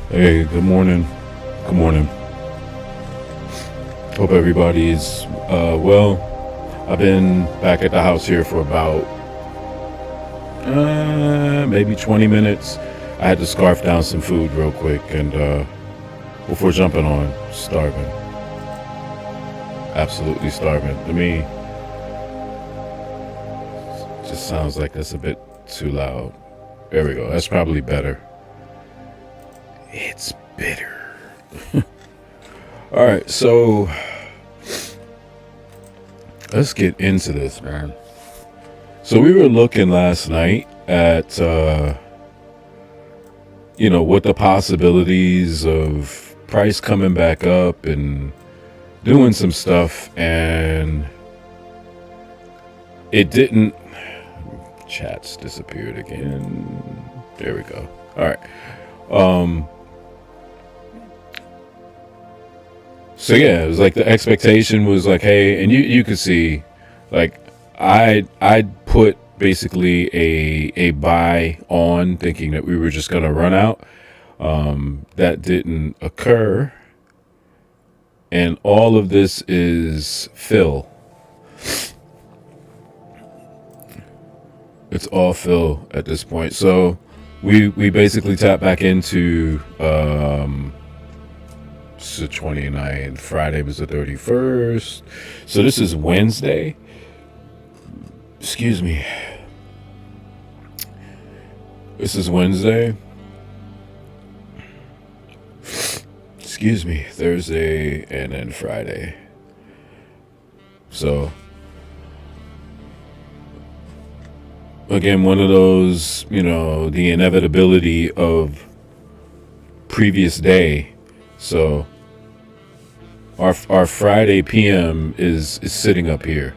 Hey, good morning. Good morning. Hope everybody's well. I've been back at the house here for about maybe 20 minutes. I had to scarf down some food real quick, and before jumping on, starving. Absolutely starving. To me, just sounds like that's a bit too loud. There we go. That's probably better. It's bitter. All right, so let's get into this, man. So we were looking last night at, what the possibilities of price coming back up and doing some stuff, and it didn't. Chats disappeared again. There we go. All right. So yeah, it was like the expectation was like, hey, and you could see, like, I'd put basically a buy on, thinking that we were just gonna run out. That didn't occur, and all of this is fill. It's all fill at this point. So we basically tap back into it's the 29th. Friday was the 31st. So this is Wednesday. Excuse me. This is Wednesday. Excuse me. Thursday and then Friday. So again, one of those, the inevitability of previous day. So our Friday PM is sitting up here.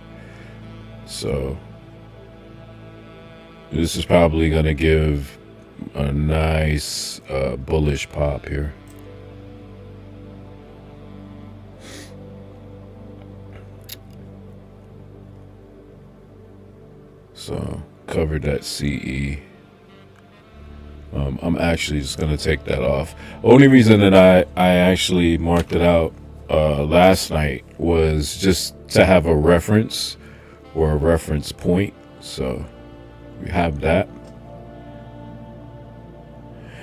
So this is probably going to give a nice bullish pop here. So covered that CE. I'm actually just going to take that off. Only reason that I actually marked it out last night was just to have a reference or a reference point. So we have that.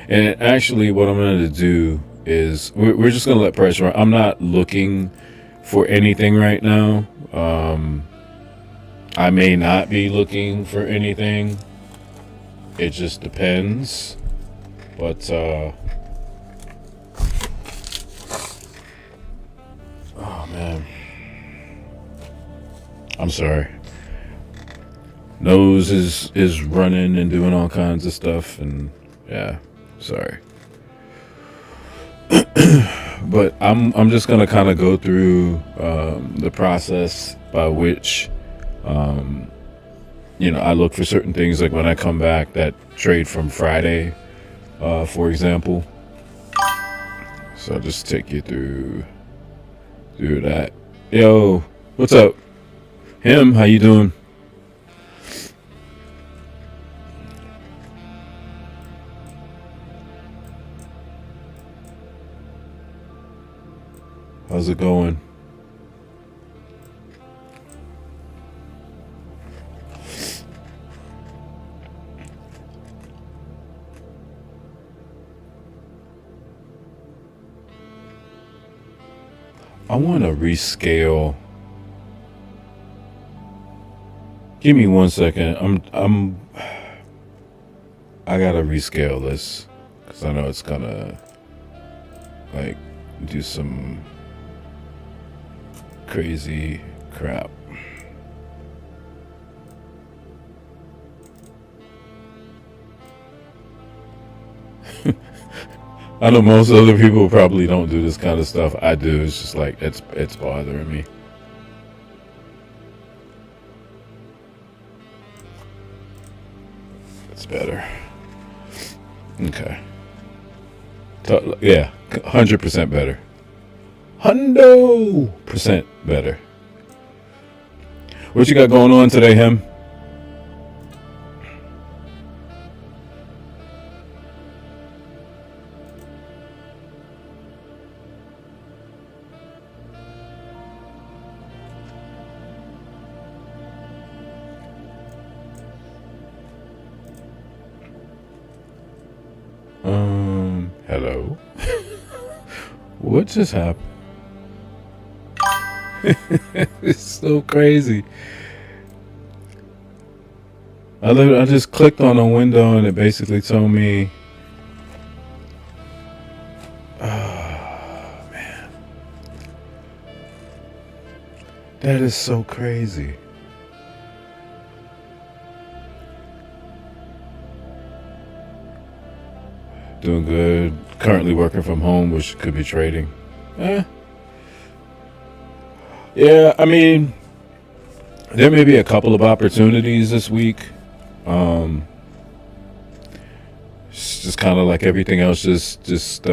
And actually what I'm going to do is we're just going to let price run. I'm not looking for anything right now. I may not be looking for anything. It just depends. But oh man, I'm sorry. Nose is running and doing all kinds of stuff, and yeah, sorry. But I'm just gonna kind of go through the process by which I look for certain things, like when I come back, that trade from Friday, for example. So I'll just take you through that. Yo, what's up? How you doing? How's it going? I want to rescale. Give me 1 second. I gotta rescale this because I know it's gonna like do some crazy crap. I know most other people probably don't do this kind of stuff. I do. It's just like it's bothering me. It's better. Okay. Yeah, 100% better. 100% better. What you got going on today, Him? Hello? What just happened? It's so crazy. I just clicked on a window and it basically told me, oh man, that is so crazy. Doing good. Currently working from home, which could be trading. Yeah, I mean, there may be a couple of opportunities this week. It's just kind of like everything else, just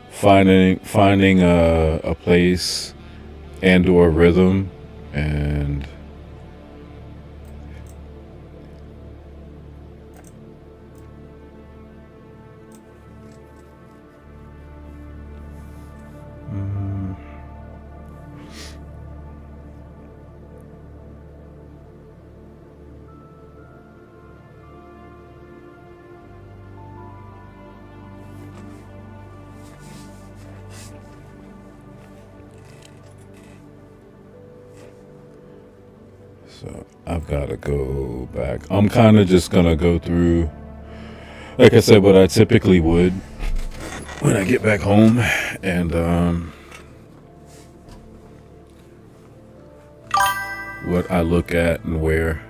finding a place and or rhythm, and so I've got to go back. I'm kind of just gonna go through, like I said, what I typically would when I get back home, and what I look at and where.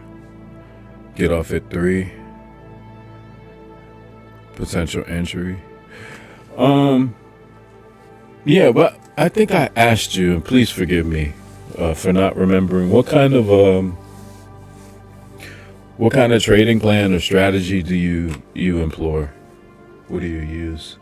Get off at 3. Potential entry. Yeah, but I think I asked you, and please forgive me for not remembering, what kind of trading plan or strategy do you employ? What do you use?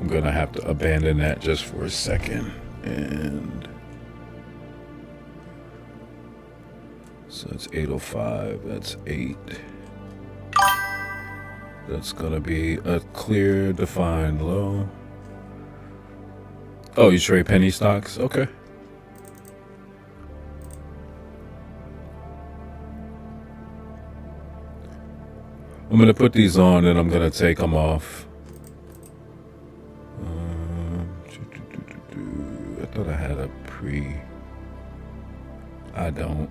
I'm gonna have to abandon that just for a second, and so it's 8:05. That's 8. That's gonna be a clear, defined low. Oh, you trade penny stocks? Okay. I'm gonna put these on and I'm gonna take them off. I thought I had a pre. I don't.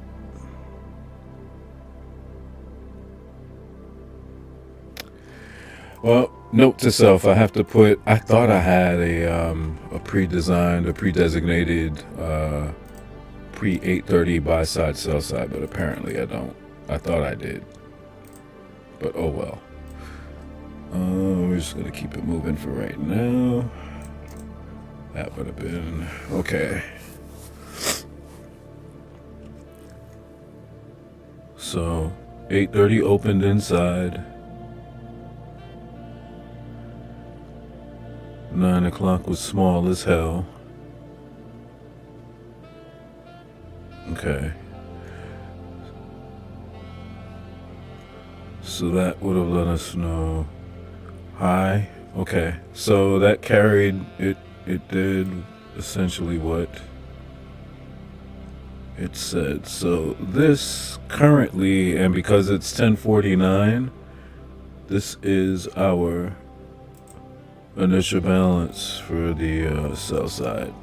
Well, note to self: I have to put. I thought I had a pre-designed, a pre-designated pre-8:30 buy side, sell side, but apparently I don't. I thought I did, but oh well. We're just gonna keep it moving for right now. That would have been okay. So 8:30 opened inside. 9 o'clock was small as hell. Okay. So that would have let us know. High. Okay. So that carried it. It did essentially what it said. So this currently, and because it's 10:49, this is our initial balance for the sell side.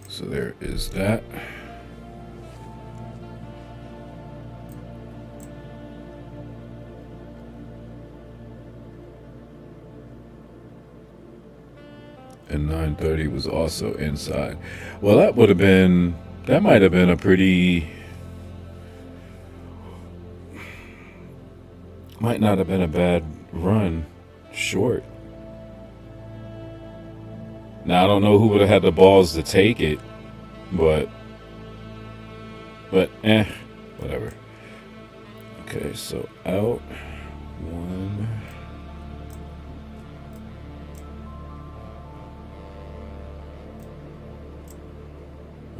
So there is that. And 9:30 was also inside. Well, that might have been a pretty, might not have been a bad run short. Now, I don't know who would have had the balls to take it, but whatever. Okay, so out 1.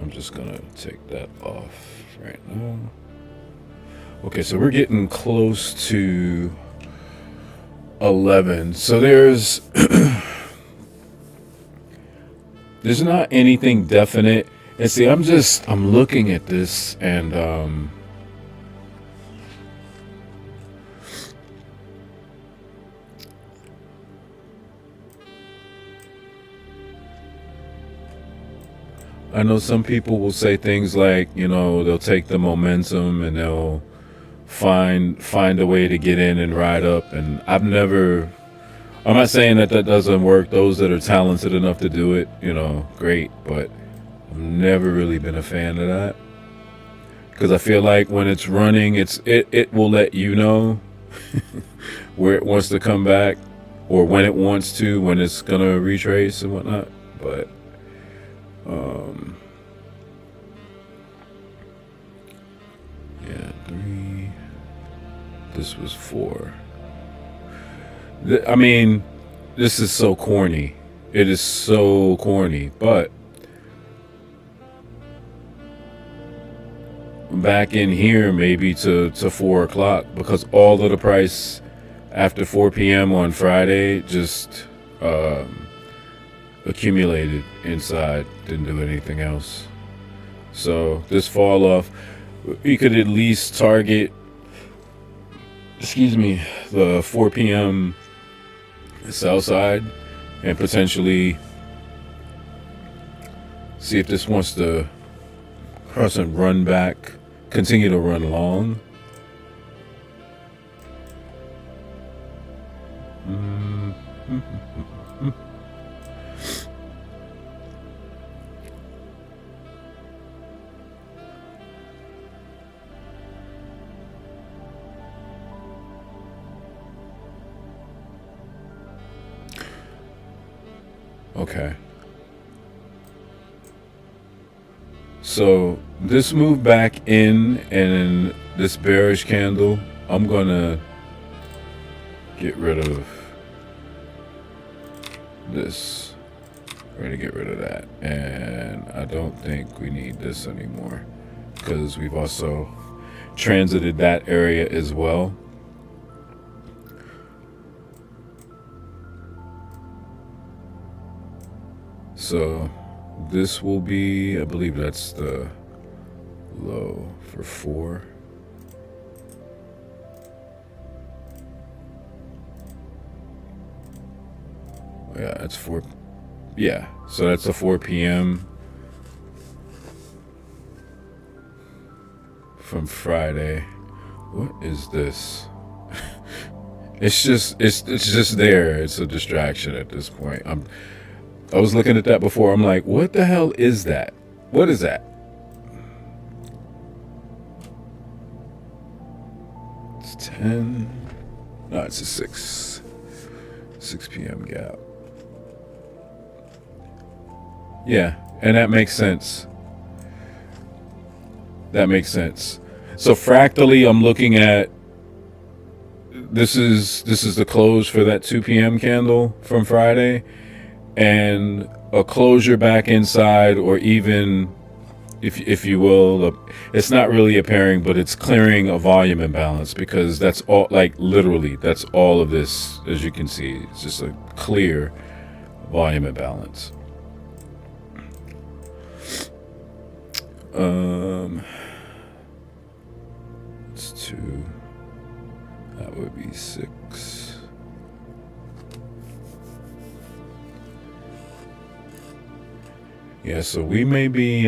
I'm just gonna take that off right now. Okay, so we're getting close to 11. So there's there's not anything definite. And see, I'm looking at this, and I know some people will say things like, they'll take the momentum and they'll find a way to get in and ride up. And I'm not saying that doesn't work. Those that are talented enough to do it, great. But I've never really been a fan of that, because I feel like when it's running, it will let you know where it wants to come back, or when it wants to, when it's gonna retrace and whatnot. But yeah, 3. This was 4. I mean, this is so corny. It is so corny, but back in here maybe to 4 o'clock, because all of the price after 4 p.m. on Friday just accumulated inside, didn't do anything else. So this fall off, you could at least target, the 4 p.m. sell side, and potentially see if this wants to cross and run back, continue to run long. Okay. So this move back in, and this bearish candle, I'm gonna get rid of this. We're gonna get rid of that, and I don't think we need this anymore, because we've also transited that area as well. So this will be, I believe that's the low for 4. Yeah, that's 4. Yeah, so that's a 4 p.m. from Friday. What is this? It's just there. It's a distraction at this point. I was looking at that before. I'm like, what the hell is that? What is that? It's 10. No, it's a 6 p.m. gap. Yeah, and that makes sense. That makes sense. So fractally, I'm looking at, this is the close for that 2 p.m. candle from Friday. And a closure back inside, or even, if you will, it's not really a pairing, but it's clearing a volume imbalance, because that's all, like literally, that's all of this, as you can see. It's just a clear volume imbalance. It's 2. That would be 6. Yeah, so we may be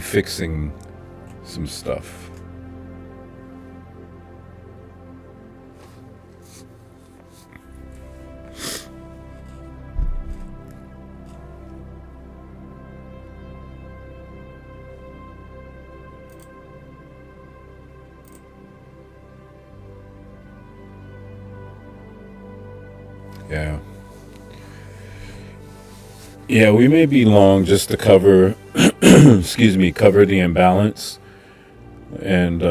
fixing some stuff. Yeah. Yeah, we may be long just to cover, cover the imbalance. And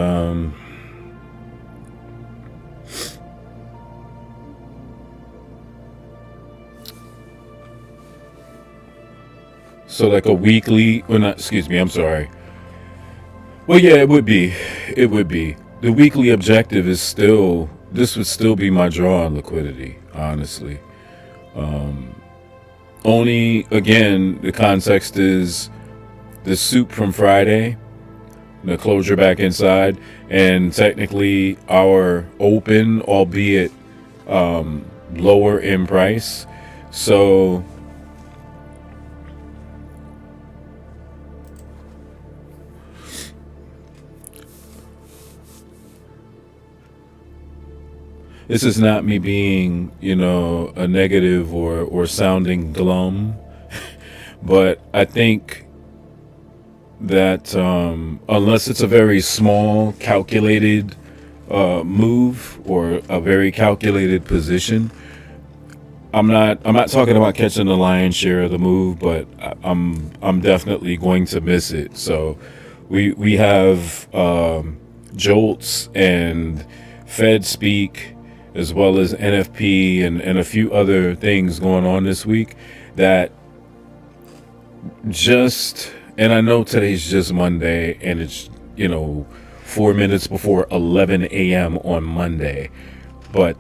So like a weekly, or not, excuse me, I'm sorry. Well, yeah, it would be. It would be. The weekly objective is still, this would still be my draw on liquidity, honestly. Only, again, the context is the soup from Friday, the closure back inside, and technically our open, albeit lower in price. So this is not me being, a negative or sounding glum, but I think that unless it's a very small, calculated move or a very calculated position, I'm not talking about catching the lion's share of the move, but I'm definitely going to miss it. So we have jolts and Fed speak, as well as NFP and a few other things going on this week that and I know today's just Monday and it's, 4 minutes before 11 a.m. on Monday, but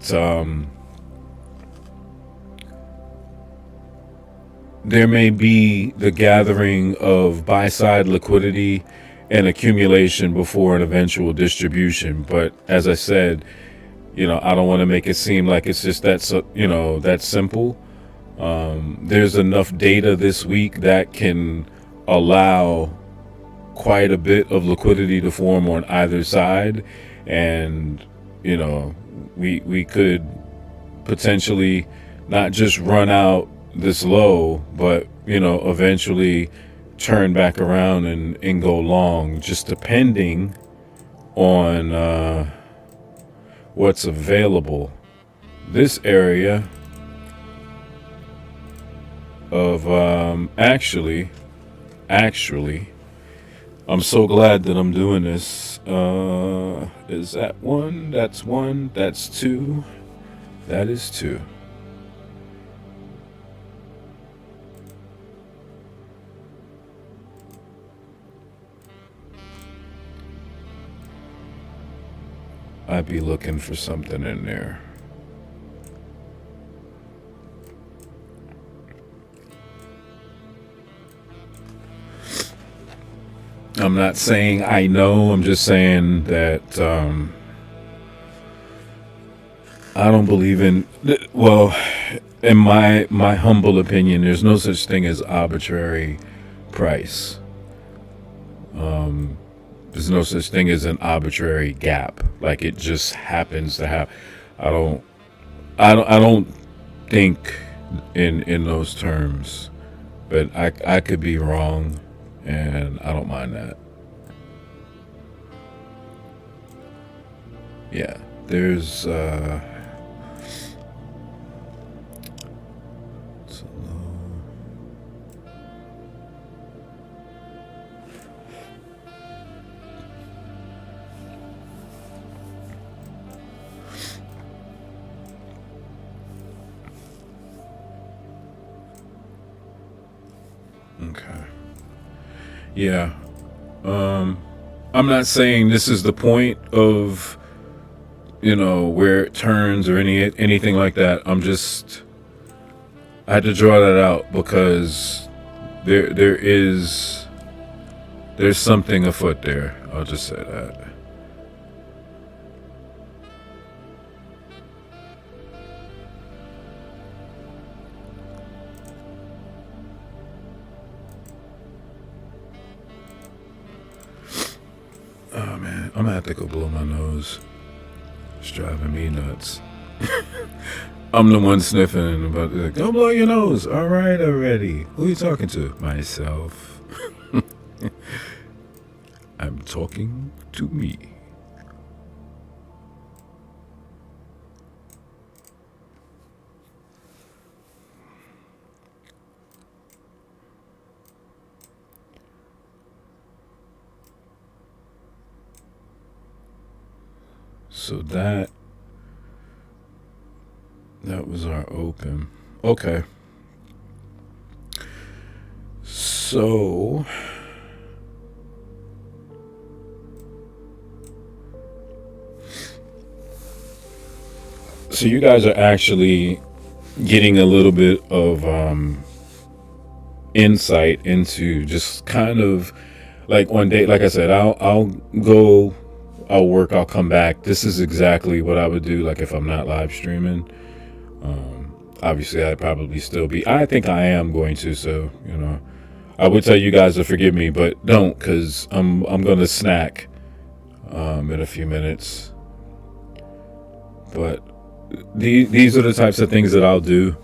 there may be the gathering of buy-side liquidity and accumulation before an eventual distribution. But as I said, I don't want to make it seem like it's just that simple. There's enough data this week that can allow quite a bit of liquidity to form on either side, and we could potentially not just run out this low, but eventually turn back around and go long, just depending on what's available. This area of actually I'm so glad that I'm doing this. Is that one? That's one. That's two. That is two. I'd be looking for something in there. I'm not saying I know, I'm just saying that I don't believe in, well, in my humble opinion, there's no such thing as arbitrary price. There's no such thing as an arbitrary gap. Like it just happens to have. I don't think in those terms, but I could be wrong, and I don't mind that. Yeah, there's okay. Yeah. I'm not saying this is the point of, where it turns or anything like that. I had to draw that out because there's something afoot there. I'll just say that. Oh man, I'm gonna have to go blow my nose. It's driving me nuts. I'm the one sniffing, but like, go blow your nose. All right, already. Who are you talking to? Myself. I'm talking to me. So that was our open. Okay. So you guys are actually getting a little bit of insight into just kind of like one day, like I said, I'll work, I'll come back. This is exactly what I would do, like if I'm not live streaming. Obviously I'd probably still be, I think I am going to, so I would tell you guys to forgive me, but don't, because I'm going to snack in a few minutes. But these are the types of things that I'll do.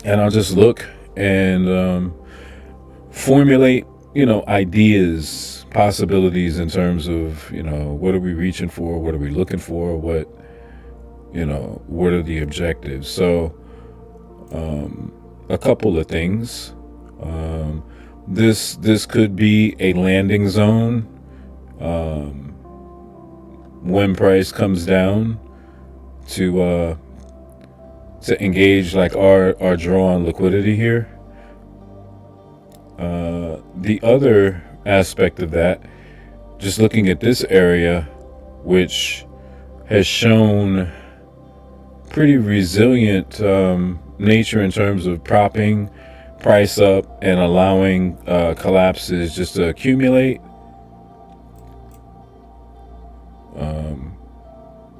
And I'll just look and formulate, ideas, possibilities in terms of, what are we reaching for? What are we looking for? What are the objectives? So a couple of things. This could be a landing zone when price comes down to engage like our draw on liquidity here. The other aspect of that, just looking at this area, which has shown pretty resilient nature in terms of propping price up and allowing collapses just to accumulate.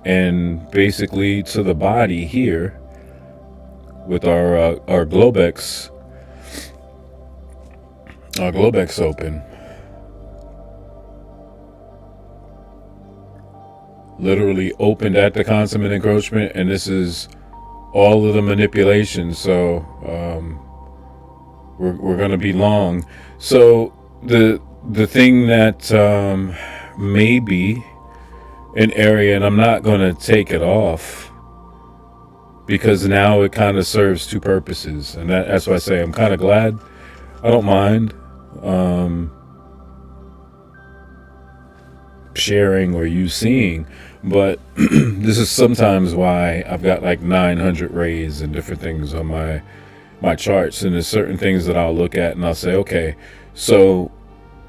And basically to the body here with our Globex open. Literally opened at the consummate encroachment, and this is all of the manipulation. So we're going to be long. So the thing that may be an area, and I'm not going to take it off because now it kind of serves two purposes, and that's why I say I'm kind of glad. I don't mind sharing or you seeing, but this is sometimes why I've got like 900 rays and different things on my charts, and there's certain things that I'll look at and I'll say, okay, so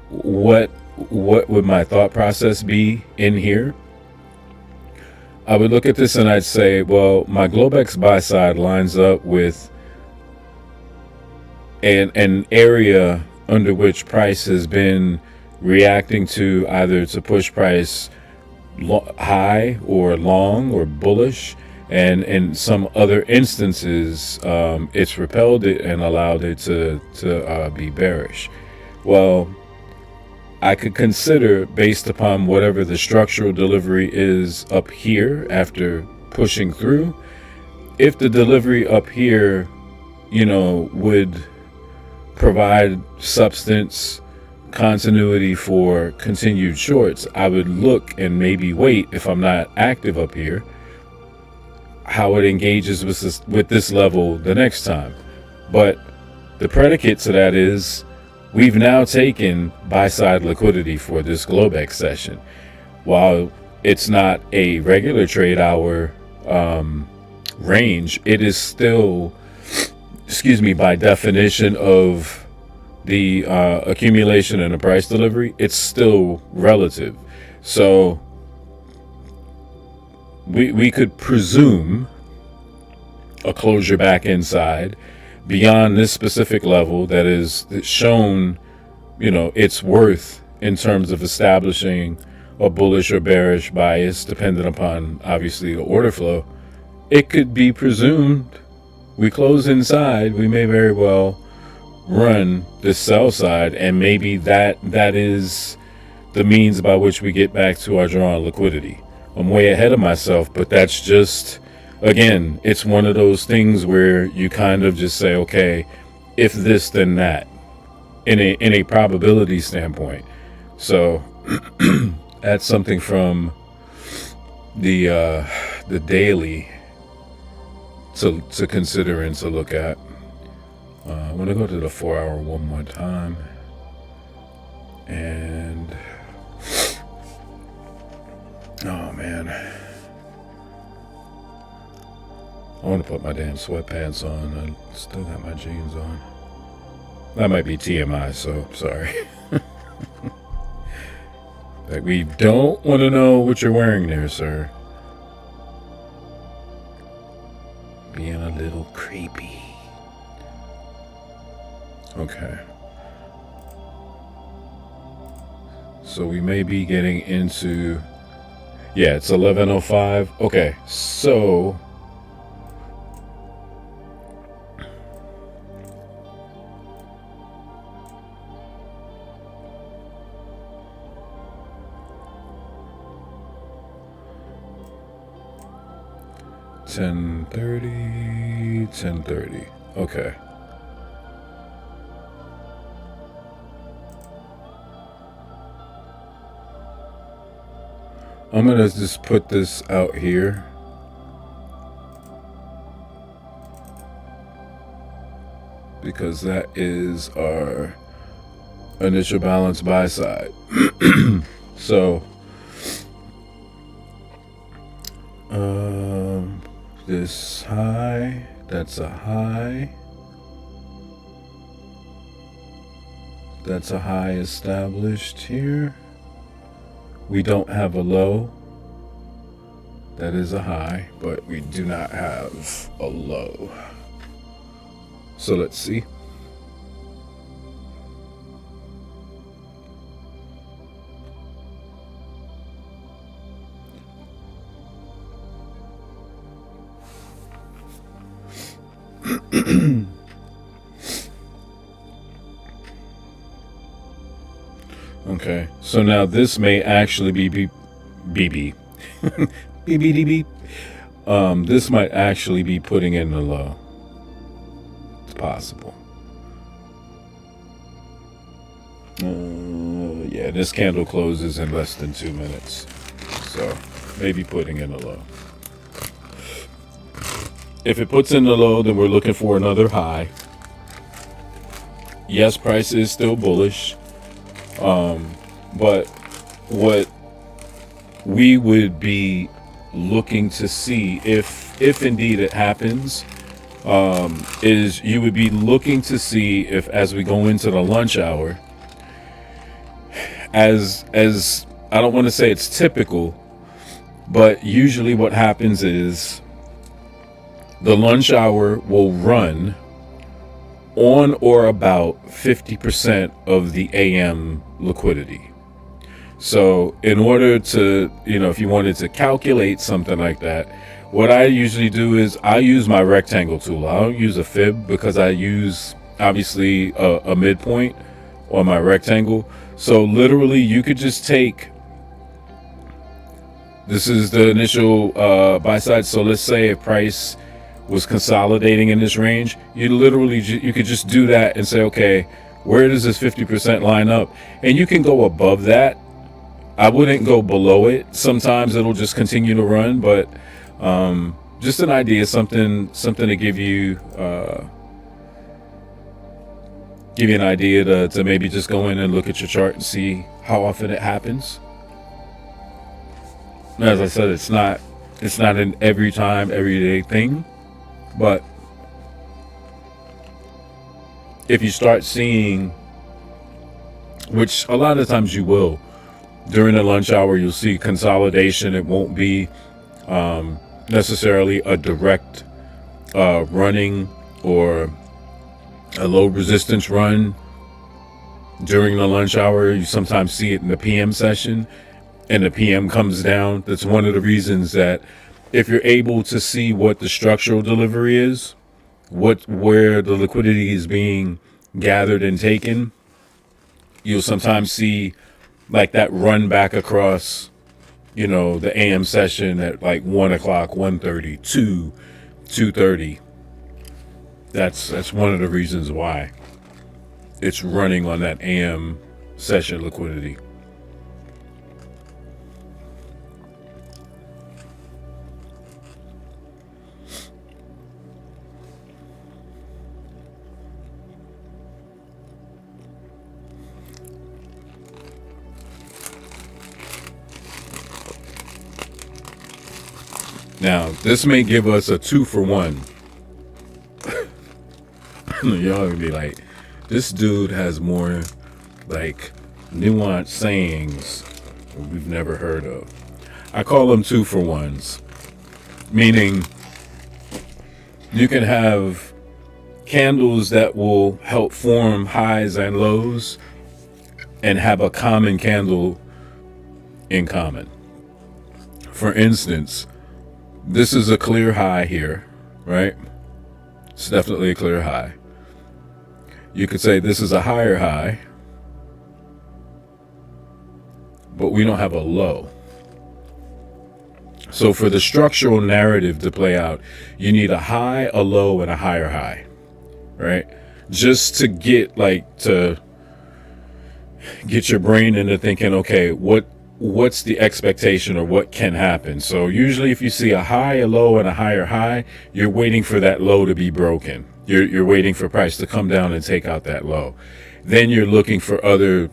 what would my thought process be in here? I would look at this and I'd say, well, my Globex buy side lines up with an area under which price has been reacting to, either to push price high or long or bullish, and in some other instances it's repelled it and allowed it to be bearish. Well, I could consider, based upon whatever the structural delivery is up here after pushing through, if the delivery up here would provide substance, continuity for continued shorts, I would look and maybe wait, if I'm not active up here, how it engages with this level the next time. But the predicate to that is we've now taken buy-side liquidity for this Globex session. While it's not a regular trade hour range, it is still, by definition of the accumulation and the price delivery, it's still relative. So we could presume a closure back inside beyond this specific level that is shown, its worth in terms of establishing a bullish or bearish bias, dependent upon obviously the order flow. It could be presumed we close inside, we may very well run the sell side, and maybe that is the means by which we get back to our draw on liquidity. I'm way ahead of myself, but that's just, again, it's one of those things where you kind of just say, okay, if this then that, in a probability standpoint. So that's something from the daily to consider and to look at. I'm going to go to the 4-hour one more time. And oh man, I want to put my damn sweatpants on. I still got my jeans on. That might be TMI, so sorry. Like, we don't want to know what you're wearing there, sir. Being a little creepy. Okay. So we may be getting into... Yeah, it's 11:05. Okay, so... $10:30. Okay. I'm gonna just put this out here. Because that is our initial balance buy side. So, this high, that's a high. That's a high established here. We don't have a low. That is a high, but we do not have a low. So let's see. Okay, so now this may actually be BB. BBDB. This might actually be putting in the low. It's possible. Yeah, this candle closes in less than 2 minutes. So maybe putting in a low. If it puts in the low, then we're looking for another high. Yes, price is still bullish. But what we would be looking to see, if indeed it happens, is you would be looking to see if, as we go into the lunch hour, as I don't want to say it's typical, but usually what happens is the lunch hour will run on or about 50% of the AM liquidity. So in order to, if you wanted to calculate something like that, what I usually do is I use my rectangle tool. I don't use a fib because I use obviously a midpoint on my rectangle. So literally you could just take, this is the initial buy side. So let's say if price was consolidating in this range, you could just do that and say, okay, where does this 50% line up? And you can go above that. I wouldn't go below it. Sometimes it'll just continue to run, but just an idea, something to give you an idea to maybe just go in and look at your chart and see how often it happens. As I said, it's not an every time, everyday thing, but if you start seeing, which a lot of times you will, during the lunch hour, you'll see consolidation. It won't be necessarily a direct running or a low resistance run during the lunch hour. You sometimes see it in the PM session, and the PM comes down. That's one of the reasons that if you're able to see what the structural delivery is, where the liquidity is being gathered and taken, you'll sometimes see like that run back across, the AM session at like 1 o'clock, 1:30, 2:30. That's one of the reasons why it's running on that AM session liquidity. Now, this may give us a 2-for-1. Y'all gonna be like, This dude has more like nuanced sayings we've never heard of. I call them 2-for-1s, meaning you can have candles that will help form highs and lows and have a common candle in common. For instance, this is a clear high here, right? It's definitely a clear high. You could say this is a higher high, but we don't have a low. So for the structural narrative to play out, you need a high, a low, and a higher high, right? Just to get your brain into thinking, okay, what's the expectation or what can happen? So usually if you see a high, a low, and a higher high, you're waiting for that low to be broken. You're waiting for price to come down and take out that low. Then you're looking for other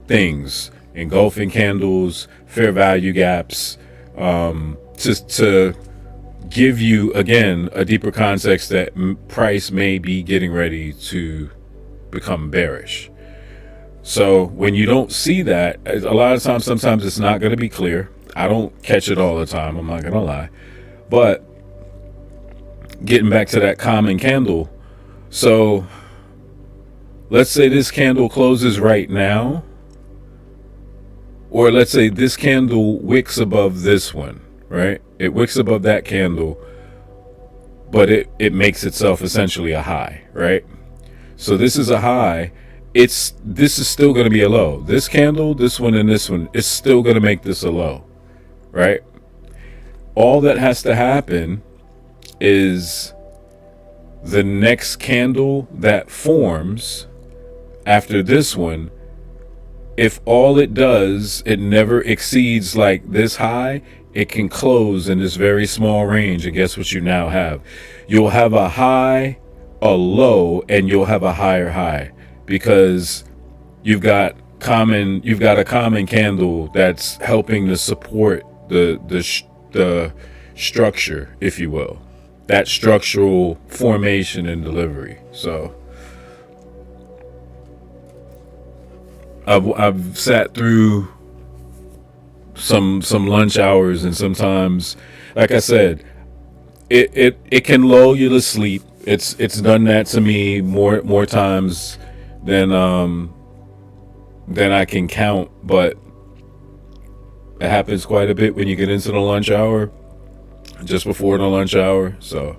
things, engulfing candles, fair value gaps, to give you, again, a deeper context that price may be getting ready to become bearish. So when you don't see that, a lot of times, sometimes it's not going to be clear. I don't catch it all the time, I'm not going to lie. But getting back to that common candle, so let's say this candle closes right now, or let's say this candle wicks above this one, right? It wicks above that candle, but it makes itself essentially a high, right? So this is a high. This is still going to be a low. This candle, this one, and this one is still going to make this a low, right? All that has to happen is the next candle that forms after this one, if all it does, it never exceeds like this high, it can close in this very small range. And guess what you now have? You'll have a high, a low, and you'll have a higher high, because you've got a common candle that's helping to support the structure, if you will, that structural formation and delivery. So I've sat through some lunch hours, and sometimes, like I said, it can lull you to sleep. It's done that to me more times than I can count, but it happens quite a bit when you get into the lunch hour, just before the lunch hour. So,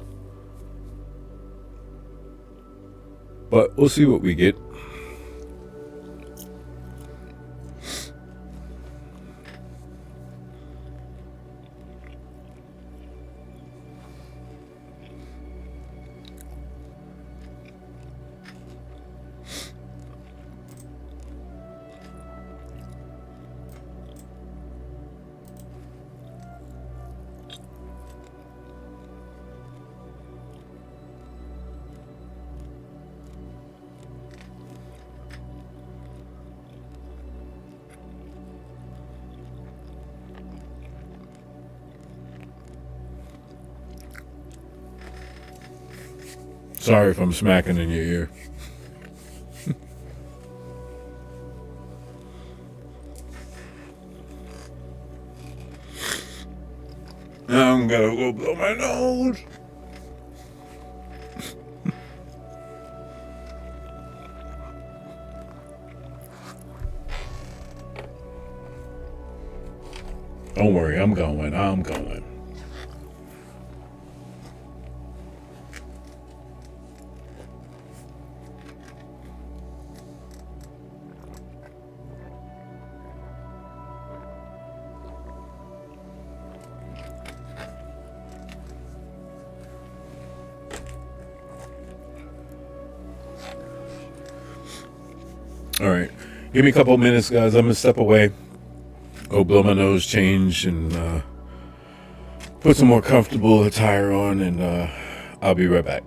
but we'll see what we get. Sorry if I'm smacking in your ear. Now I'm gonna go blow my nose. Don't worry, I'm going. All right, give me a couple minutes, guys. I'm gonna step away, go blow my nose, change, and put some more comfortable attire on, and I'll be right back.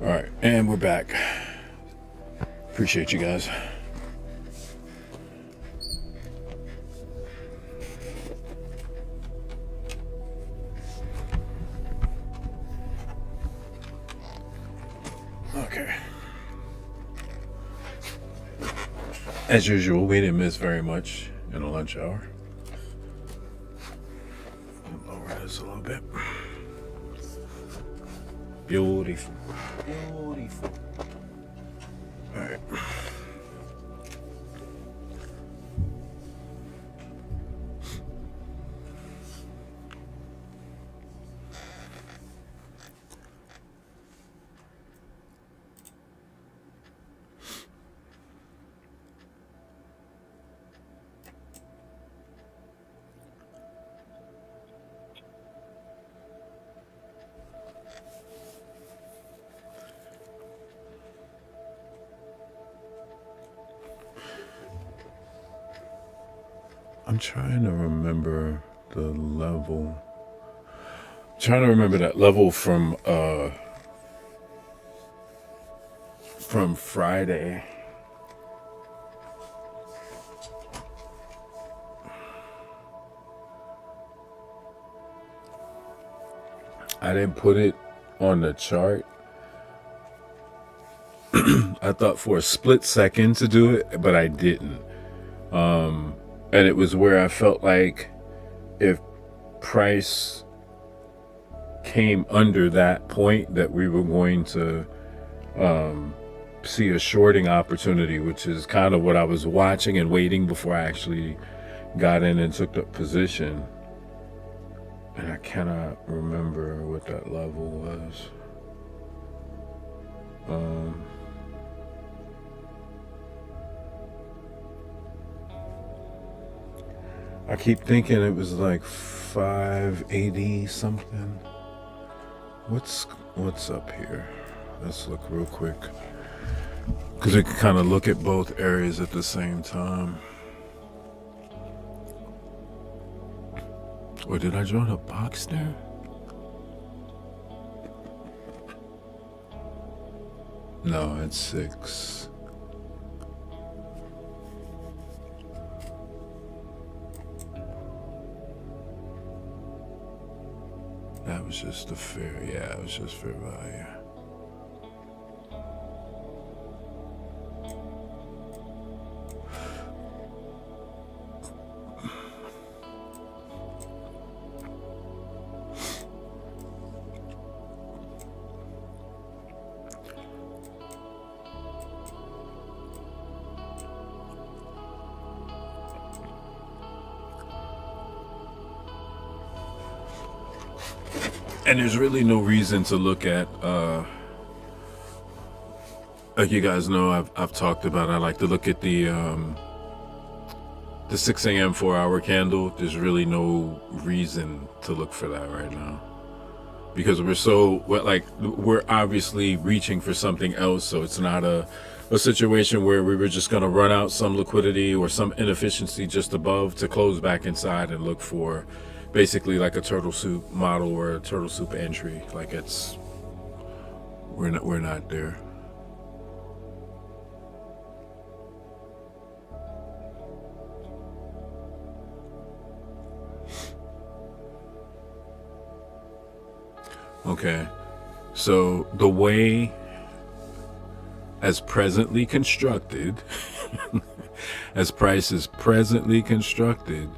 All right, and we're back. Appreciate you guys. Okay. As usual, we didn't miss very much in the lunch hour. Lower this a little bit. Beautiful. Beautiful. All right. I'm trying to remember the level. I'm trying to remember that level from Friday. I didn't put it on the chart. I thought for a split second to do it, but I didn't. And it was where I felt like if price came under that point that we were going to see a shorting opportunity, which is kind of what I was watching and waiting before I actually got in and took the position. And I cannot remember what that level was. I keep thinking it was like 580 something. What's up here? Let's look real quick, because we can kind of look at both areas at the same time. Or did I join a box there? No, it's 6. That was just the fair, yeah, it was just fair value. And there's really no reason to look at, like you guys know, I've talked about, I like to look at the 6 a.m. 4-hour candle. There's really no reason to look for that right now, because we're obviously reaching for something else. So it's not a situation where we were just going to run out some liquidity or some inefficiency just above to close back inside and look for basically like a turtle soup model or a turtle soup entry. Like we're not there. Okay, so the way as presently constructed, as price is presently constructed,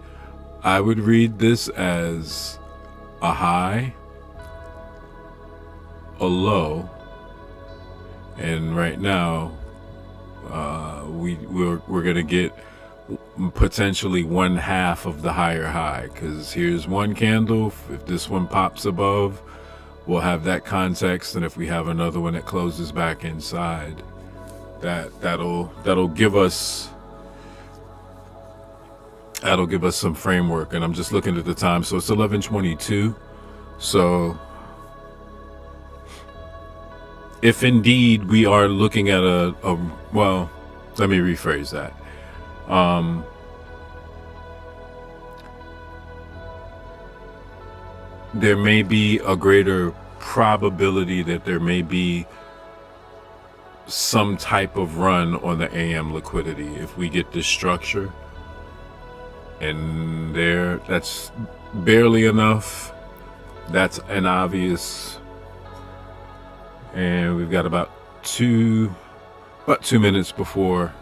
I would read this as a high, a low, and right now we're gonna get potentially 1/2 of the higher high, because here's one candle. If this one pops above, we'll have that context, and if we have another one that closes back inside, that'll give us some framework. And I'm just looking at the time, so it's 11:22. So if indeed we are looking at well, let me rephrase that. There may be a greater probability that there may be some type of run on the AM liquidity. If we get this structure and that's barely enough, that's an obvious. And we've got about 2 minutes before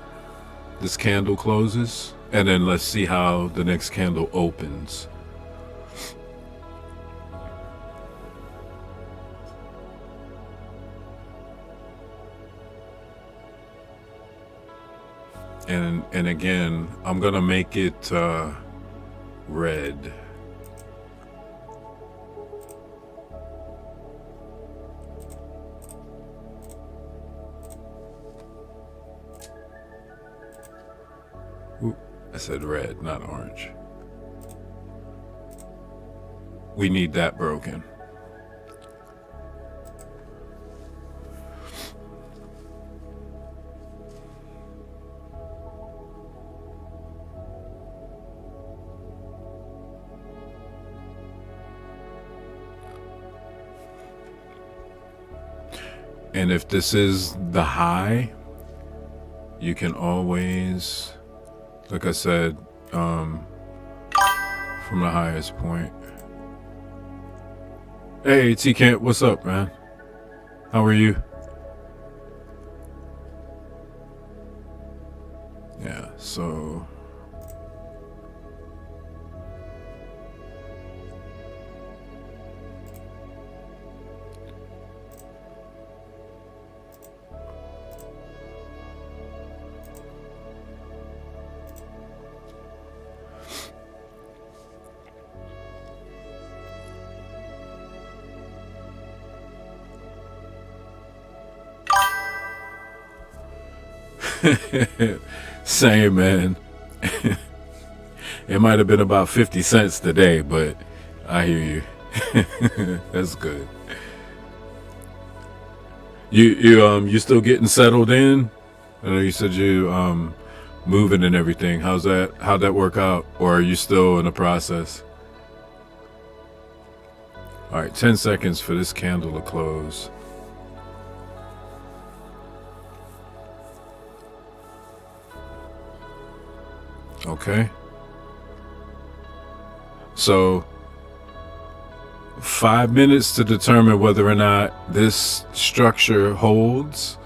this candle closes, and then let's see how the next candle opens. And again, I'm gonna make it red. Ooh, I said red, not orange. We need that broken. And if this is the high, you can always, like I said, from the highest point. Hey, T-Camp, what's up, man? How are you? Yeah, so... Same, man. It might have been about 50 cents today, but I hear you. That's good. You still getting settled in? I know you said you moving and everything. How'd that work out? Or are you still in the process? All right, 10 seconds for this candle to close. Okay. So 5 minutes to determine whether or not this structure holds,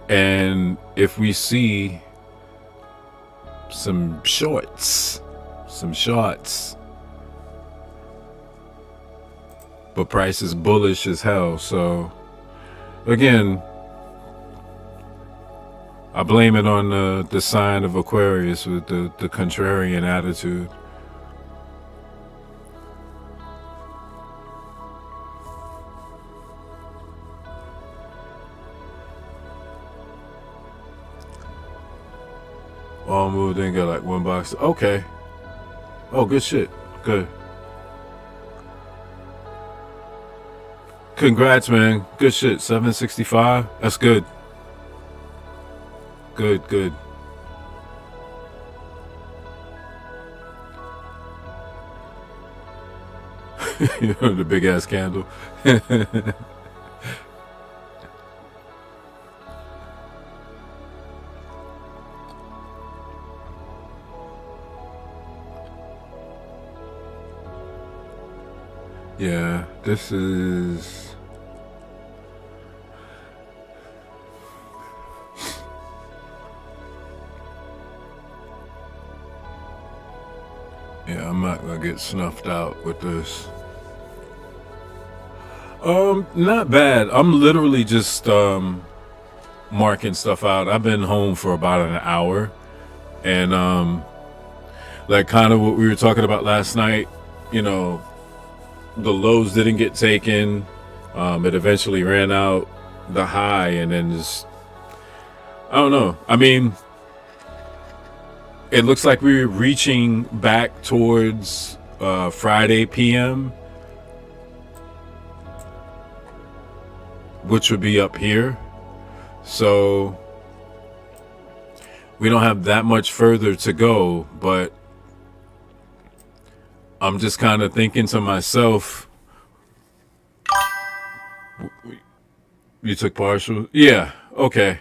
and if we see some shorts, but price is bullish as hell. So again, I blame it on the sign of Aquarius with the contrarian attitude. All moved in, got like one box. Okay. Oh, good shit. Good. Congrats, man. Good shit. 765. That's good. Good. You know, the big ass candle. Yeah, this is... Yeah, I'm not gonna get snuffed out with this. Not bad. I'm literally just marking stuff out. I've been home for about an hour, and like kind of what we were talking about last night, you know, the lows didn't get taken. It eventually ran out the high, and then just, I don't know. I mean, it looks like we're reaching back towards Friday PM, which would be up here. So we don't have that much further to go, but I'm just kind of thinking to myself, you took partial? Yeah, okay.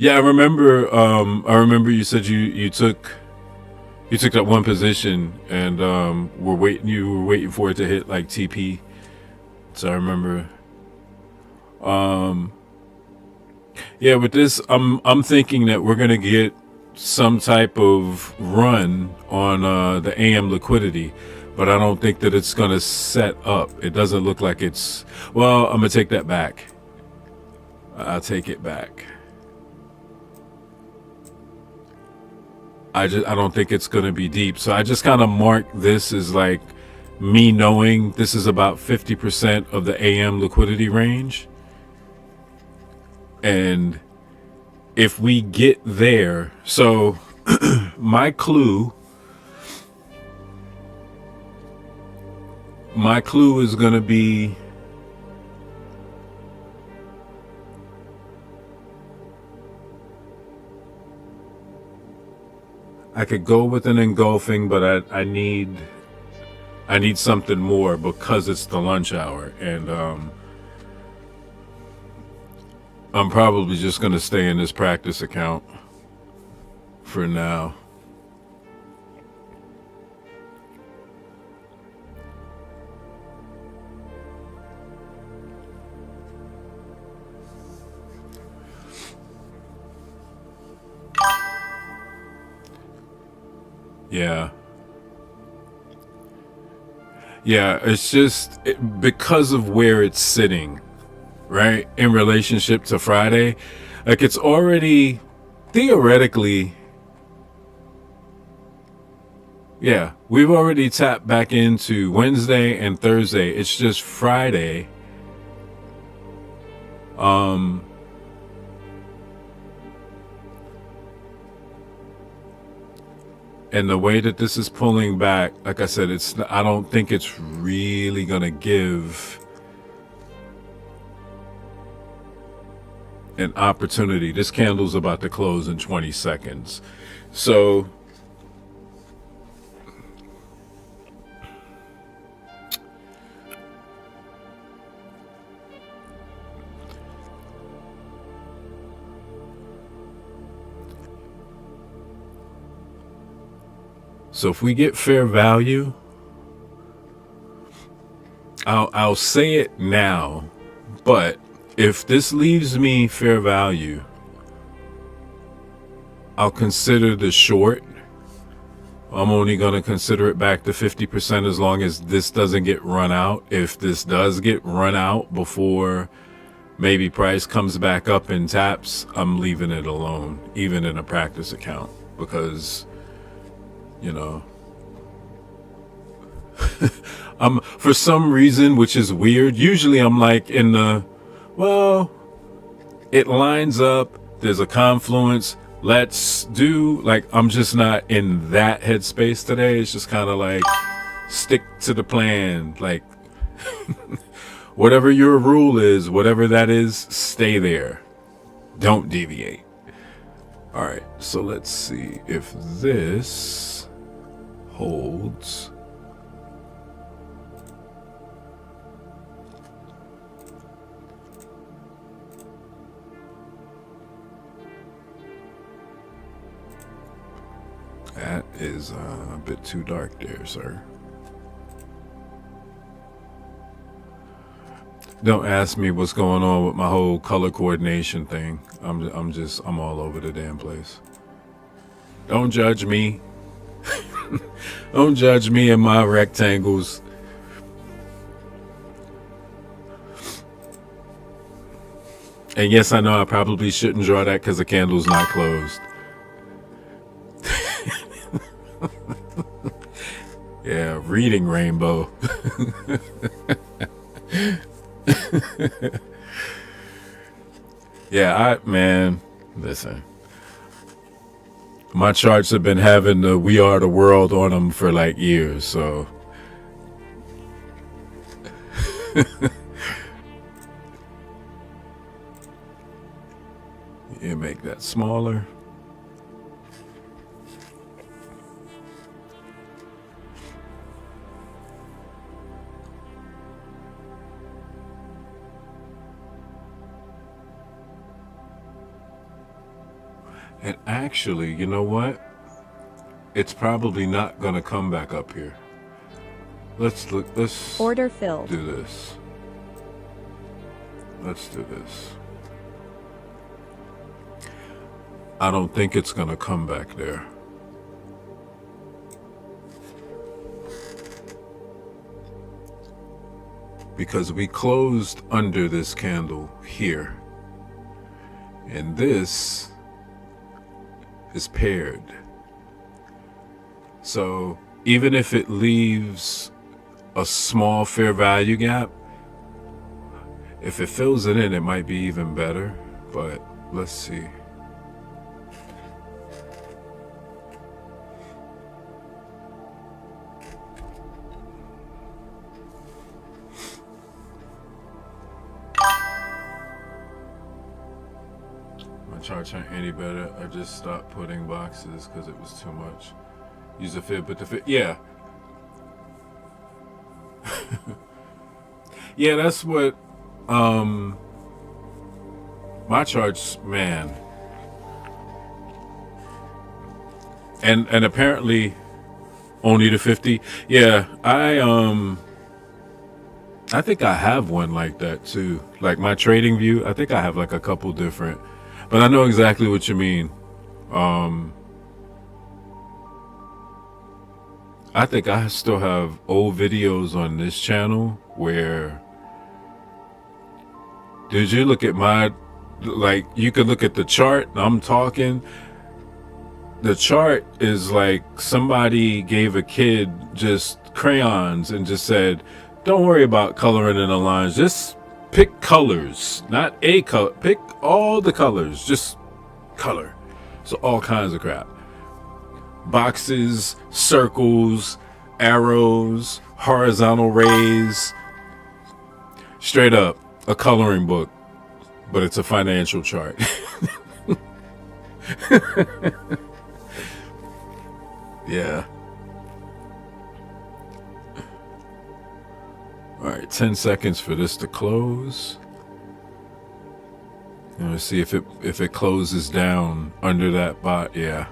Yeah, I remember. I remember you said you took that one position and were waiting. You were waiting for it to hit like TP. So I remember. Yeah, with this, I'm thinking that we're gonna get some type of run on the AM liquidity, but I don't think that it's gonna set up. It doesn't look like it's. Well, I'm gonna take that back. I'll take it back. I don't think it's gonna be deep. So I just kind of mark this as like me knowing this is about 50% of the AM liquidity range. And if we get there, so my clue is going to be I could go with an engulfing, but I need something more because it's the lunch hour, and I'm probably just going to stay in this practice account for now. Yeah, it's just because of where it's sitting, right, in relationship to Friday. Like, it's already theoretically, yeah, we've already tapped back into Wednesday and Thursday. It's just Friday. And the way that this is pulling back, like I said, I don't think it's really gonna give an opportunity. This candle's about to close in 20 seconds. So if we get fair value, I'll say it now, but if this leaves me fair value, I'll consider the short. I'm only going to consider it back to 50% as long as this doesn't get run out. If this does get run out before maybe price comes back up and taps, I'm leaving it alone, even in a practice account, because, you know, I'm, for some reason, which is weird, usually I'm like in the, well, it lines up, there's a confluence, let's do, like, I'm just not in that headspace today. It's just kind of like, stick to the plan, like, whatever your rule is, whatever that is, stay there, don't deviate. All right, so let's see if this holds. That is a bit too dark there, sir. Don't ask me what's going on with my whole color coordination thing. I'm all over the damn place. Don't judge me. Don't judge me and my rectangles. And yes, I know I probably shouldn't draw that because the candle's not closed. Yeah, reading rainbow. Yeah, man, listen. My charts have been having the "We Are the World" on them for like years, so. You make that smaller. And actually, you know what? It's probably not going to come back up here. Let's Order filled. do this. Let's do this. I don't think it's going to come back there. Because we closed under this candle here. And this is paired. So even if it leaves a small fair value gap, if it fills it in, it might be even better. But let's see. My charts aren't any better. I just stopped putting boxes because it was too much. Use a fib, but the fib, yeah. Yeah, that's what my charts, man. And apparently only the 50. Yeah, I think I have one like that too. Like my trading view, I think I have like a couple different, but I know exactly what you mean. I think I still have old videos on this channel where, did you look at my, like, you could look at the chart, I'm talking, the chart is like somebody gave a kid just crayons and just said, don't worry about coloring in the lines, just pick colors, not a color, pick all the colors, just color. So all kinds of crap. Boxes, circles, arrows, horizontal rays. Straight up, a coloring book, but it's a financial chart. Yeah. All right, 10 seconds for this to close. And let's see if it closes down under that bot. Yeah.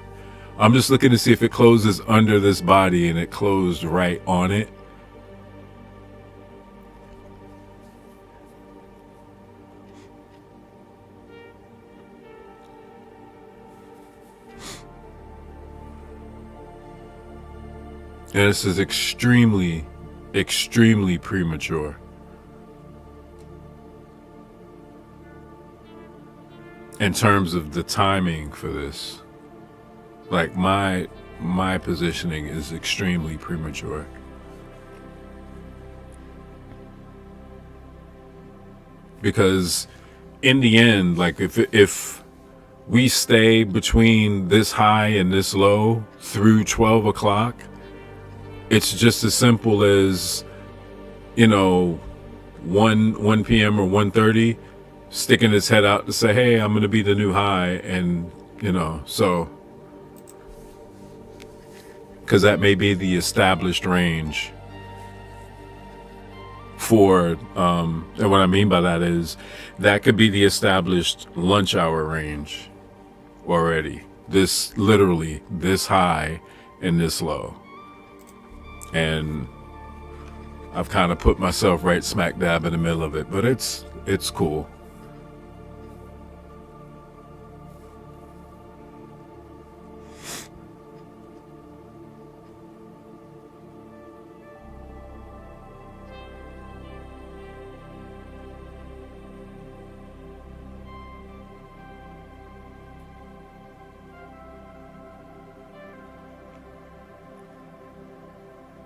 I'm just looking to see if it closes under this body, and it closed right on it. And this is extremely, extremely premature. In terms of the timing for this. Like my positioning is extremely premature. Because in the end, like if we stay between this high and this low through 12 o'clock, it's just as simple as, you know, 1 p.m. or 1:30, sticking its head out to say, hey, I'm going to be the new high. And, you know, so, because that may be the established range for, and what I mean by that is that could be the established lunch hour range already. This literally, this high and this low. And I've kind of put myself right smack dab in the middle of it, but it's cool.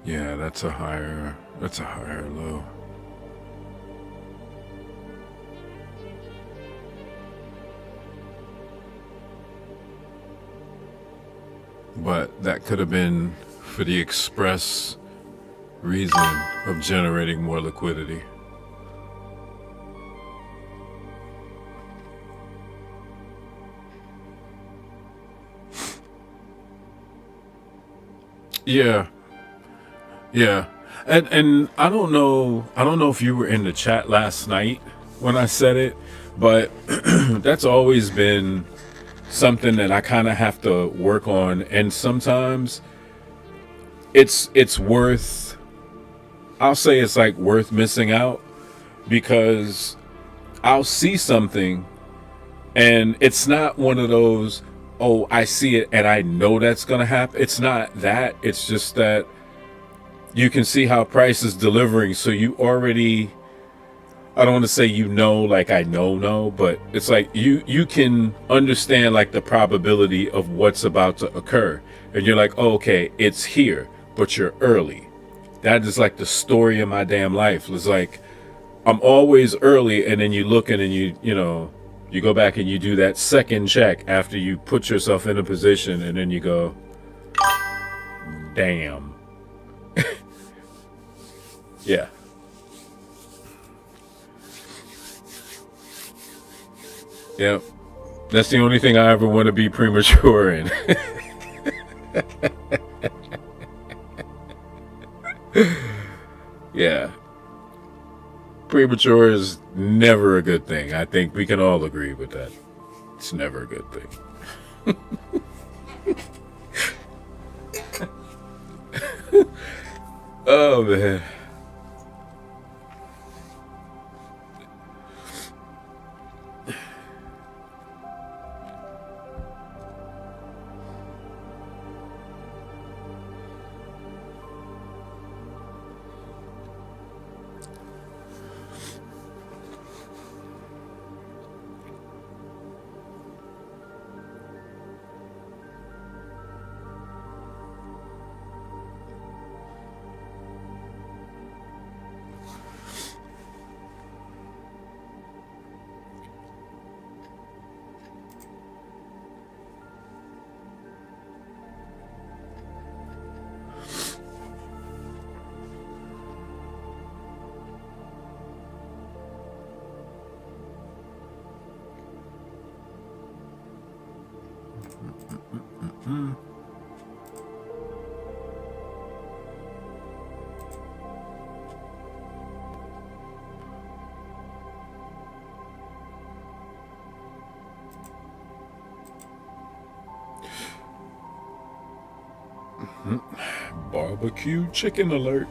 Yeah, that's a higher low. But that could have been for the express reason of generating more liquidity. Yeah. Yeah. And I don't know if you were in the chat last night when I said it, but that's always been something that I kind of have to work on, and sometimes it's worth, I'll say it's like worth missing out, because I'll see something and it's not one of those, oh, I see it and I know that's going to happen. It's not that. It's just that you can see how price is delivering. So you already, I don't want to say, like I know, but it's like you can understand like the probability of what's about to occur. And you're like, oh, okay, it's here, but you're early. That is like the story of my damn life. It's like, I'm always early, and then you look and you go back and you do that second check after you put yourself in a position, and then you go, damn. Yeah. Yep. That's the only thing I ever want to be premature in. Yeah. Premature is never a good thing. I think we can all agree with that. It's never a good thing. Oh, man. Barbecue chicken alert.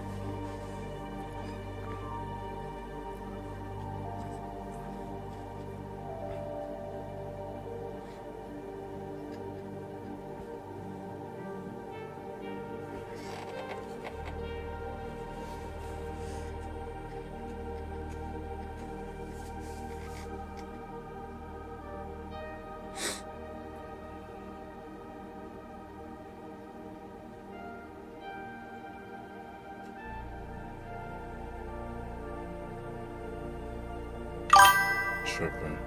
Tripping.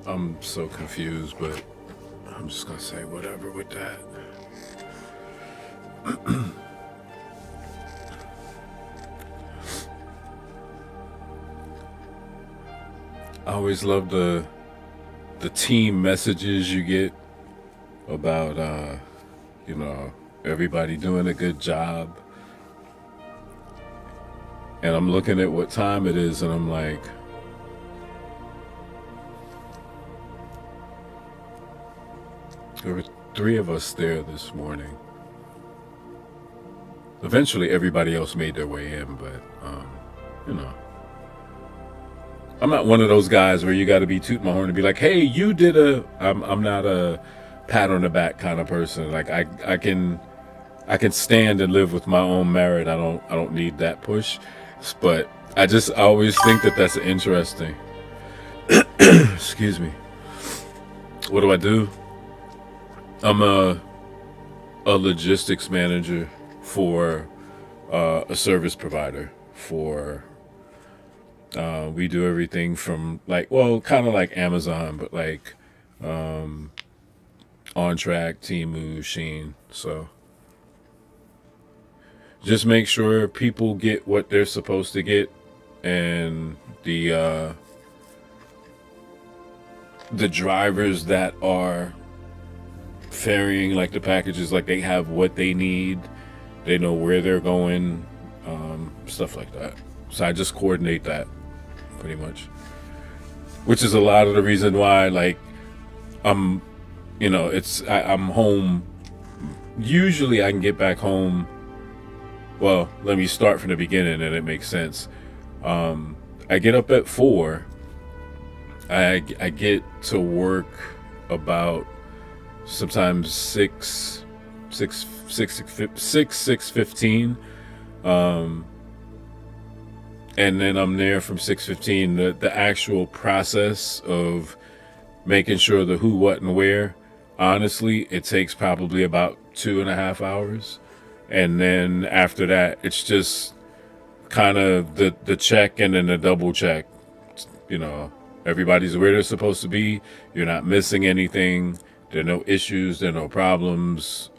I'm so confused, but I'm just gonna say whatever with that. I always love the team messages you get about everybody doing a good job. And I'm looking at what time it is, and I'm like, there were 3 of us there this morning. Eventually, everybody else made their way in, but, I'm not one of those guys where you got to be tooting my horn and be like, hey, you did I'm not a pat on the back kind of person. Like, I can stand and live with my own merit. I don't need that push. But I always think that that's interesting. Excuse me. What do? I'm a logistics manager for a service provider for We do everything from like, well, kind of like Amazon, but like On Track, Temu, Shein. So just make sure people get what they're supposed to get, and the drivers that are ferrying like the packages, like they have what they need, they know where they're going, stuff like that. So I just coordinate that pretty much, which is a lot of the reason why, like, I'm home. Usually I can get back home. Well, let me start from the beginning and it makes sense. I get up at 4. I get to work about sometimes 6:15. And then I'm there from 6:15. The actual process of making sure the who, what, and where, honestly, it takes probably about 2.5 hours. And then after that, it's just kind of the check and then the double check. Everybody's where they're supposed to be. You're not missing anything. There are no issues. There are no problems.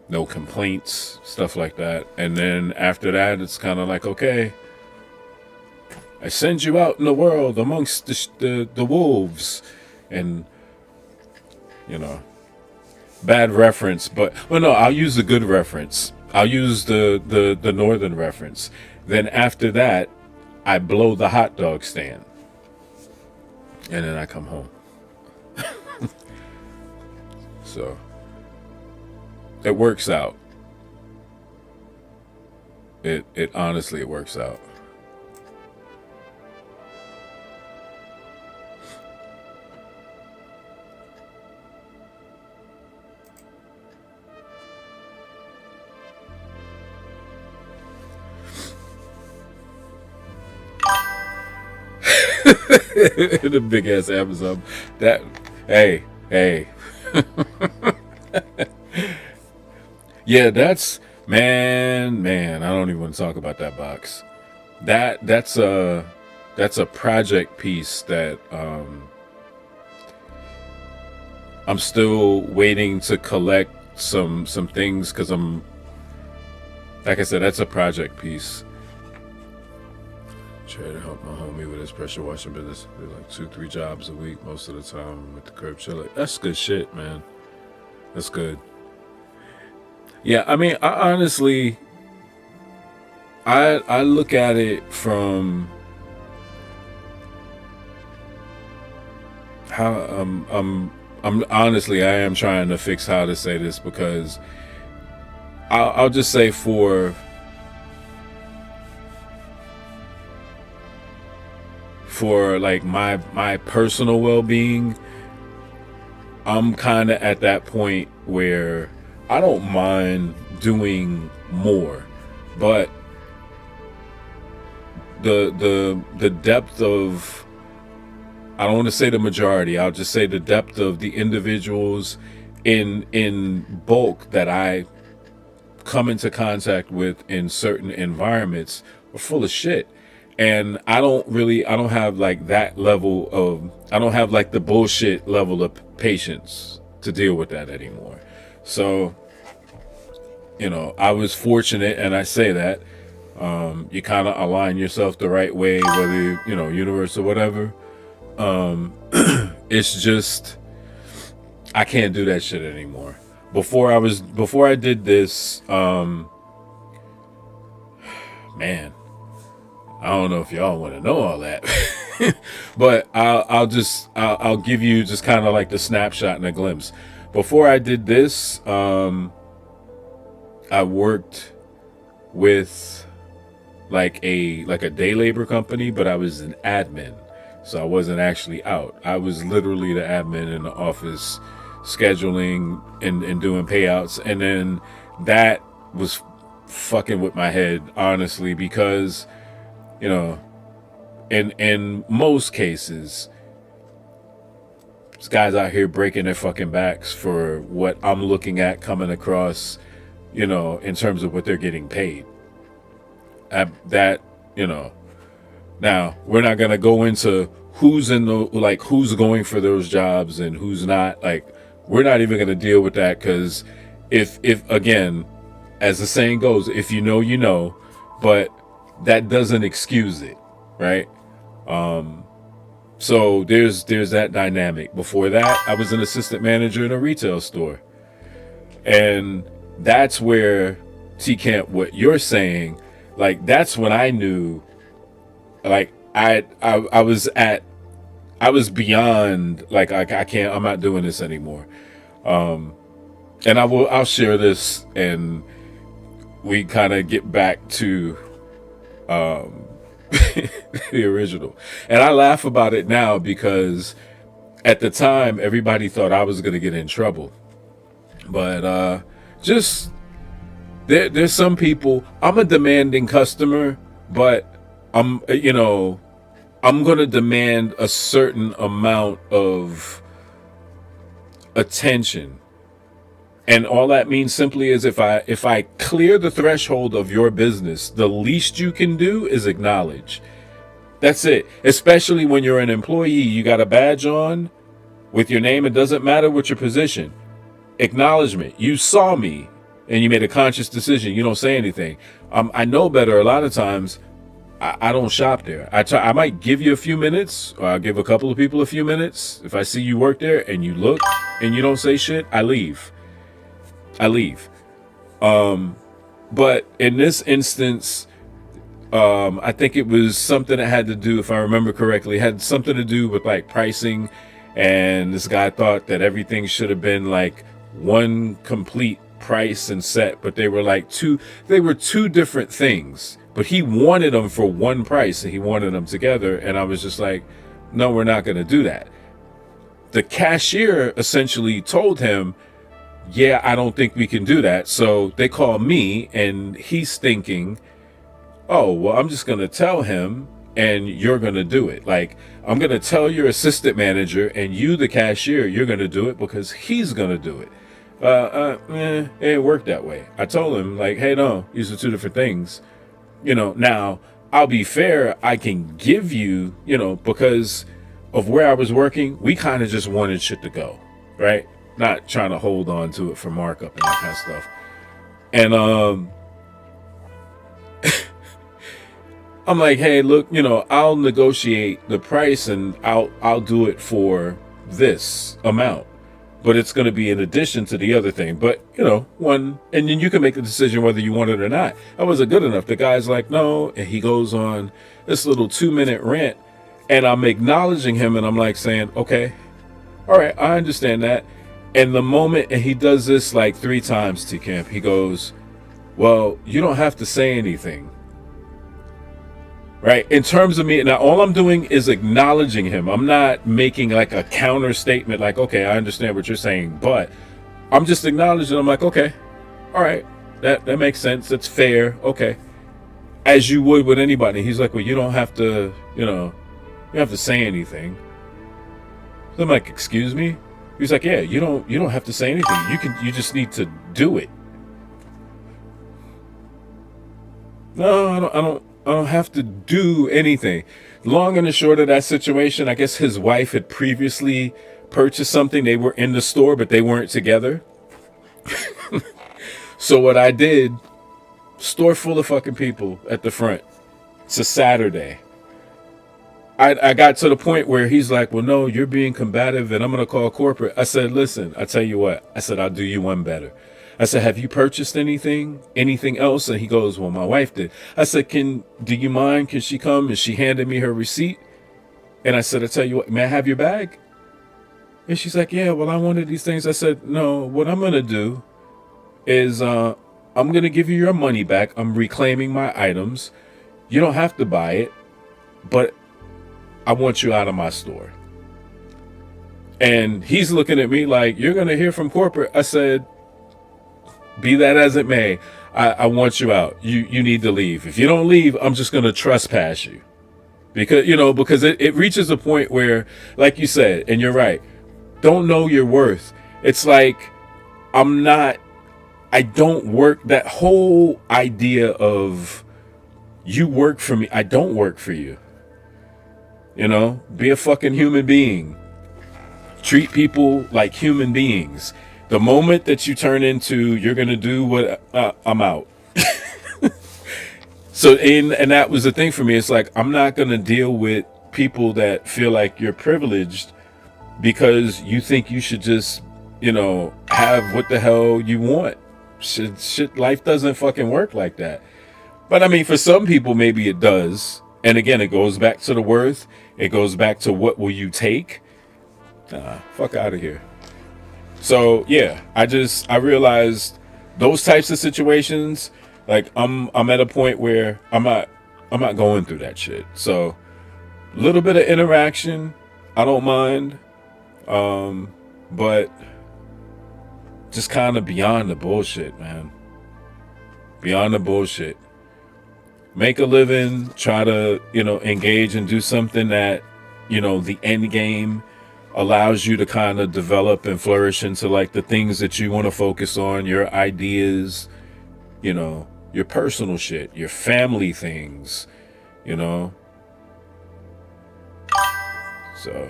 No complaints, stuff like that. And then after that, it's kind of like, okay, I send you out in the world amongst the wolves. And, bad reference, but, well, no, I'll use the good reference. I'll use the northern reference. Then after that, I blow the hot dog stand. And then I come home. So it works out. It honestly, it works out. The big ass Amazon. That, hey. Yeah, that's, man, I don't even want to talk about that box. That's a project piece that I'm still waiting to collect some things, because I'm, like I said, that's a project piece. Try to help my homie with his pressure washing business. Do like 2-3 jobs a week most of the time with the curb chiller. That's good shit, man. That's good. Yeah, I mean, I honestly, I look at it from how I'm honestly, I am trying to fix how to say this, because I'll just say for like my personal well-being, I'm kind of at that point where I don't mind doing more, but the depth of, I don't want to say the majority, I'll just say the depth of the individuals in bulk that I come into contact with in certain environments are full of shit. And I don't have like that level of, I don't have like the bullshit level of patience to deal with that anymore. So, I was fortunate, and I say that, you kind of align yourself the right way, whether universe or whatever. It's just, I can't do that shit anymore. Before I did this, man, I don't know if y'all want to know all that, but I'll give you just kind of like the snapshot and a glimpse. Before I did this, I worked with like a day labor company, but I was an admin, so I wasn't actually out. I was literally the admin in the office, scheduling and doing payouts, and then that was fucking with my head, honestly, because in most cases, this guy's out here breaking their fucking backs for what I'm looking at coming across, in terms of what they're getting paid. That Now we're not going to go into who's who's going for those jobs and who's not. Like, we're not even going to deal with that, because if again, as the saying goes, if you know, you know, but that doesn't excuse it, right? So there's that dynamic. Before that, I was an assistant manager in a retail store, and that's where T-Camp, what you're saying, like, that's when I knew, like, I was beyond, like, I'm not doing this anymore. And I'll share this, and we kind of get back to the original. And I laugh about it now, because at the time everybody thought I was going to get in trouble. But just there's some people, I'm a demanding customer, but I'm going to demand a certain amount of attention. And all that means simply is, if I clear the threshold of your business, the least you can do is acknowledge. That's it. Especially when you're an employee, you got a badge on with your name. It doesn't matter what your position. Acknowledgement. You saw me and you made a conscious decision. You don't say anything. I know better. A lot of times I don't shop there. I might give you a few minutes, or I'll give a couple of people a few minutes. If I see you work there and you look and you don't say shit, I leave. But in this instance, I think it was something that had to do, if I remember correctly, had something to do with like pricing. And this guy thought that everything should have been like one complete price and set, but they were two different things, but he wanted them for one price and he wanted them together. And I was just like, no, we're not going to do that. The cashier essentially told him, yeah, I don't think we can do that. So they call me, and he's thinking, oh, well, I'm just going to tell him and you're going to do it. Like, I'm going to tell your assistant manager, and you, the cashier, you're going to do it because he's going to do it. It didn't work that way. I told him, like, hey, no, these are two different things. Now I'll be fair. I can give you, because of where I was working, we kind of just wanted shit to go, right? Not trying to hold on to it for markup and that kind of stuff. And I'm like, hey, look, I'll negotiate the price and I'll do it for this amount, but it's going to be in addition to the other thing. But and then you can make the decision whether you want it or not. I wasn't good enough. The guy's like, no, and he goes on this little 2-minute rant, and I'm acknowledging him, and I'm like saying, okay, all right, I understand that. And the moment, and he does this like 3 times, T-Camp, he goes, well, you don't have to say anything. Right? In terms of me, now all I'm doing is acknowledging him. I'm not making like a counter statement like, okay, I understand what you're saying, but I'm just acknowledging. I'm like, okay, all right, that makes sense. That's fair. Okay. As you would with anybody. He's like, well, you don't have to, you don't have to say anything. So I'm like, excuse me? He's like, yeah, you don't have to say anything. You just need to do it. No, I don't have to do anything. Long and the short of that situation, I guess his wife had previously purchased something. They were in the store, but they weren't together. So what I did, store full of fucking people at the front. It's a Saturday. I got to the point where he's like, well, no, you're being combative and I'm going to call corporate. I said, listen, I tell you what. I said, I'll do you one better. I said, have you purchased anything else? And he goes, well, my wife did. I said, do you mind? Can she come? And she handed me her receipt. And I said, I tell you what, may I have your bag? And she's like, yeah, well, I wanted these things. I said, no, what I'm going to do is I'm going to give you your money back. I'm reclaiming my items. You don't have to buy it, but I want you out of my store. And he's looking at me like, you're going to hear from corporate. I said, be that as it may, I want you out. You need to leave. If you don't leave, I'm just going to trespass you. Because it reaches a point where, like you said, and you're right, don't know your worth. It's like, I don't work that whole idea of You work for me. I don't work for you. You know, be a fucking human being. Treat people like human beings. The moment that you turn into, you're going to do what, I'm out. So, and that was the thing for me. It's like, I'm not going to deal with people that feel like you're privileged because you think you should just, you know, have what the hell you want. Shit, life doesn't fucking work like that. But I mean, for some people, maybe it does. And again, it goes back to the worth. It goes back to what will you take? Fuck out of here. So yeah, I realized those types of situations, like I'm at a point where I'm not going through that shit. So a little bit of interaction, I don't mind. But just kind of beyond the bullshit, man. Beyond the bullshit. Make a living, try to, you know, engage and do something that, you know, the end game allows you to kind of develop and flourish into like the things that you want to focus on, your ideas, you know, your personal shit, your family things, you know. So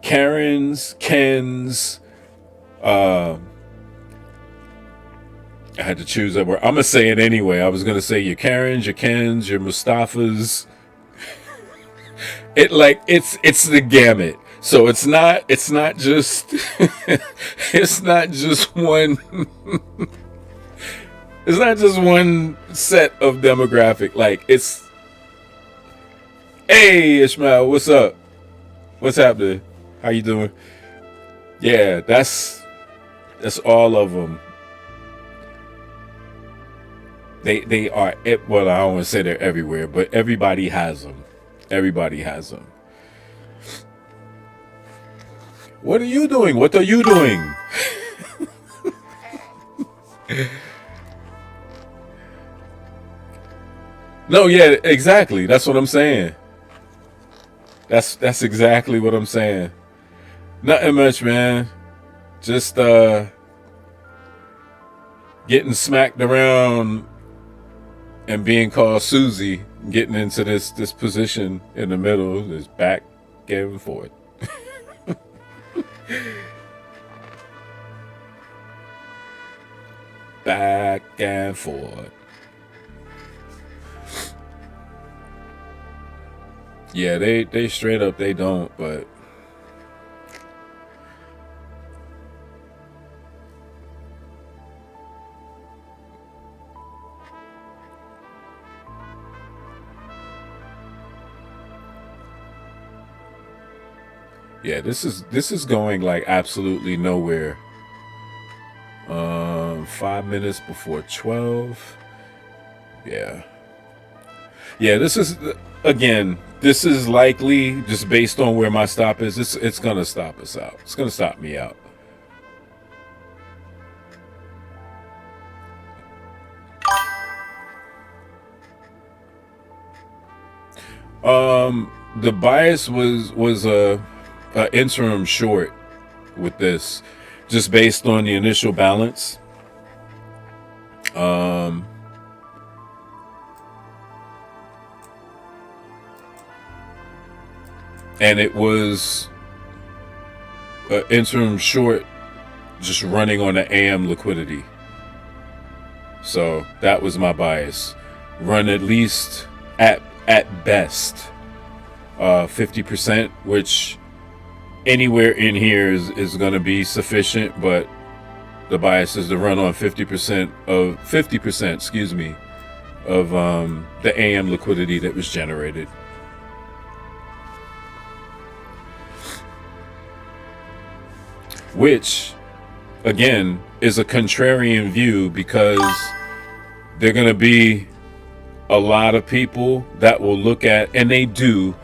Karens, Kens, I had to choose that word. I'm gonna say it anyway. I was gonna say your Karens, your Kens, your Mustafas. It's the gamut. So it's not just it's not just one it's not just one set of demographic. Like it's, hey Ishmael, what's up? What's happening? How you doing? Yeah, that's all of them. They are, well, I don't want to say they're everywhere, but everybody has them. Everybody has them. What are you doing? What are you doing? No, yeah, exactly. That's what I'm saying. That's exactly what I'm saying. Nothing much, man. Just getting smacked around and being called Susie, getting into this position in the middle, this back and forth. Back and forth. Yeah, they straight up they don't, but yeah, this is going like absolutely nowhere. 5 minutes before 12. Yeah, this is, again, this is likely just based on where my stop is. It's gonna stop us out. It's gonna stop me out. The bias was a interim short with this, just based on the initial balance. And it was an interim short just running on the AM liquidity. So that was my bias. Run at least at best 50%, which anywhere in here is going to be sufficient, but the bias is to run on 50% of 50%, excuse me, of the AM liquidity that was generated. Which, again, is a contrarian view, because there are going to be a lot of people that will look at, and they do,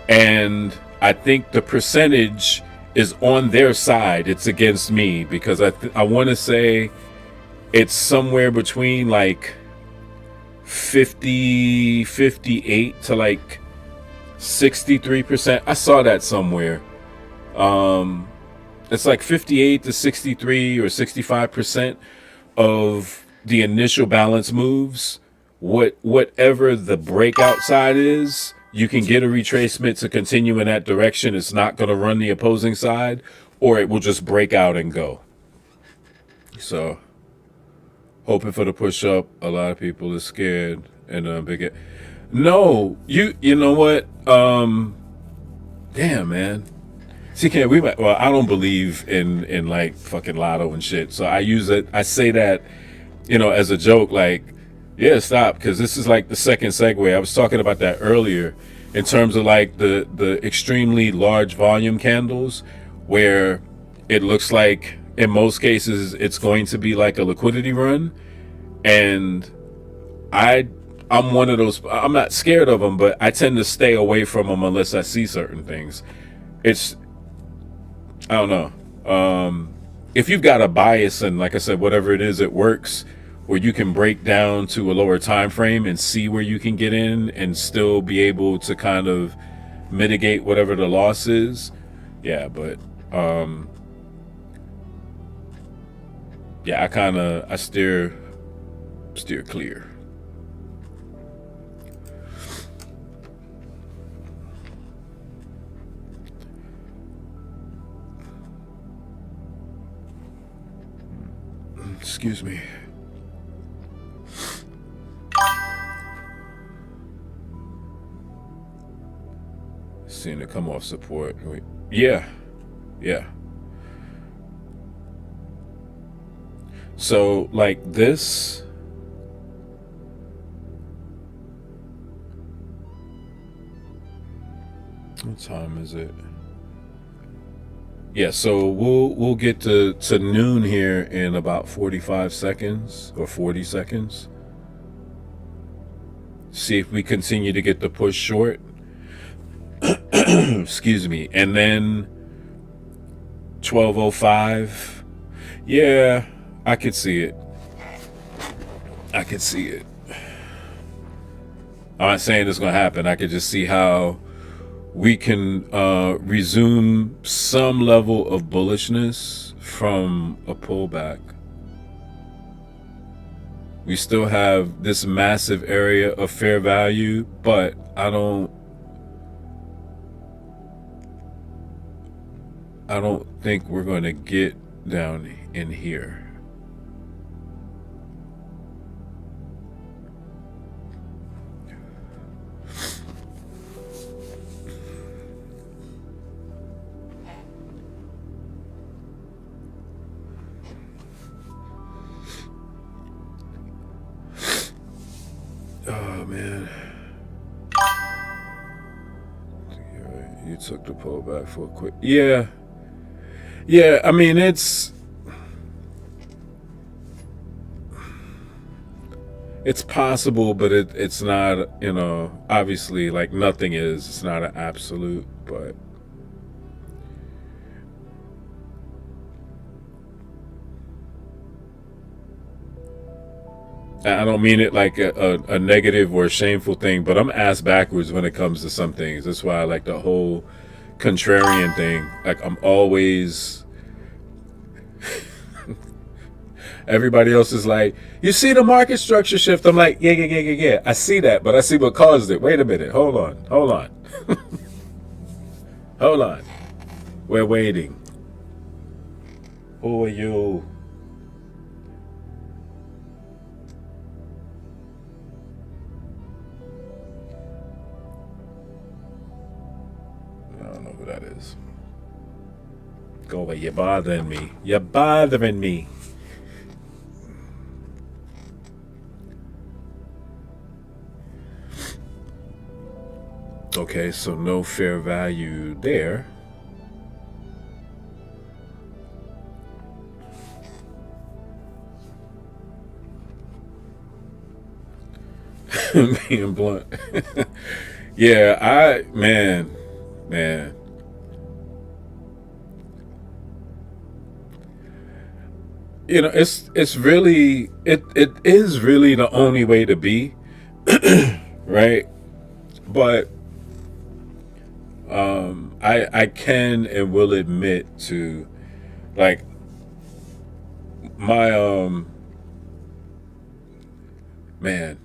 and I think the percentage is on their side. It's against me, because I want to say it's somewhere between like 58 to like 63%. I saw that somewhere. It's like 58 to 63 or 65% of the initial balance moves whatever the breakout side is, you can get a retracement to continue in that direction. It's not going to run the opposing side, or it will just break out and go. So, hoping for the push up. A lot of people are scared and big. No, you know what? Damn, man. See, I don't believe in like fucking lotto and shit. So I use it. I say that, as a joke, like, yeah, stop, because this is like the second segue. I was talking about that earlier in terms of like the extremely large volume candles, where it looks like in most cases it's going to be like a liquidity run, and I'm one of those. I'm not scared of them, but I tend to stay away from them unless I see certain things. I don't know. If you've got a bias and, like I said, whatever it is, it works, where you can break down to a lower time frame and see where you can get in and still be able to kind of mitigate whatever the loss is. Yeah, but I steer clear. Excuse me. Seeing it come off support. Yeah. So like this. What time is it? Yeah, so we'll get to noon here in about 45 seconds or 40 seconds. See if we continue to get the push short. Excuse me. And then 12:05. Yeah, I could see it. I'm not saying it's going to happen. I could just see how we can resume some level of bullishness from a pullback. We still have this massive area of fair value, but I don't think we're going to get down in here. Oh, man. You took the pullback for a quick... Yeah, I mean, it's possible, but it's not, obviously, like nothing is. It's not an absolute, but... I don't mean it like a negative or a shameful thing, but I'm ass backwards when it comes to some things. That's why I like the whole contrarian thing. Like, I'm always... Everybody else is like, you see the market structure shift? I'm like, yeah. I see that, but I see what caused it. Wait a minute. Hold on. Hold on. We're waiting. Who are you? I don't know who that is. Go away. You're bothering me. Okay, so no fair value there. Being blunt. Yeah, man. It's really, it is really the only way to be, right? But I can and will admit to, like, my man,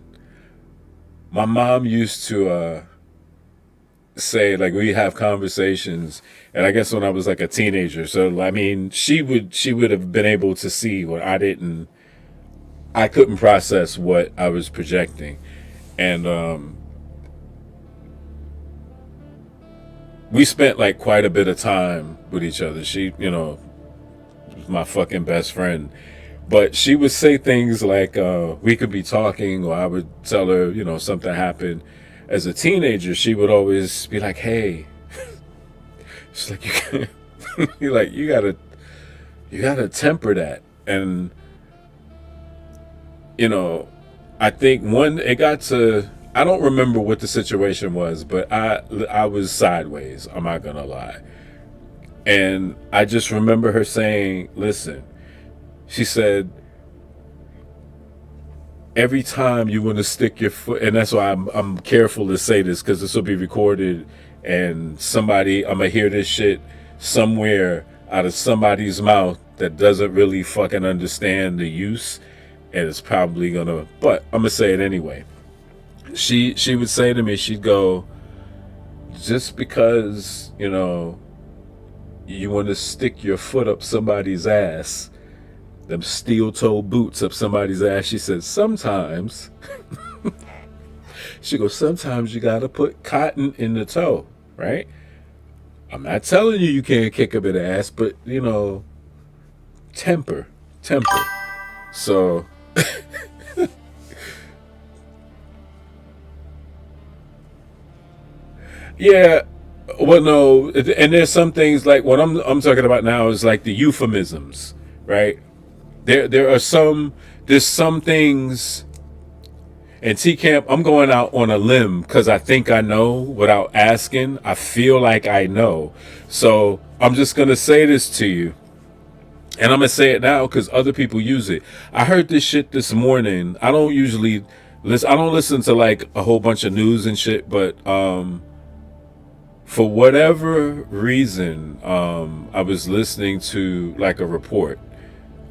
my mom used to say, like, we have conversations, and I guess when I was like a teenager, so I mean, she would have been able to see what I couldn't process what I was projecting. And we spent like quite a bit of time with each other. She, was my fucking best friend. But she would say things like, we could be talking, or I would tell her, something happened. As a teenager, she would always be like, hey, she's like, you gotta temper that. And, I think it got to, I don't remember what the situation was, but I was sideways, I'm not gonna lie. And I just remember her saying, listen, she said, every time you want to stick your foot, and that's why I'm careful to say this, because this will be recorded, and I'm gonna hear this shit somewhere out of somebody's mouth that doesn't really fucking understand the use, and it's probably gonna, but I'm gonna say it anyway. She would say to me, she'd go, just because, you want to stick your foot up somebody's ass, them steel-toe boots up somebody's ass, she said, sometimes, she goes, sometimes you gotta put cotton in the toe, right? I'm not telling you can't kick a bit of ass, but, temper. So, yeah, well, no, and there's some things, like what I'm talking about now is like the euphemisms, right? There's some things, and T-Camp, I'm going out on a limb because I think I know without asking. I feel like I know. So I'm just going to say this to you, and I'm going to say it now because other people use it. I heard this shit this morning. I don't usually listen. I don't listen to like a whole bunch of news and shit, but for whatever reason, I was listening to like a report,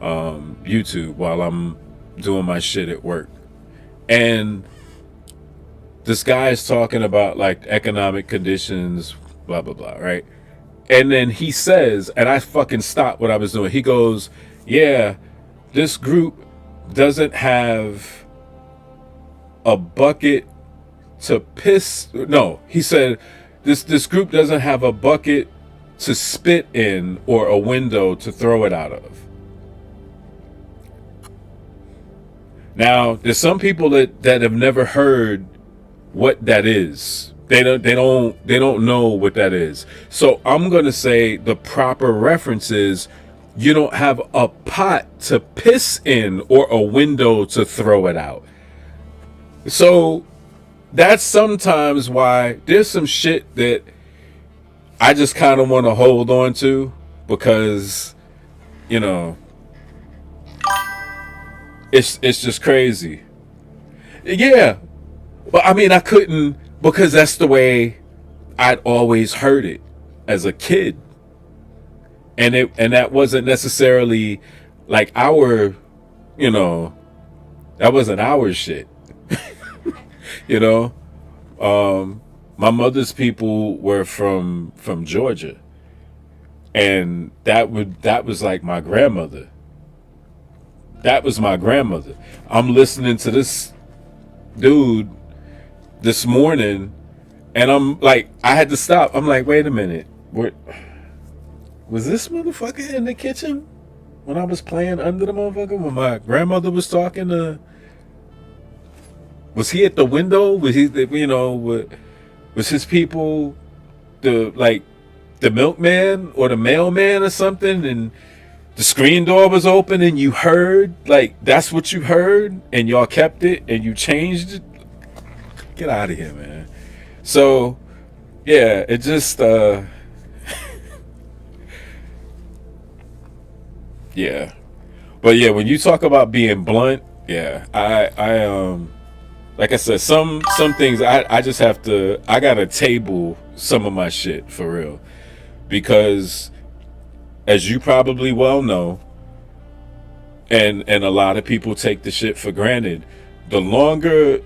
YouTube, while I'm doing my shit at work. And this guy is talking about like economic conditions, blah, blah, blah, right? And then he says, and I fucking stopped what I was doing. He goes, yeah, this group doesn't have a bucket to piss. No, he said, this group doesn't have a bucket to spit in or a window to throw it out of. Now, there's some people that have never heard what that is. They don't know what that is. So I'm gonna say the proper reference is, you don't have a pot to piss in or a window to throw it out. So that's sometimes why there's some shit that I just kind of want to hold on to, because it's just crazy. Yeah. But I mean, I couldn't, because that's the way I'd always heard it as a kid. And that wasn't necessarily like that wasn't our shit. My mother's people were from Georgia. And that was like my grandmother. That was my grandmother. I'm listening to this dude this morning, and I'm like, I had to stop. I'm like, wait a minute. Was this motherfucker in the kitchen when I was playing under the motherfucker? When my grandmother was talking to... Was he at the window? Was he, was his people the milkman or the mailman or something, and the screen door was open and you heard, like, that's what you heard, and y'all kept it and you changed it? Get out of here, man. So, yeah, it just, yeah. But yeah, when you talk about being blunt, yeah, I like I said, some things I just have to, I gotta table some of my shit for real, because as you probably well know, and a lot of people take the shit for granted, the longer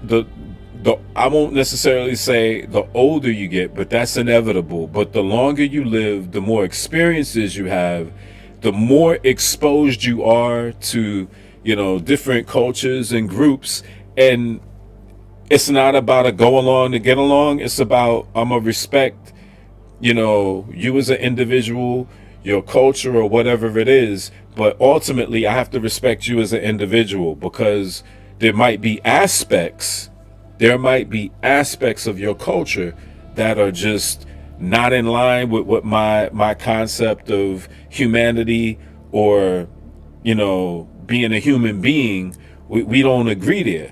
I won't necessarily say the older you get, but that's inevitable. But the longer you live, the more experiences you have, the more exposed you are to, different cultures and groups. And it's not about a go along to get along. It's about, I'm going to respect, you as an individual, your culture or whatever it is. But ultimately, I have to respect you as an individual, because there might be aspects of your culture that are just not in line with what my concept of humanity or, being a human being. We don't agree there.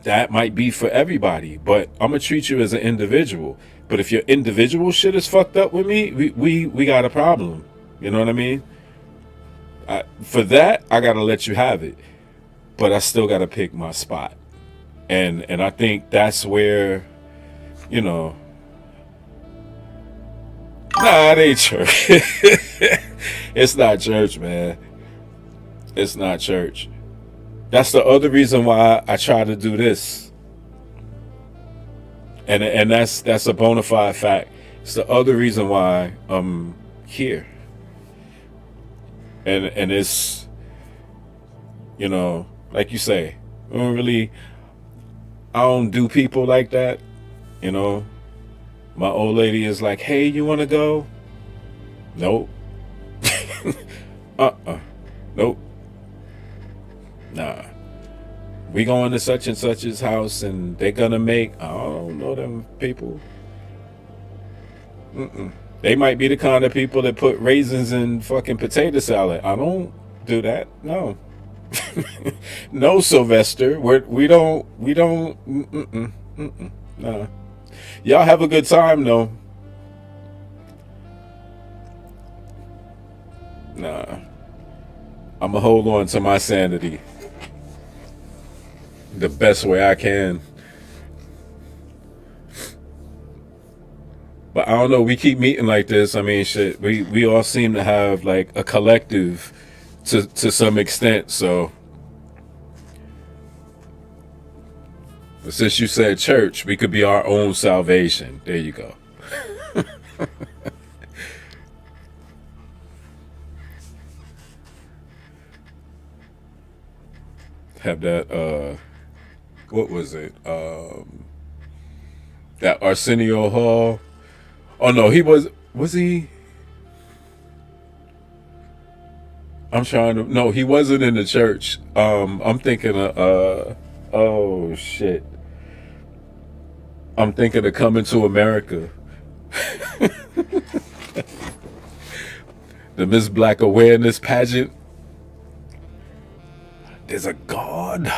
That might be for everybody, but I'm gonna treat you as an individual. But if your individual shit is fucked up with me, we got a problem. You know what I mean? For that, I gotta let you have it, but I still gotta pick my spot. And I think that's where, nah, it ain't church. It's not church, man. It's not church. That's the other reason why I try to do this. And that's a bona fide fact. It's the other reason why I'm here. And it's, like you say, I don't do people like that. My old lady is like, hey, you want to go? Nope. Nope. Nah. We going to such and such's house and they're gonna make, I don't know them people. They might be the kind of people that put raisins in fucking potato salad. I don't do that. No. No, Sylvester. We don't. Nah. Y'all have a good time though. Nah. I'ma hold on to my sanity the best way I can. But I don't know, we keep meeting like this. I mean, shit, we all seem to have like a collective to some extent. So, but since you said church, we could be our own salvation. There you go. Have that, what was it? That Arsenio Hall. Oh no, was he? No, he wasn't in the church. I'm thinking of, oh shit. I'm thinking of Coming to America. The Miss Black Awareness pageant. There's a God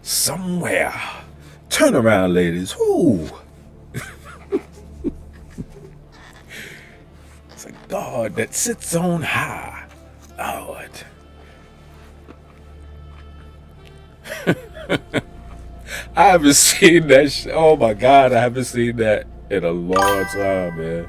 somewhere. Turn around, ladies. Who? It's a God that sits on high. Lord. I haven't seen that oh my God, I haven't seen that in a long time, man.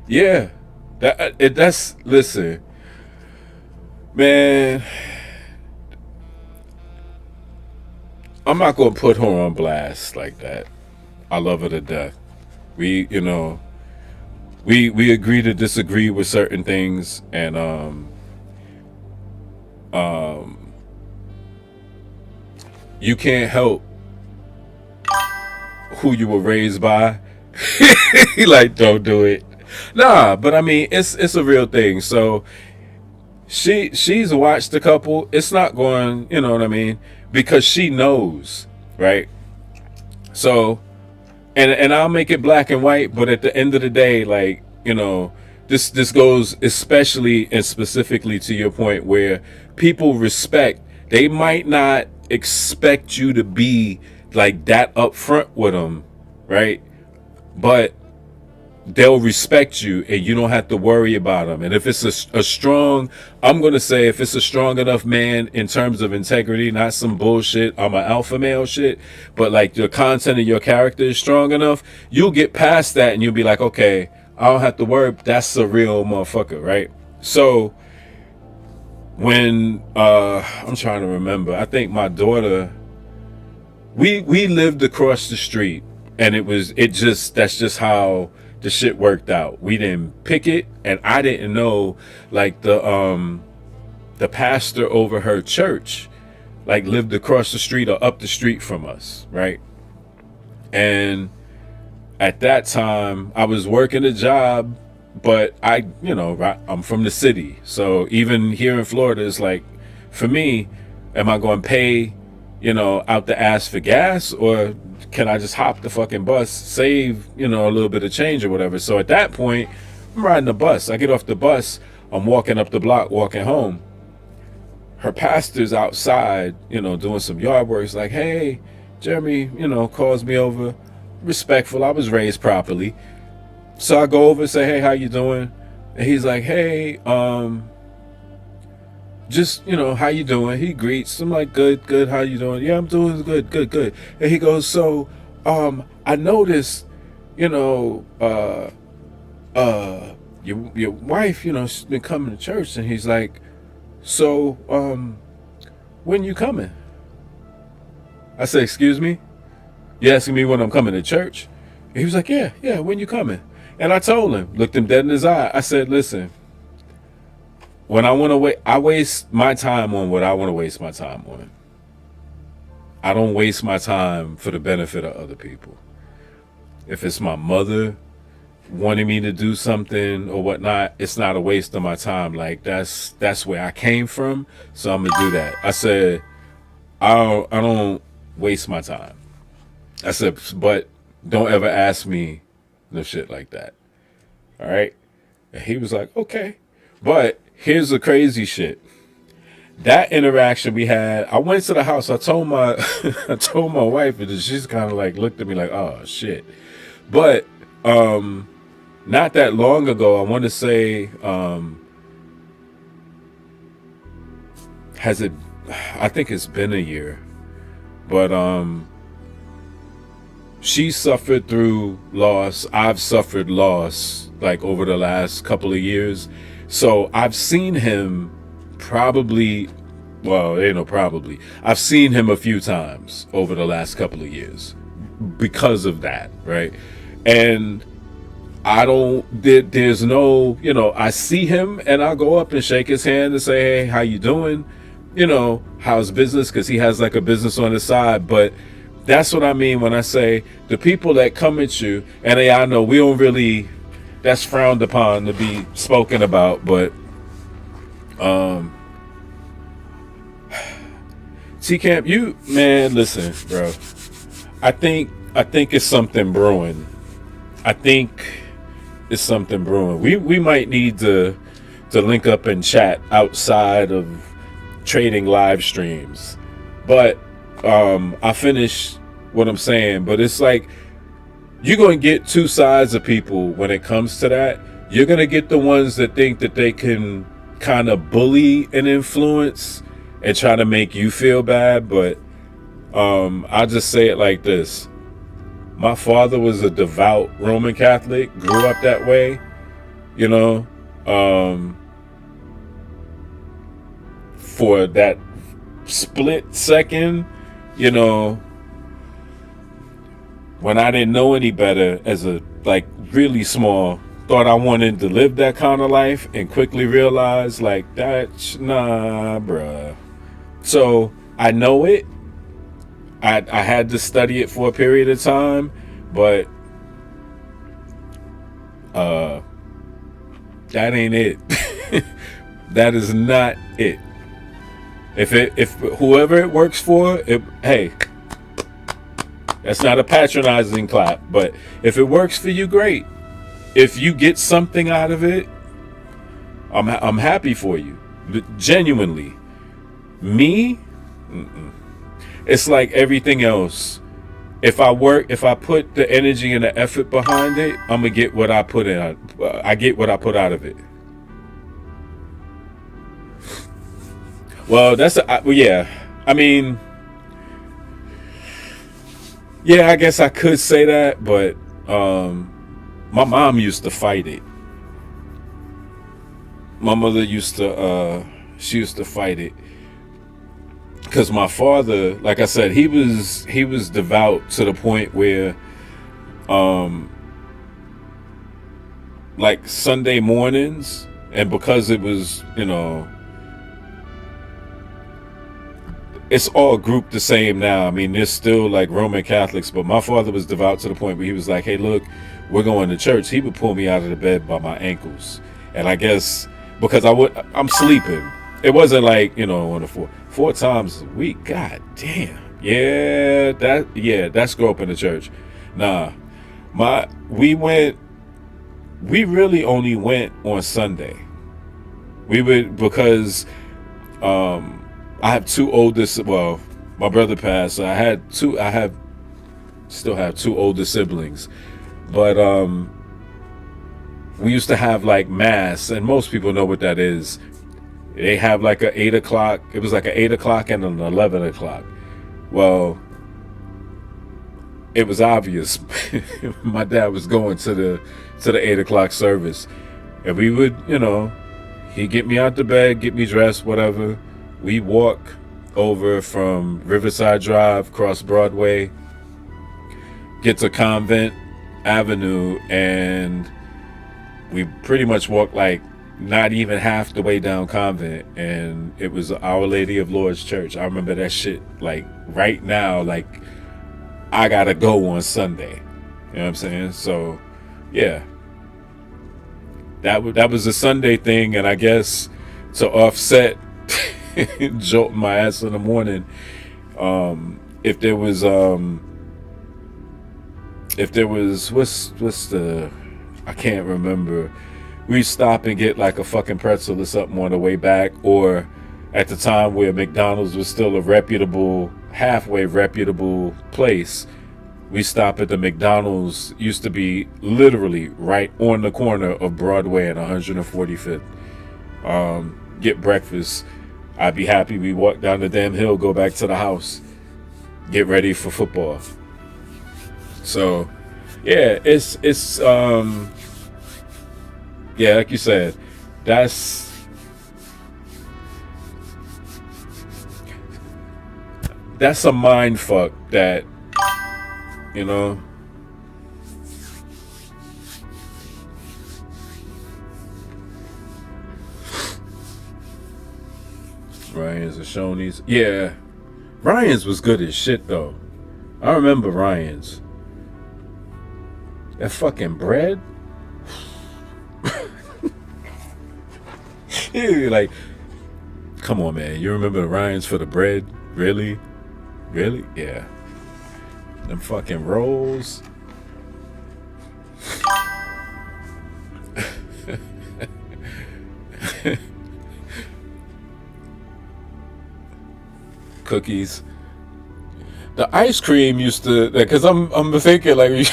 Yeah. That's listen. Man, I'm not gonna put her on blast like that. I love her to death. We agree to disagree with certain things, and you can't help who you were raised by. Like, don't do it. Nah, but I mean, it's a real thing. So she's watched a couple. It's not going, you know what I mean, because she knows, right? So, and I'll make it black and white, but at the end of the day, like, this goes especially and specifically to your point where people respect. They might not expect you to be like that upfront with them, right? But they'll respect you and you don't have to worry about them. And if it's a strong, I'm going to say, if it's a strong enough man in terms of integrity, not some bullshit, I'm an alpha male shit, but like the content of your character is strong enough, you'll get past that and you'll be like, okay, I don't have to worry. That's a real motherfucker, right? So when I'm trying to remember, I think my daughter, we lived across the street, and that's just how the shit worked out. We didn't pick it, and I didn't know, like, the pastor over her church, like, lived across the street or up the street from us, right? And at that time, I was working a job, but I'm from the city. So even here in Florida, it's like, for me, am I going to pay, out the ass for gas, or can I just hop the fucking bus, save, a little bit of change or whatever? So at that point, I'm riding the bus. I get off the bus, I'm walking up the block, walking home. Her pastor's outside, doing some yard work. It's like, hey, Jeremy, calls me over. Respectful. I was raised properly. So I go over and say, hey, how you doing? And he's like, hey, just, how you doing? He greets. I'm like, good. How you doing? Yeah, I'm doing good. And he goes, so, I noticed, your wife, she's been coming to church. And he's like, so, when you coming? I said, excuse me? You asking me when I'm coming to church? And he was like, yeah, when you coming? And I told him, looked him dead in his eye. I said, listen, when I waste my time on what I want to waste my time on. I don't waste my time for the benefit of other people. If it's my mother wanting me to do something or whatnot, it's not a waste of my time. Like, that's where I came from, so I'm gonna do that. I said, I don't waste my time. I said, but don't ever ask me no shit like that. All right? And he was like, okay. But here's the crazy shit. That interaction we had, I went to the house. I told my wife, and she's kind of like looked at me like, oh shit. But not that long ago, I want to say, I think it's been a year, but she suffered through loss. I've suffered loss, like, over the last couple of years. So I've seen him I've seen him a few times over the last couple of years because of that, right? And there's no, I see him and I'll go up and shake his hand and say, hey, how you doing? How's business? Because he has like a business on the side. But that's what I mean when I say the people that come at you, and I know we don't really, that's frowned upon to be spoken about, but T-Camp, listen, bro. I think it's something brewing. We might need to link up and chat outside of trading live streams. But I finish what I'm saying, but it's like you're going to get two sides of people when it comes to that. You're going to get the ones that think that they can kind of bully and influence and try to make you feel bad. But I'll just say it like this. My father was a devout Roman Catholic, grew up that way, for that split second, when I didn't know any better as a, like, really small, thought I wanted to live that kind of life and quickly realized, like, that's, nah, bruh. So I know it. I had to study it for a period of time, but that ain't it. That is not it. If whoever it works for, hey, that's not a patronizing clap, but if it works for you, great. If you get something out of it, I'm happy for you. Genuinely. Me, it's like everything else. If I put the energy and the effort behind it, I'm gonna get what I put in. I get what I put out of it. Well, yeah. I mean, yeah, I guess I could say that, but my mom used to fight it. My mother used to she used to fight it, because my father, like I said, he was devout to the point where like Sunday mornings, and because it was, it's all grouped the same now. I mean, there's still like Roman Catholics, but my father was devout to the point where he was like, hey, look, we're going to church. He would pull me out of the bed by my ankles. And I guess because I'm sleeping. It wasn't like, on the four times a week. God damn. Yeah, that's grow up in the church. Nah, we really only went on Sunday. We would, because I have two oldest, well, my brother passed, so I still have two older siblings. But we used to have like mass, and most people know what that is. They have like a 8 o'clock. It was like an 8 o'clock and an 11 o'clock. Well, it was obvious. My dad was going to the 8 o'clock service, and we would, he'd get me out the bed, get me dressed, whatever. We walk over from Riverside Drive, cross Broadway, get to Convent Avenue, and we pretty much walked like not even half the way down Convent, and it was Our Lady of Lourdes Church. I remember that shit like right now, like I gotta go on Sunday. You know what I'm saying? So yeah, that was a Sunday thing, and I guess to offset jolting my ass in the morning, if there was what's the, I can't remember. We'd stop and get like a fucking pretzel or something on the way back, or at the time where McDonald's was still a halfway reputable place, we stop at the McDonald's, used to be literally right on the corner of Broadway and 145th. Get breakfast. I'd be happy. We walk down the damn hill, go back to the house, get ready for football. So yeah, it's yeah, like you said, that's a mind fuck that, Ryan's or Shoney's. Yeah, Ryan's was good as shit though. I remember Ryan's. That fucking bread. Like, come on, man. You remember the Ryan's for the bread? Really? Yeah. Them fucking rolls. Cookies. The ice cream used to, because I'm thinking like,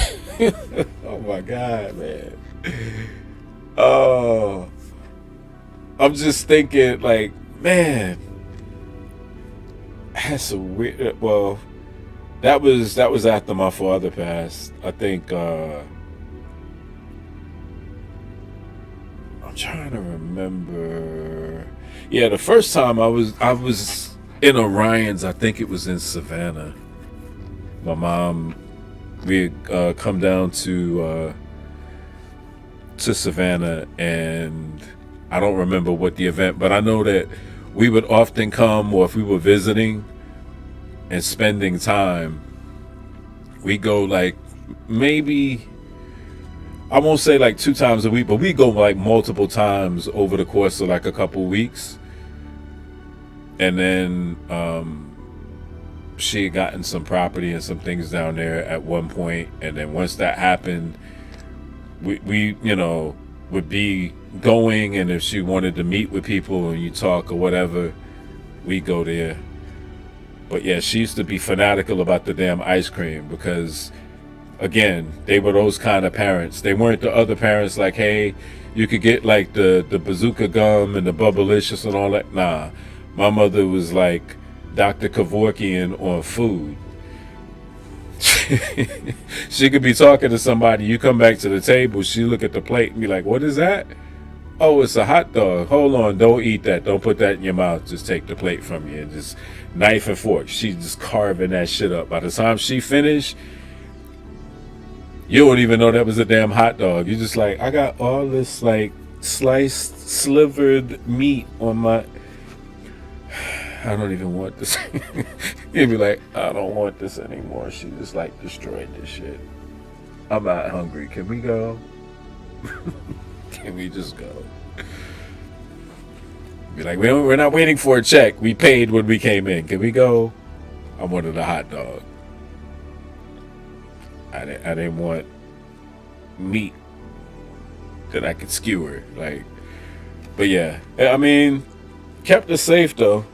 oh my God, man. Oh. I'm just thinking, like, man, that's a weird. Well, that was after my father passed. I think. I'm trying to remember. Yeah, the first time I was in Orion's. I think it was in Savannah. My mom, we had come down to Savannah, and I don't remember what the event, but I know that we would often come, or if we were visiting and spending time, we go like maybe, I won't say like 2 times a week, but we go like multiple times over the course of like a couple weeks. And then she had gotten some property and some things down there at one point, and then once that happened, we would be going, and if she wanted to meet with people and you talk or whatever, we go there. But yeah, she used to be fanatical about the damn ice cream, because again, they were those kind of parents. They weren't the other parents like, hey, you could get like the bazooka gum and the Bubblicious and all that. Nah, my mother was like Dr. Kevorkian on food. She could be talking to somebody. You come back to the table. She look at the plate and be like, "What is that?" "Oh, it's a hot dog." "Hold on, don't eat that. Don't put that in your mouth. Just take the plate from you and just knife and fork." She's just carving that shit up. By the time she finished, you don't even know that was a damn hot dog. You're just like, I got all this like sliced, slivered meat on my. I don't even want this. You'd be like, I don't want this anymore. She just like destroyed this shit. I'm not hungry. Can we go? Can we just go? Be like, we're not waiting for a check. We paid when we came in. Can we go? I wanted a hot dog. I didn't want meat that I could skewer. Like, but yeah, I mean, kept us safe though.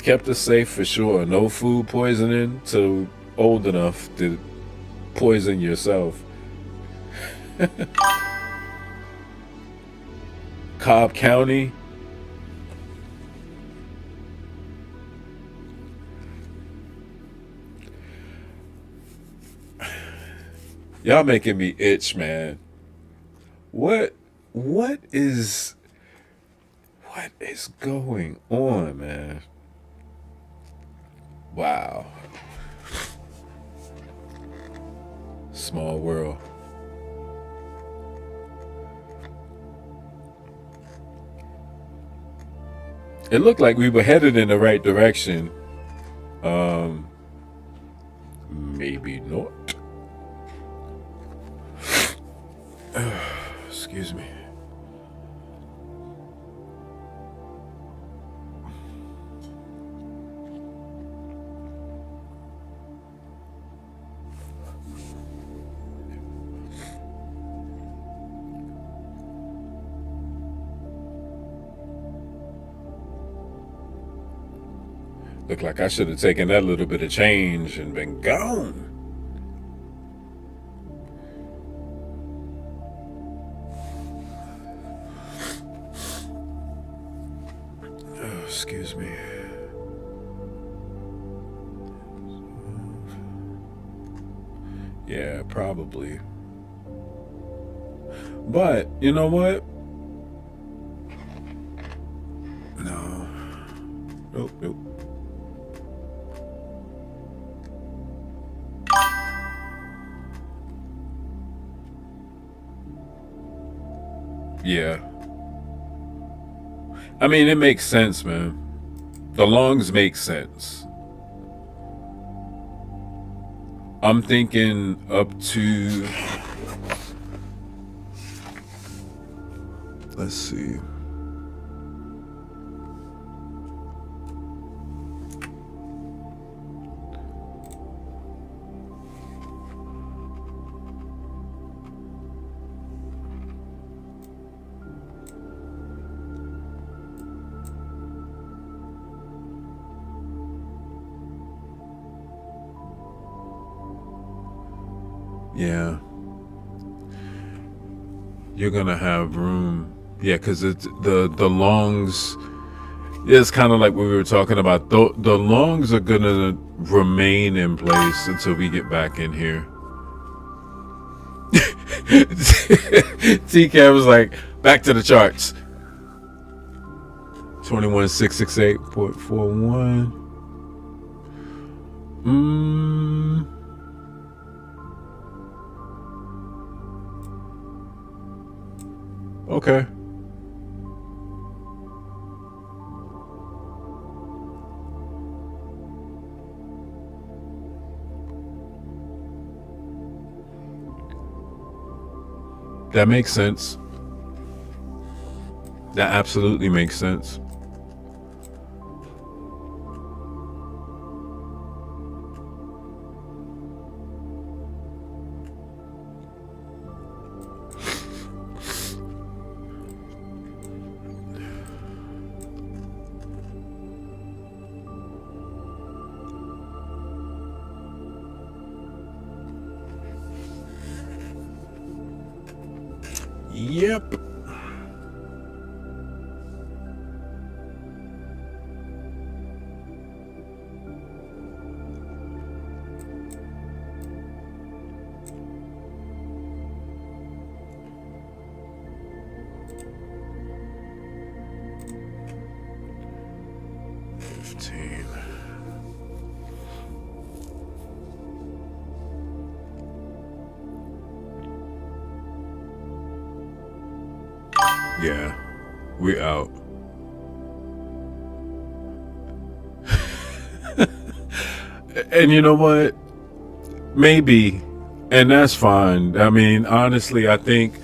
Kept us safe for sure. No food poisoning till old enough to poison yourself. Cobb County. Y'all making me itch, man. What is going on, man? Wow. Small world. It looked like we were headed in the right direction. Maybe not. Excuse me. Look like I should have taken that little bit of change and been gone. Oh, excuse me. Yeah, probably. But, you know what? No. Nope. Yeah. I mean, it makes sense, man. The longs make sense. I'm thinking up to... Let's see. Yeah. You're gonna have room. Yeah, because it's the longs. It's kind of like what we were talking about. The longs are gonna remain in place until we get back in here. TCAB was like, back to the charts. 21668.41. Okay. That makes sense. That absolutely makes sense. Yep. Yeah, we out. And you know what? Maybe, and that's fine. I mean, honestly, I think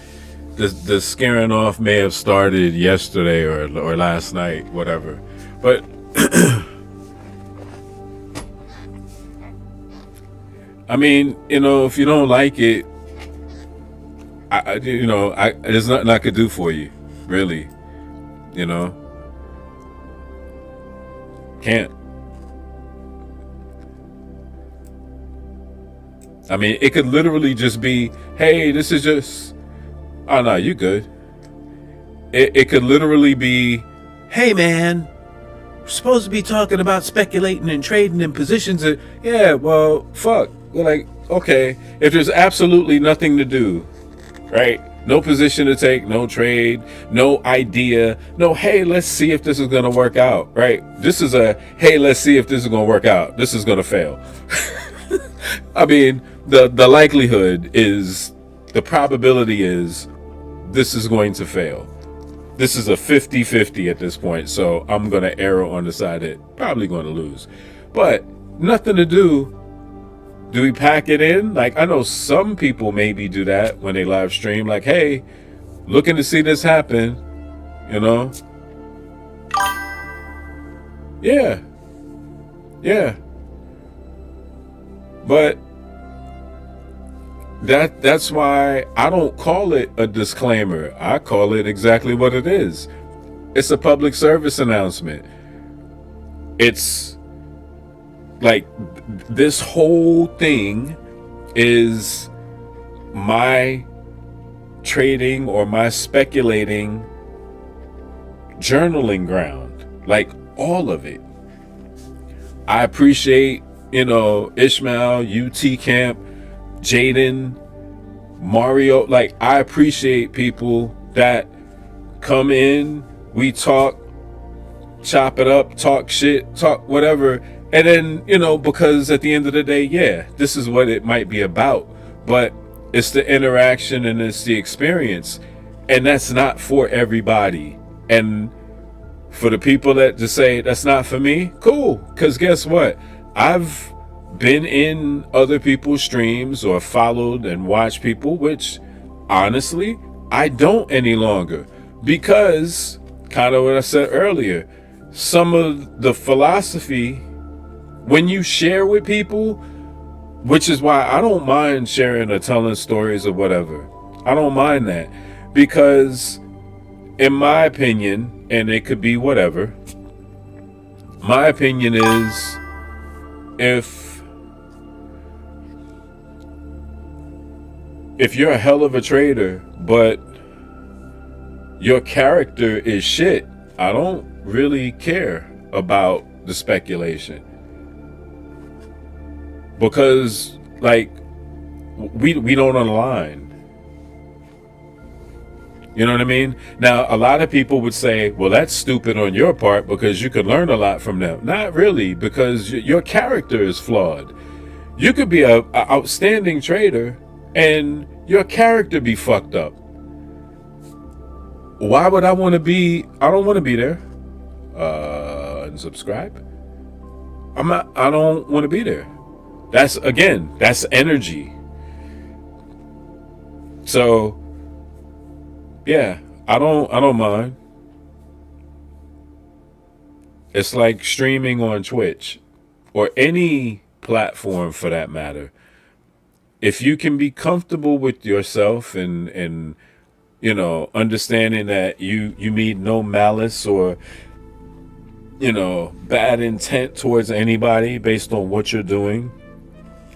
the scaring off may have started yesterday or last night, whatever. But I mean, if you don't like it, there's nothing I could do for you, really. Can't. I mean, it could literally just be, hey, this is just, oh no, you good. It could literally be, hey man, we're supposed to be talking about speculating and trading in positions. Yeah, well, fuck. We're like, okay, if there's absolutely nothing to do, right? No position to take, no trade, no idea, no, hey, let's see if this is going to work out, right? This is a, hey, let's see if this is going to work out. This is going to fail. I mean, the likelihood is, the probability is this is going to fail. This is a 50-50 at this point, so I'm going to err on the side that probably going to lose. But nothing to do. Do we pack it in? Like, I know some people maybe do that when they live stream, like, hey, looking to see this happen, Yeah. But that's why I don't call it a disclaimer. I call it exactly what it is. It's a public service announcement. It's like this whole thing is my trading or my speculating journaling ground. Like all of it. I appreciate, Ishmael, UT Camp, Jaden, Mario. Like, I appreciate people that come in, we talk, chop it up, talk shit, talk whatever. And then, because at the end of the day, yeah, this is what it might be about. But it's the interaction and it's the experience. And that's not for everybody. And for the people that just say, that's not for me, cool. Because guess what? I've been in other people's streams or followed and watched people, which honestly, I don't any longer. Because, kind of what I said earlier, some of the philosophy, when you share with people, which is why I don't mind sharing or telling stories or whatever. I don't mind that. Because in my opinion, and it could be whatever, my opinion is, if you're a hell of a trader, but your character is shit, I don't really care about the speculation. Because, like, we don't align. You know what I mean? Now, a lot of people would say, well, that's stupid on your part because you could learn a lot from them. Not really, because your character is flawed. You could be a outstanding trader and your character be fucked up. Why would I want to be? I don't want to be there. Unsubscribe. I don't want to be there. That's energy. So, yeah, I don't mind. It's like streaming on Twitch or any platform for that matter. If you can be comfortable with yourself and understanding that you mean no malice or bad intent towards anybody based on what you're doing,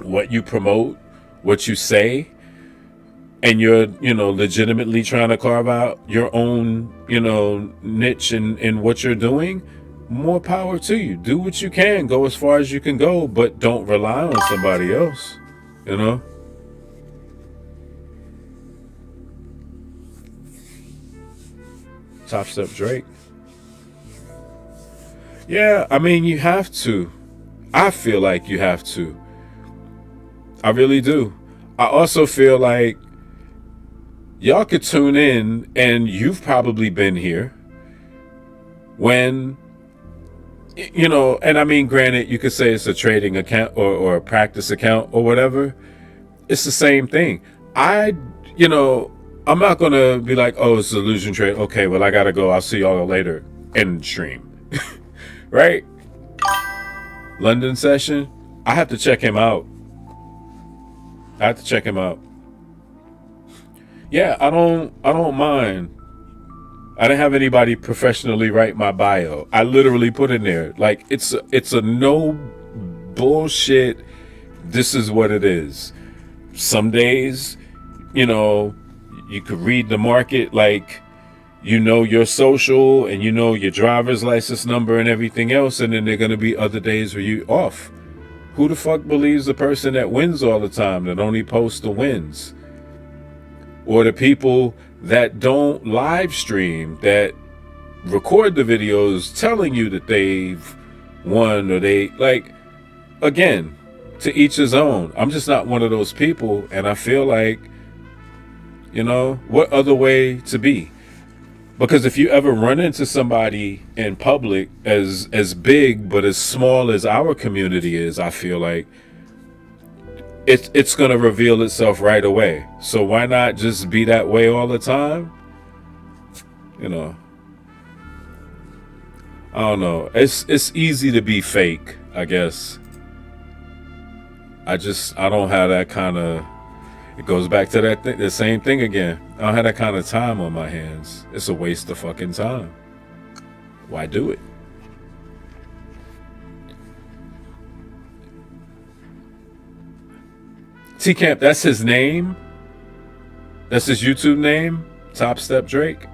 what you promote, what you say, and you're legitimately trying to carve out your own niche in what you're doing, more power to you. Do what you can, go as far as you can go, but don't rely on somebody else. Topstep Drake. Yeah, I mean, you have to. I feel like you have to. I really do. I also feel like y'all could tune in, and you've probably been here when, you know, and I mean, granted, you could say it's a trading account or a practice account or whatever. It's the same thing. You know, I'm not going to be like, oh, it's an illusion trade. Okay, well, I got to go. I'll see y'all later. End stream. Right? London session. I have to check him out. Yeah, I don't mind. I didn't have anybody professionally write my bio. I literally put in there, like, it's a no bullshit. This is what it is. Some days, you know, you could read the market like, you know, your social and you know your driver's license number and everything else, and then there are going to be other days where you off. Who the fuck believes the person that wins all the time, that only posts the wins? Or the people that don't live stream, that record the videos telling you that they've won, or they, like, again, to each his own. I'm just not one of those people, and I feel like, you know, what other way to be? Because if you ever run into somebody in public as big but as small as our community is, I feel like it's going to reveal itself right away. So why not just be that way all the time? You know, I don't know. It's easy to be fake, I guess. I don't have that kind of, it goes back to that thing, the same thing again. I don't have that kind of time on my hands. It's a waste of fucking time. Why do it? T-Camp, that's his name? That's his YouTube name? Topstep Drake?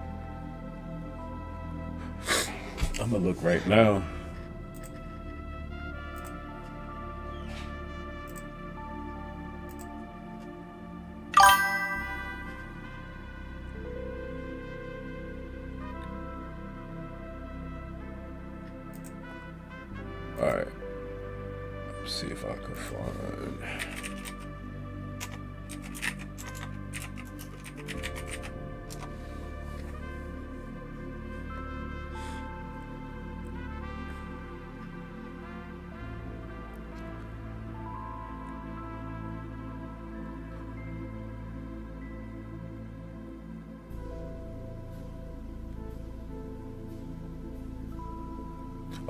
I'm gonna look right now. Alright. Let's see if I can find.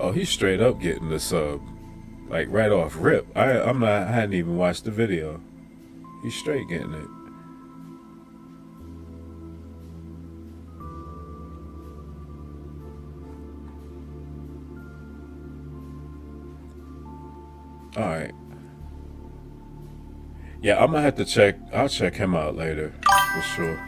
Oh, he's straight up getting the sub, like right off rip. I hadn't even watched the video. He's straight getting it. All right. Yeah, I'm gonna have to check. I'll check him out later for sure.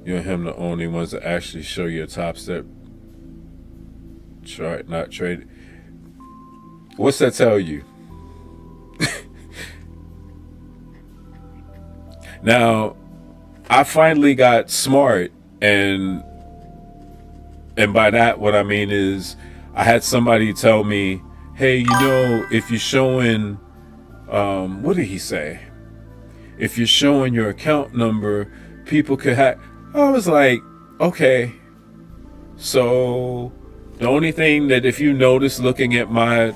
You and him the only ones that actually show your Topstep chart, not trade. What's that tell you? Now, I finally got smart, and by that what I mean is I had somebody tell me, hey, you know, if you're showing, what did he say? If you're showing your account number, people could hack. I was like, okay, so the only thing that, if you notice looking at my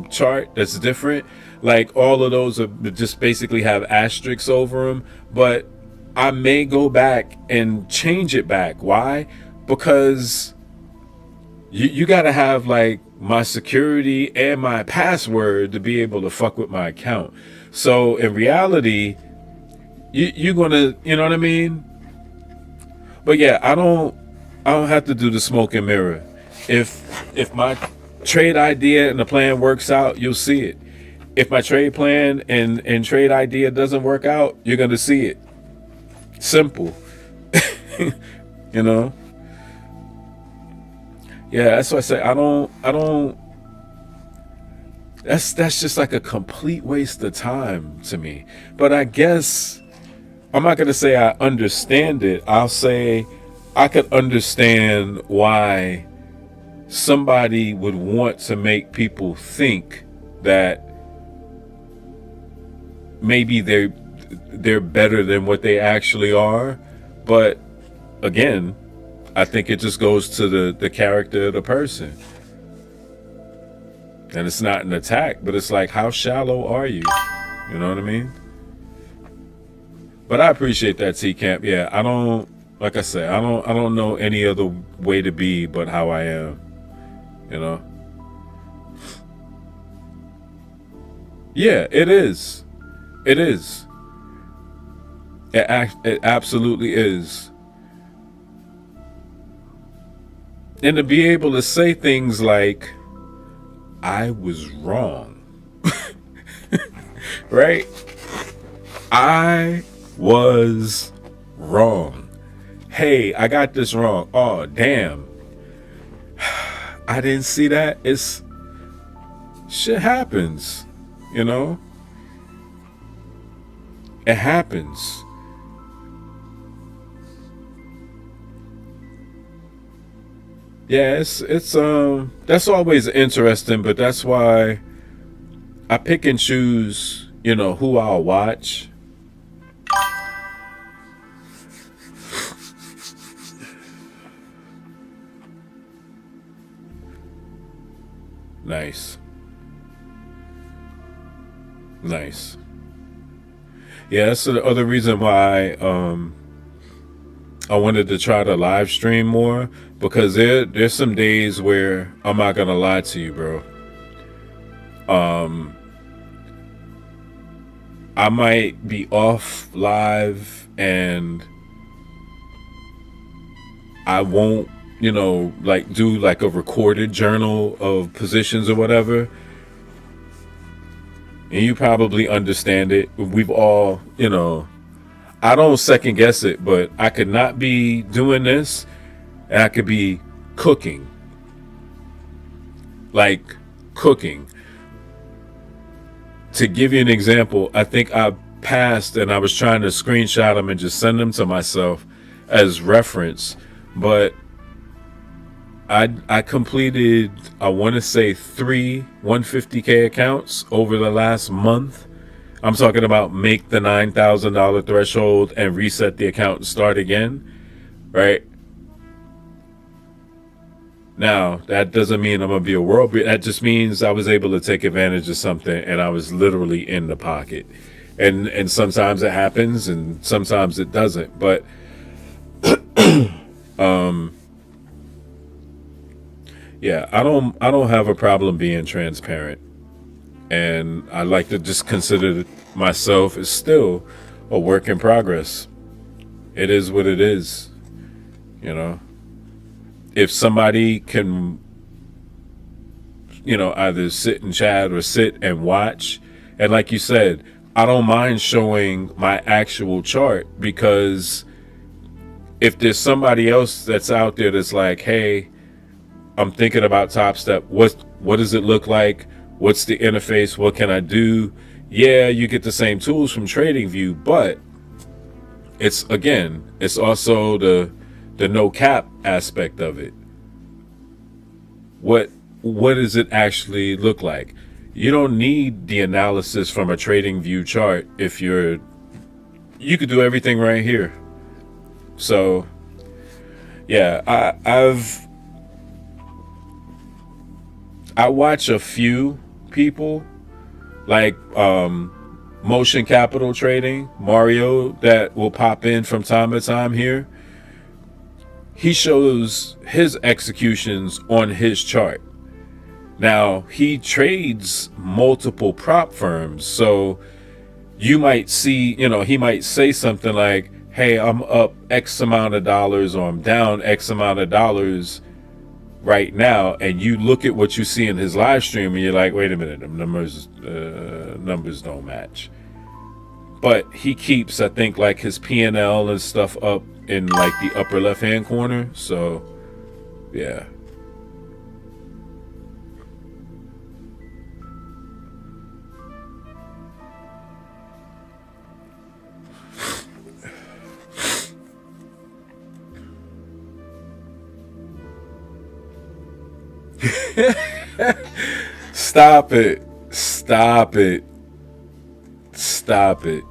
chart that's different, like all of those are just basically have asterisks over them, but I may go back and change it back. Why? Because you got to have like my security and my password to be able to fuck with my account. So in reality, you're gonna, you know what I mean? But yeah, I don't have to do the smoke and mirror. If my trade idea and the plan works out, you'll see it. If my trade plan and trade idea doesn't work out, you're gonna see it. Simple. You know? Yeah, that's why I say I don't that's just like a complete waste of time to me. But I guess I'm not going to say I understand it. I'll say I could understand why somebody would want to make people think that maybe they're better than what they actually are. But again, I think it just goes to the character of the person. And it's not an attack, but it's like, how shallow are you? You know what I mean? But I appreciate that, T-Camp. Yeah, I don't, like I said, I don't know any other way to be but how I am. You know? Yeah, it is. It is. It absolutely is. And to be able to say things like, I was wrong. Right? I was wrong. Hey, I got this wrong. Oh, damn. I didn't see that. It's shit happens, you know? It happens. Yeah, it's that's always interesting, but that's why I pick and choose, you know, who I'll watch. Nice. Nice. Yeah, that's the other reason why I wanted to try to live stream more, because there's some days where I'm not gonna lie to you, bro. I might be off live and I won't, you know, like do like a recorded journal of positions or whatever. And you probably understand it. We've all, you know, I don't second guess it, but I could not be doing this and I could be cooking. Like cooking. To give you an example, I think I passed and I was trying to screenshot them and just send them to myself as reference. But I completed, I want to say 3 150K accounts over the last month. I'm talking about make the $9,000 threshold and reset the account and start again, right? Now, that doesn't mean I'm going to be a world beater. That just means I was able to take advantage of something and I was literally in the pocket. And sometimes it happens and sometimes it doesn't. But yeah, I don't have a problem being transparent. And I like to just consider myself as still a work in progress. It is what it is, you know. If somebody can, you know, either sit and chat or sit and watch, and like you said, I don't mind showing my actual chart, because if there's somebody else that's out there that's like, hey, I'm thinking about Topstep, what does it look like? What's the interface? What can I do? Yeah, you get the same tools from TradingView, but it's also the no cap aspect of it. What does it actually look like? You don't need the analysis from a TradingView chart if you could do everything right here. So yeah, I watch a few people like Motion Capital Trading, Mario, that will pop in from time to time here. He shows his executions on his chart. Now, he trades multiple prop firms, so you might see, you know, he might say something like, hey, I'm up X amount of dollars or I'm down X amount of dollars right now, and you look at what you see in his live stream and you're like, wait a minute, the numbers don't match. But he keeps, I think, like his P&L and stuff up in like the upper left hand corner. So yeah, Stop it. Stop it. Stop it.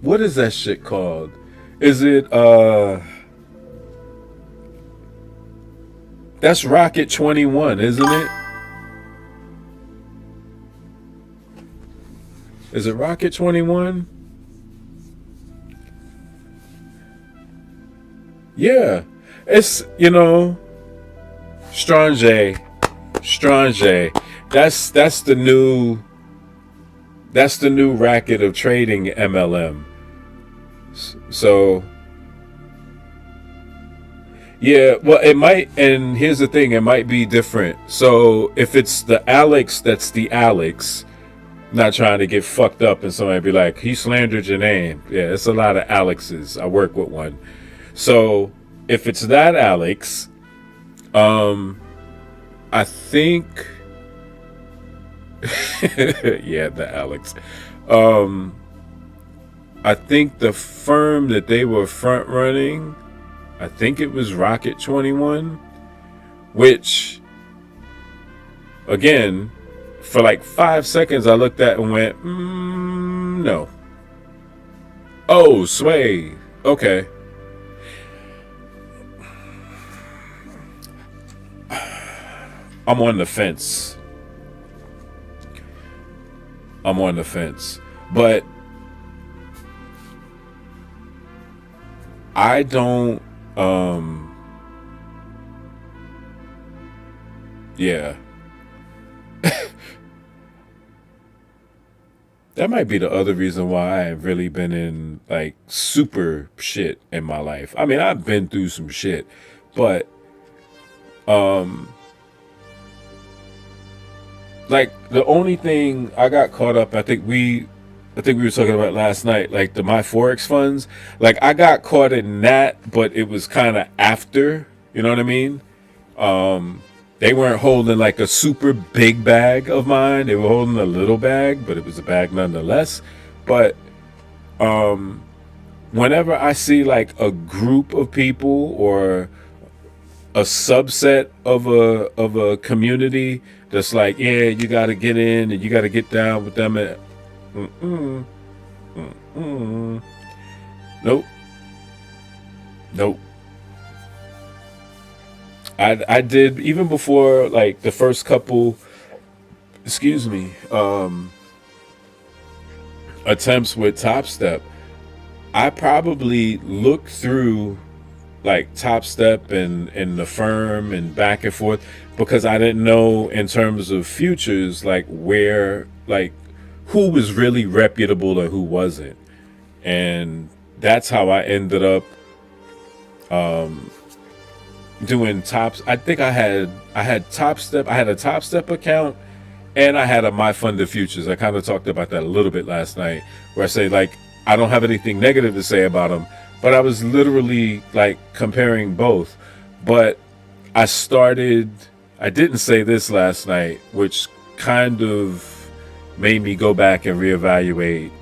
What is that shit called? Is it that's Rocket 21, isn't it? Is it Rocket 21? Yeah. It's, Strange. That's the new racket of trading MLM. So yeah, well, it might, and here's the thing, it might be different. So if it's the Alex, that's the Alex. Not trying to get fucked up and somebody be like, he slandered your name. Yeah, it's a lot of Alexes. I work with one. So if it's that Alex, I think yeah, the Alex. I think the firm that they were front running, I think it was Rocket 21, which again, for like 5 seconds I looked at and went, no. Oh, Sway. Okay. I'm on the fence. But I don't, yeah. That might be the other reason why I have really been in like super shit in my life. I mean, I've been through some shit, but like the only thing I got caught up, I think we were talking about last night, like my Forex funds. Like I got caught in that, but it was kind of after, you know what I mean? They weren't holding like a super big bag of mine. They were holding a little bag, but it was a bag nonetheless. But whenever I see like a group of people or a subset of a community that's like, yeah, you got to get in and you got to get down with them. Nope. I did, even before like the first couple, attempts with Topstep, I probably looked through like Topstep and the firm and back and forth because I didn't know in terms of futures like where, like who was really reputable and who wasn't. And that's how I ended up doing Tops. I think I had Topstep. I had a Topstep account and I had a My Funded Futures. I kind of talked about that a little bit last night, where I say like I don't have anything negative to say about them, but I was literally like comparing both. But I didn't say this last night, which kind of made me go back and reevaluate,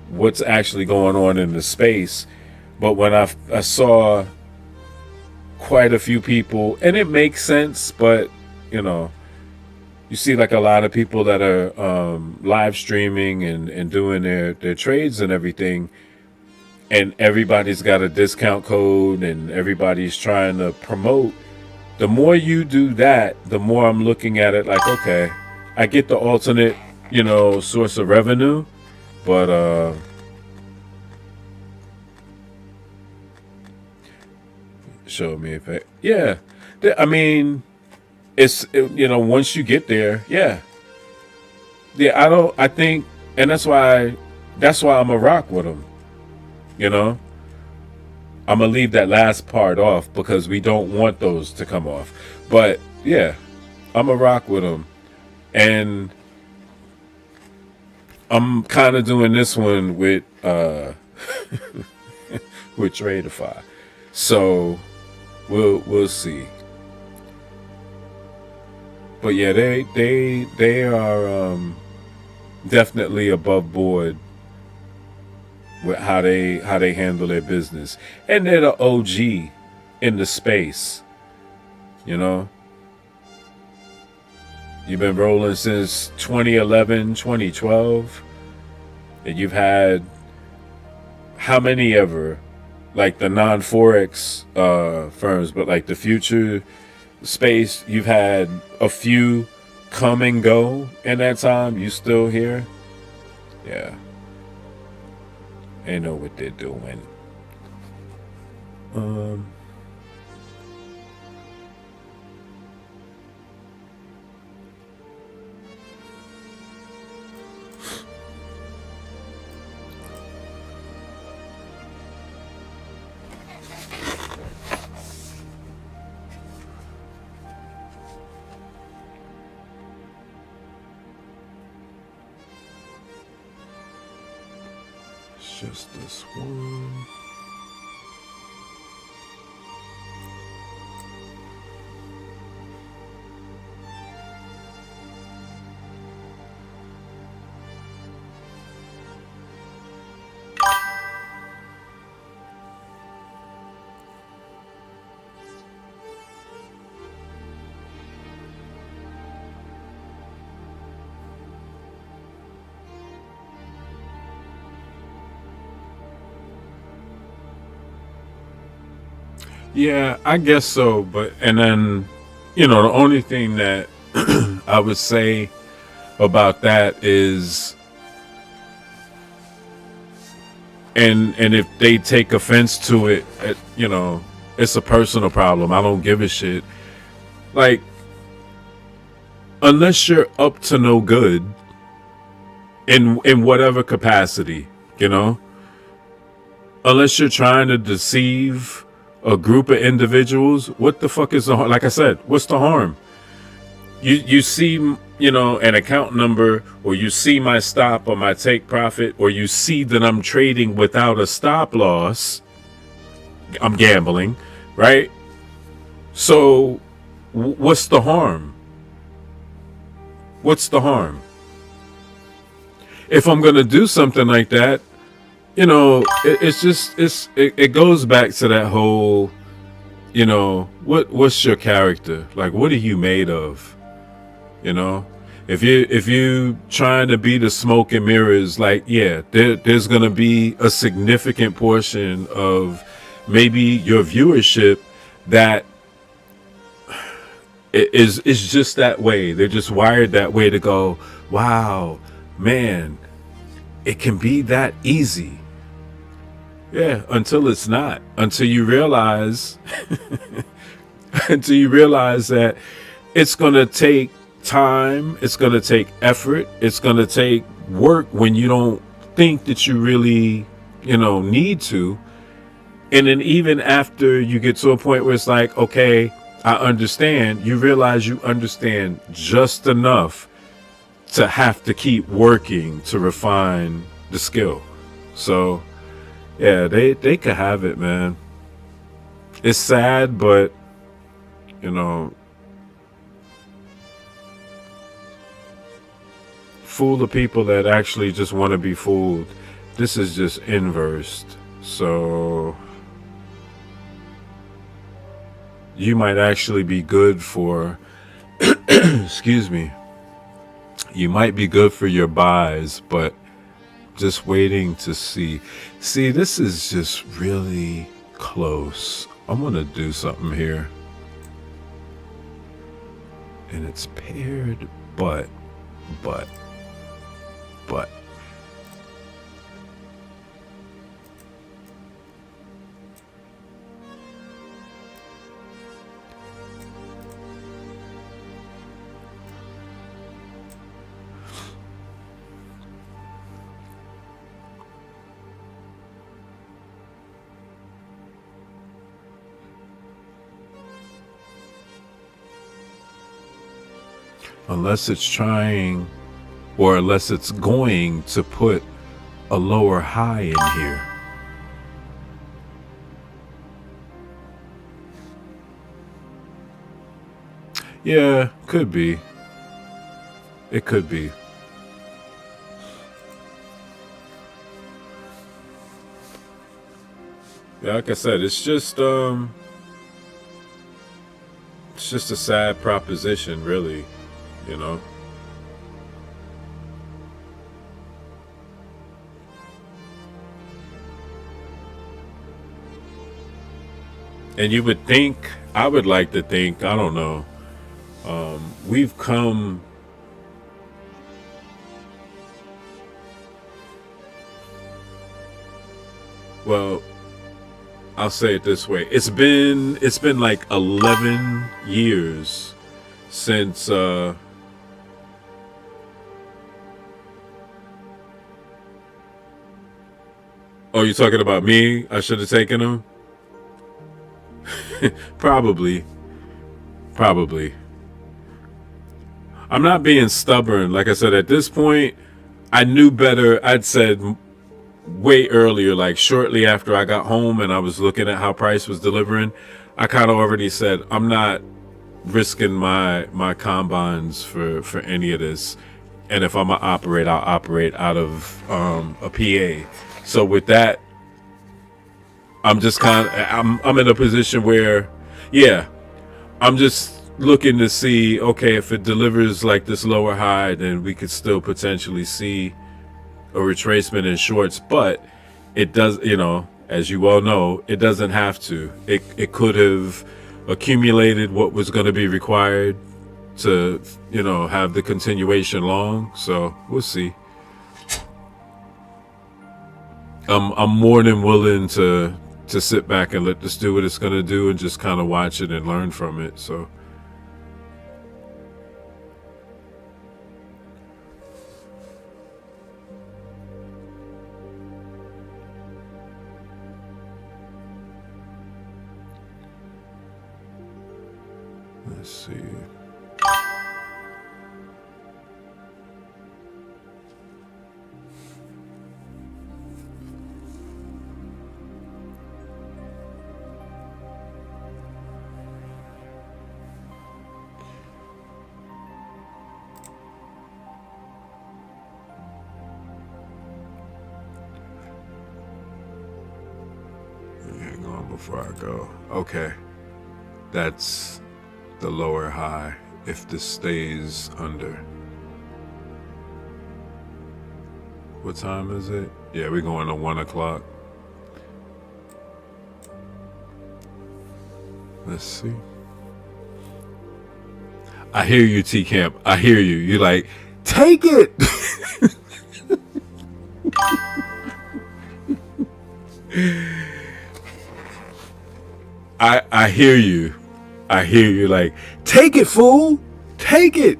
what's actually going on in the space. But when I saw quite a few people, and it makes sense, but you see like a lot of people that are live streaming and doing their trades and everything, and everybody's got a discount code and everybody's trying to promote. The more you do that, the more I'm looking at it like, okay, I get the alternate, source of revenue, but show me if I, yeah. I mean, once you get there, yeah. I think, and that's why I'm a rock with them. I'm gonna leave that last part off because we don't want those to come off. But yeah, I'm a rock with them, and I'm kind of doing this one with with Tradeify. So we'll see. But yeah, they are definitely above board with how they handle their business, and they're the OG in the space, you know? You've been rolling since 2011, 2012, and you've had how many ever, like the non-Forex firms, but like the future space, you've had a few come and go in that time. You still here? Yeah. They know what they're doing. It's just this one. Yeah, I guess so. But, and then, the only thing that I would say about that is, and if they take offense to it, it's a personal problem. I don't give a shit. Like, unless you're up to no good in whatever capacity, unless you're trying to deceive a group of individuals, what the fuck is the harm? Like I said, what's the harm? You see, an account number, or you see my stop or my take profit, or you see that I'm trading without a stop loss. I'm gambling, right? So what's the harm? What's the harm? If I'm going to do something like that, it goes back to that whole, what's your character? Like, what are you made of? If you trying to be the smoke and mirrors, like, yeah, there's going to be a significant portion of maybe your viewership that is just that way. They're just wired that way to go, wow, man, it can be that easy. Yeah, until it's not. Until you realize that it's going to take time, it's going to take effort, it's going to take work when you don't think that you really, need to. And then even after you get to a point where it's like, okay, I understand, you realize you understand just enough to have to keep working to refine the skill. So yeah, they could have it, man. It's sad, but fool the people that actually just want to be fooled. This is just inversed. So you might actually be good for excuse me. You might be good for your buys, but just waiting to see. See, this is just really close. I'm going to do something here. And it's paired, but. Unless it's trying, or unless it's going to put a lower high in here. Yeah, could be. It could be. Yeah, like I said, it's just it's just a sad proposition, really, you know. And you would think, I would like to think, I don't know, we've come, well, I'll say it this way. It's been like 11 years since oh, you're talking about me? I should have taken him? Probably. I'm not being stubborn. Like I said, at this point, I knew better. I'd said way earlier, like shortly after I got home and I was looking at how Price was delivering, I kind of already said, I'm not risking my combines for any of this. And if I'm gonna operate, I'll operate out of a PA. So with that, I'm just I'm in a position where, yeah, I'm just looking to see, okay, if it delivers like this lower high, then we could still potentially see a retracement in shorts. But it does, you know, as you all know, it doesn't have to. It could have accumulated what was going to be required to, you know, have the continuation long. So we'll see. I'm more than willing to sit back and let this do what it's going to do and just kind of watch it and learn from it. So let's see. Hang on before I go. Okay. That's the lower high if this stays under. What time is it? Yeah, we're going to 1 o'clock. Let's see. I hear you, T-Camp. I hear you. You're like, take it. I hear you. I hear you, like, take it, fool. Take it.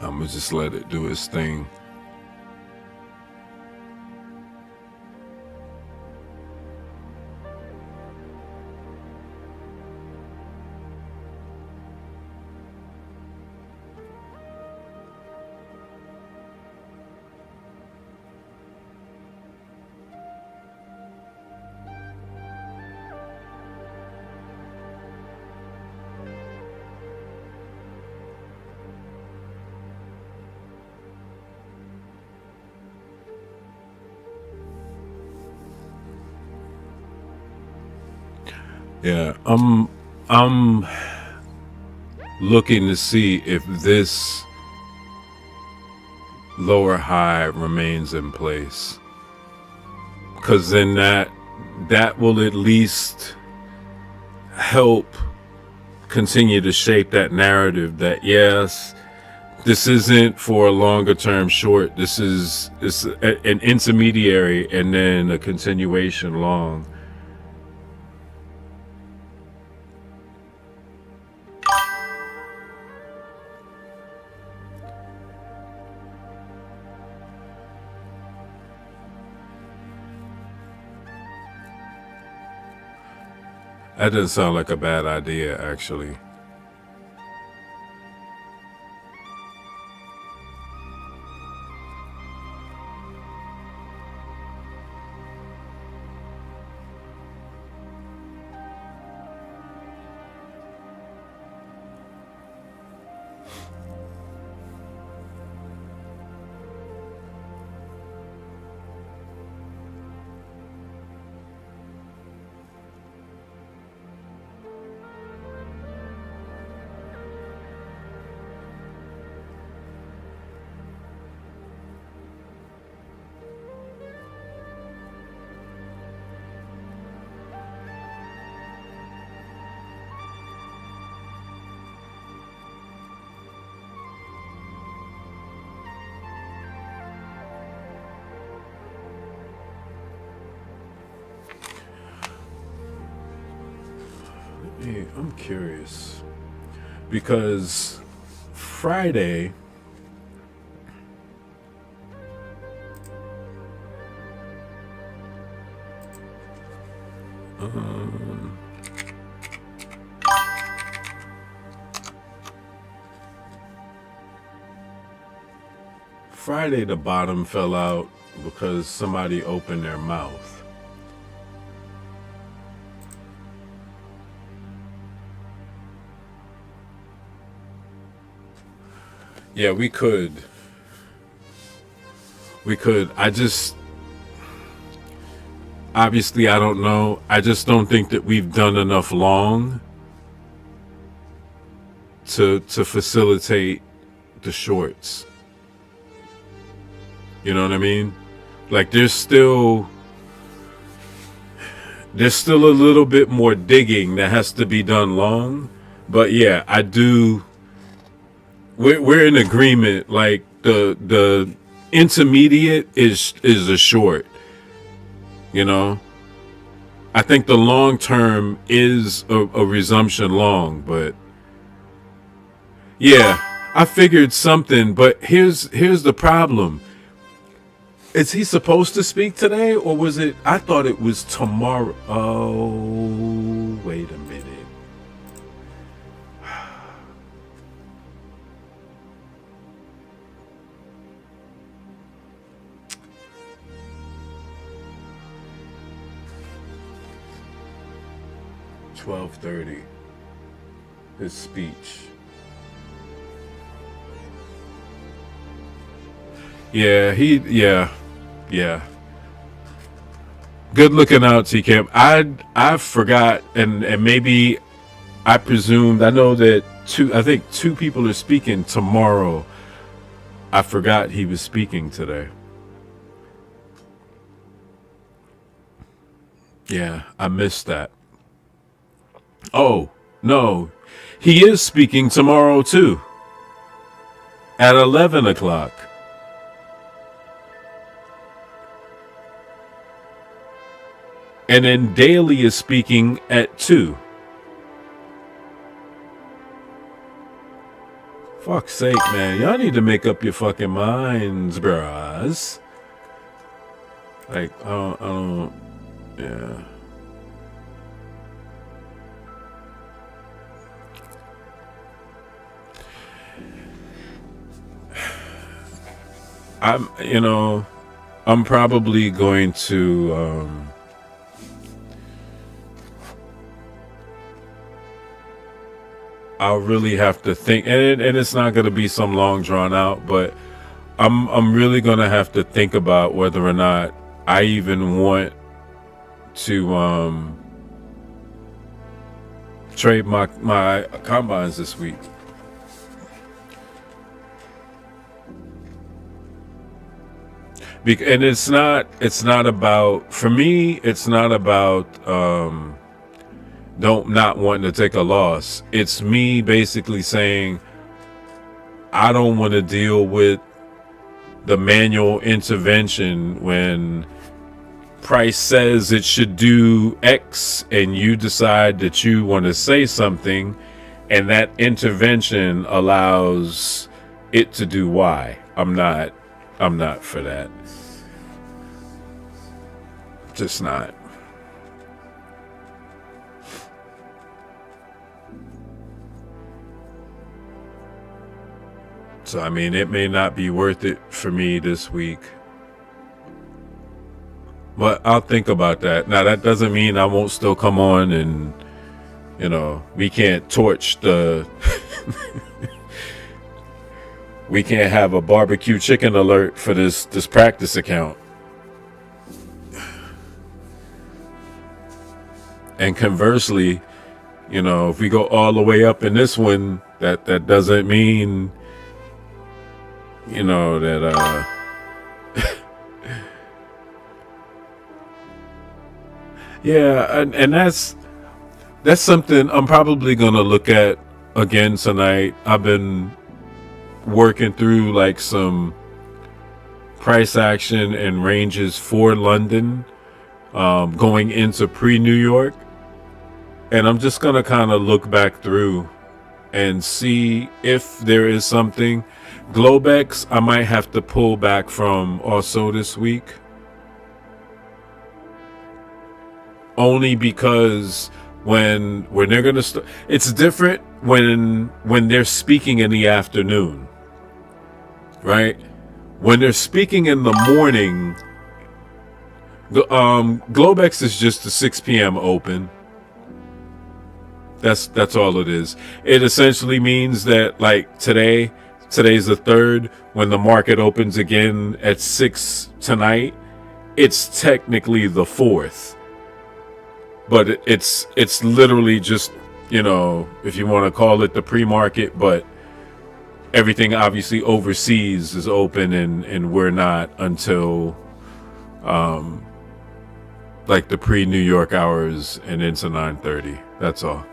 I'm gonna just let it do its thing. Yeah, I'm looking to see if this lower high remains in place, because then that will at least help continue to shape that narrative that yes, this isn't for a longer term short, this is an intermediary and then a continuation long. That doesn't sound like a bad idea, actually. I'm curious because Friday, the bottom fell out because somebody opened their mouth. Yeah, we could. Obviously, I don't know. I just don't think that we've done enough long to facilitate the shorts. You know what I mean? Like there's still a little bit more digging that has to be done long. But yeah, I do. We're in agreement. Like the intermediate is a short. You know, I think the long term is a resumption long, but yeah, I figured something. But here's the problem. Is he supposed to speak today, or was it? I thought it was tomorrow. Oh, wait a minute. $12:30. His speech. Yeah, yeah. Good looking out, T-Camp. I forgot, and maybe I presumed. I know that I think two people are speaking tomorrow. I forgot he was speaking today. Yeah, I missed that. Oh, no. He is speaking tomorrow, too. At 11 o'clock. And then Daly is speaking at 2. Fuck's sake, man. Y'all need to make up your fucking minds, bros. Like, I don't, yeah. I'm probably going to, I'll really have to think, and it's not going to be some long drawn out, but I'm really going to have to think about whether or not I even want to trade my combines this week. And it's not about, for me, it's not about not wanting to take a loss. It's me basically saying I don't want to deal with the manual intervention when price says it should do X and you decide that you want to say something and that intervention allows it to do Y. I'm not for that. Just not. So, I mean, it may not be worth it for me this week. But I'll think about that. Now, that doesn't mean I won't still come on and, we can't torch the... we can't have a barbecue chicken alert for this practice account. And conversely, if we go all the way up in this one, that doesn't mean, that, yeah, and that's something I'm probably going to look at again tonight. I've been working through like some price action and ranges for London, going into pre-New York. And I'm just going to kind of look back through and see if there is something. Globex, I might have to pull back from also this week. Only because when they're going to start, it's different when they're speaking in the afternoon, right? When they're speaking in the morning, Globex is just a 6 p.m. open. That's all it is. It essentially means that, like, today's the 3rd. When the market opens again at 6 tonight, it's technically the 4th. But it's literally just, if you want to call it the pre-market, but everything obviously overseas is open and we're not until like the pre-New York hours and into 9:30. That's all.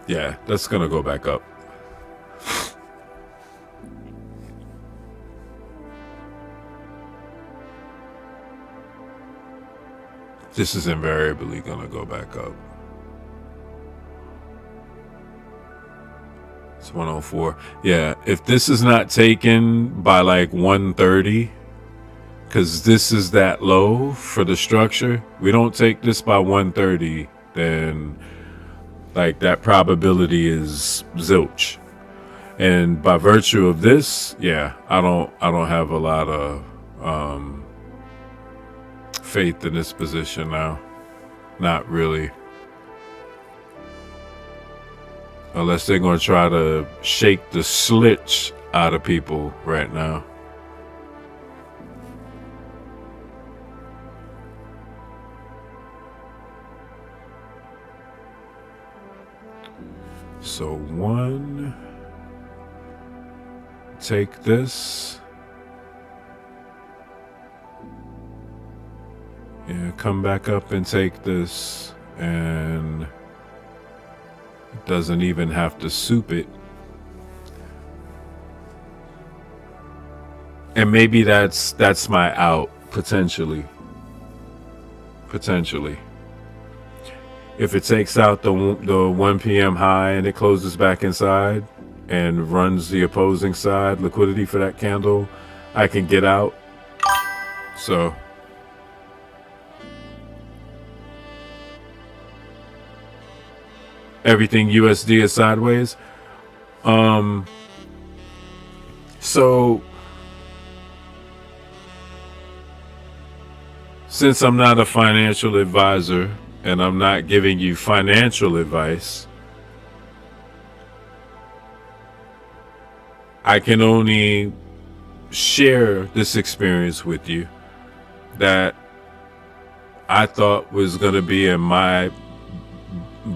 Yeah, that's gonna go back up. This is invariably gonna go back up. It's 104. Yeah, if this is not taken by like 130, because this is that low for the structure, we don't take this by 130, then like that probability is zilch. And by virtue of this, yeah, I don't have a lot of faith in this position now. Not really. Unless they're going to try to shake the slitch out of people right now. So one, take this. Yeah, come back up and take this, and it doesn't even have to soup it. And maybe that's my out, potentially. If it takes out the 1 p.m. high and it closes back inside and runs the opposing side liquidity for that candle, I can get out. So everything USD is sideways. So since I'm not a financial advisor and I'm not giving you financial advice, I can only share this experience with you that I thought was going to be in my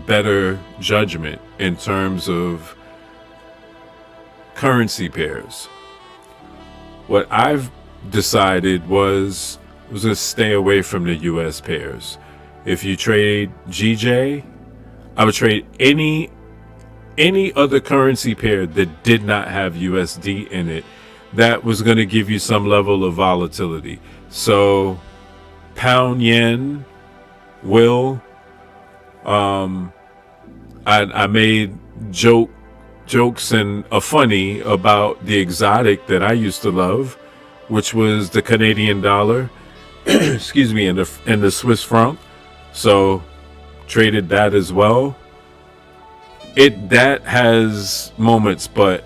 better judgment in terms of currency pairs. What I've decided was to stay away from the US pairs. If you trade GJ, I would trade any other currency pair that did not have USD in it that was going to give you some level of volatility. So pound yen will I made jokes and a funny about the exotic that I used to love, which was the Canadian dollar excuse me, and the Swiss franc. So traded that as well. That has moments, but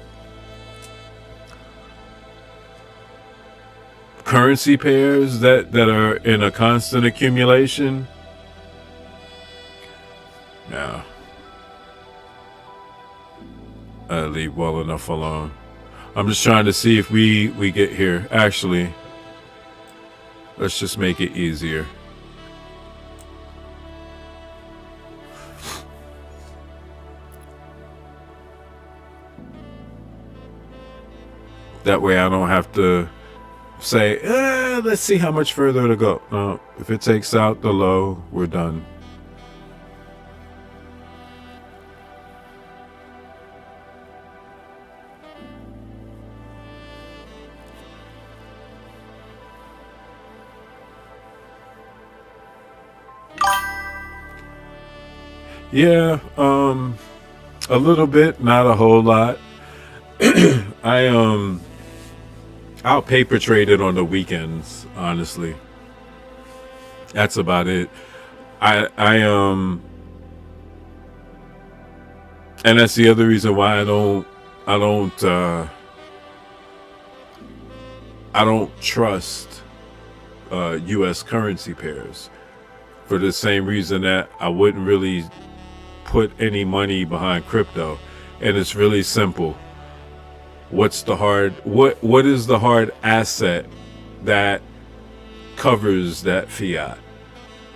currency pairs that are in a constant accumulation, no, I leave well enough alone. I'm just trying to see if we get here. Actually, let's just make it easier. That way I don't have to say, let's see how much further to go. No, if it takes out the low, we're done. Yeah, a little bit, not a whole lot. I I'll paper trade it on the weekends, honestly. That's about it. I and that's the other reason why I don't I don't trust US currency pairs, for the same reason that I wouldn't really put any money behind crypto. And it's really simple. What is the hard asset that covers that fiat,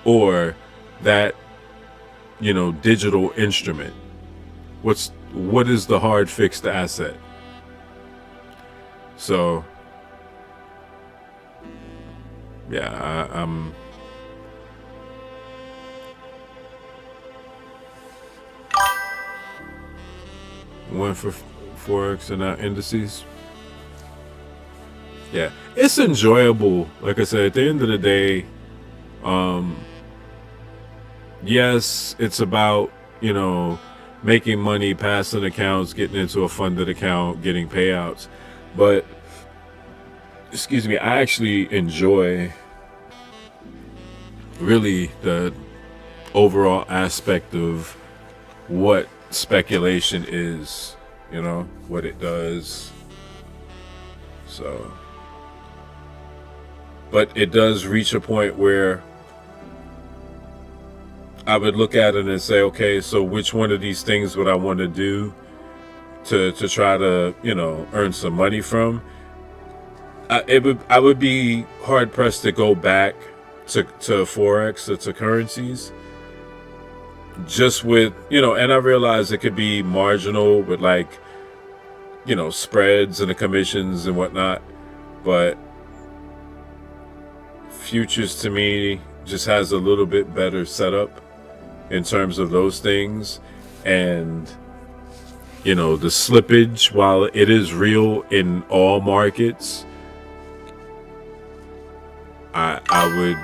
or that, digital instrument? What is the hard fixed asset? So yeah, I'm went for Forex and not indices. Yeah, it's enjoyable. Like I said, at the end of the day, yes, it's about, making money, passing accounts, getting into a funded account, getting payouts. But, excuse me, I actually enjoy really the overall aspect of what speculation is, what it does. So, but it does reach a point where I would look at it and say, okay, so which one of these things would I want to do to try to, earn some money from? I would be hard pressed to go back to Forex, to currencies, just with, and I realize it could be marginal with spreads and the commissions and whatnot, but futures to me just has a little bit better setup in terms of those things. And the slippage, while it is real in all markets, I would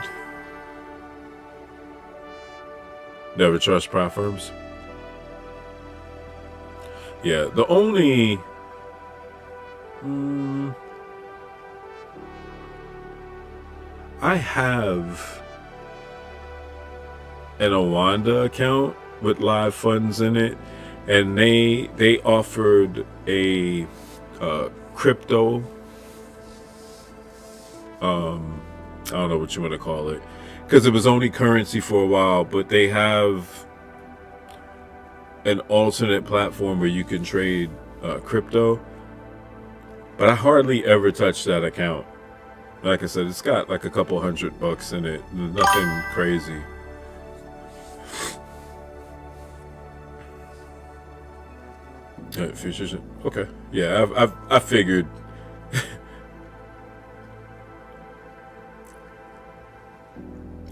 never trust prop firms. Yeah, the only I have an Awanda account with live funds in it, and they offered a crypto, I don't know what you want to call it, because it was only currency for a while, but they have an alternate platform where you can trade crypto. But I hardly ever touch that account. Like I said, it's got like a couple $100 in it, nothing crazy. Futures, okay, yeah, I figured.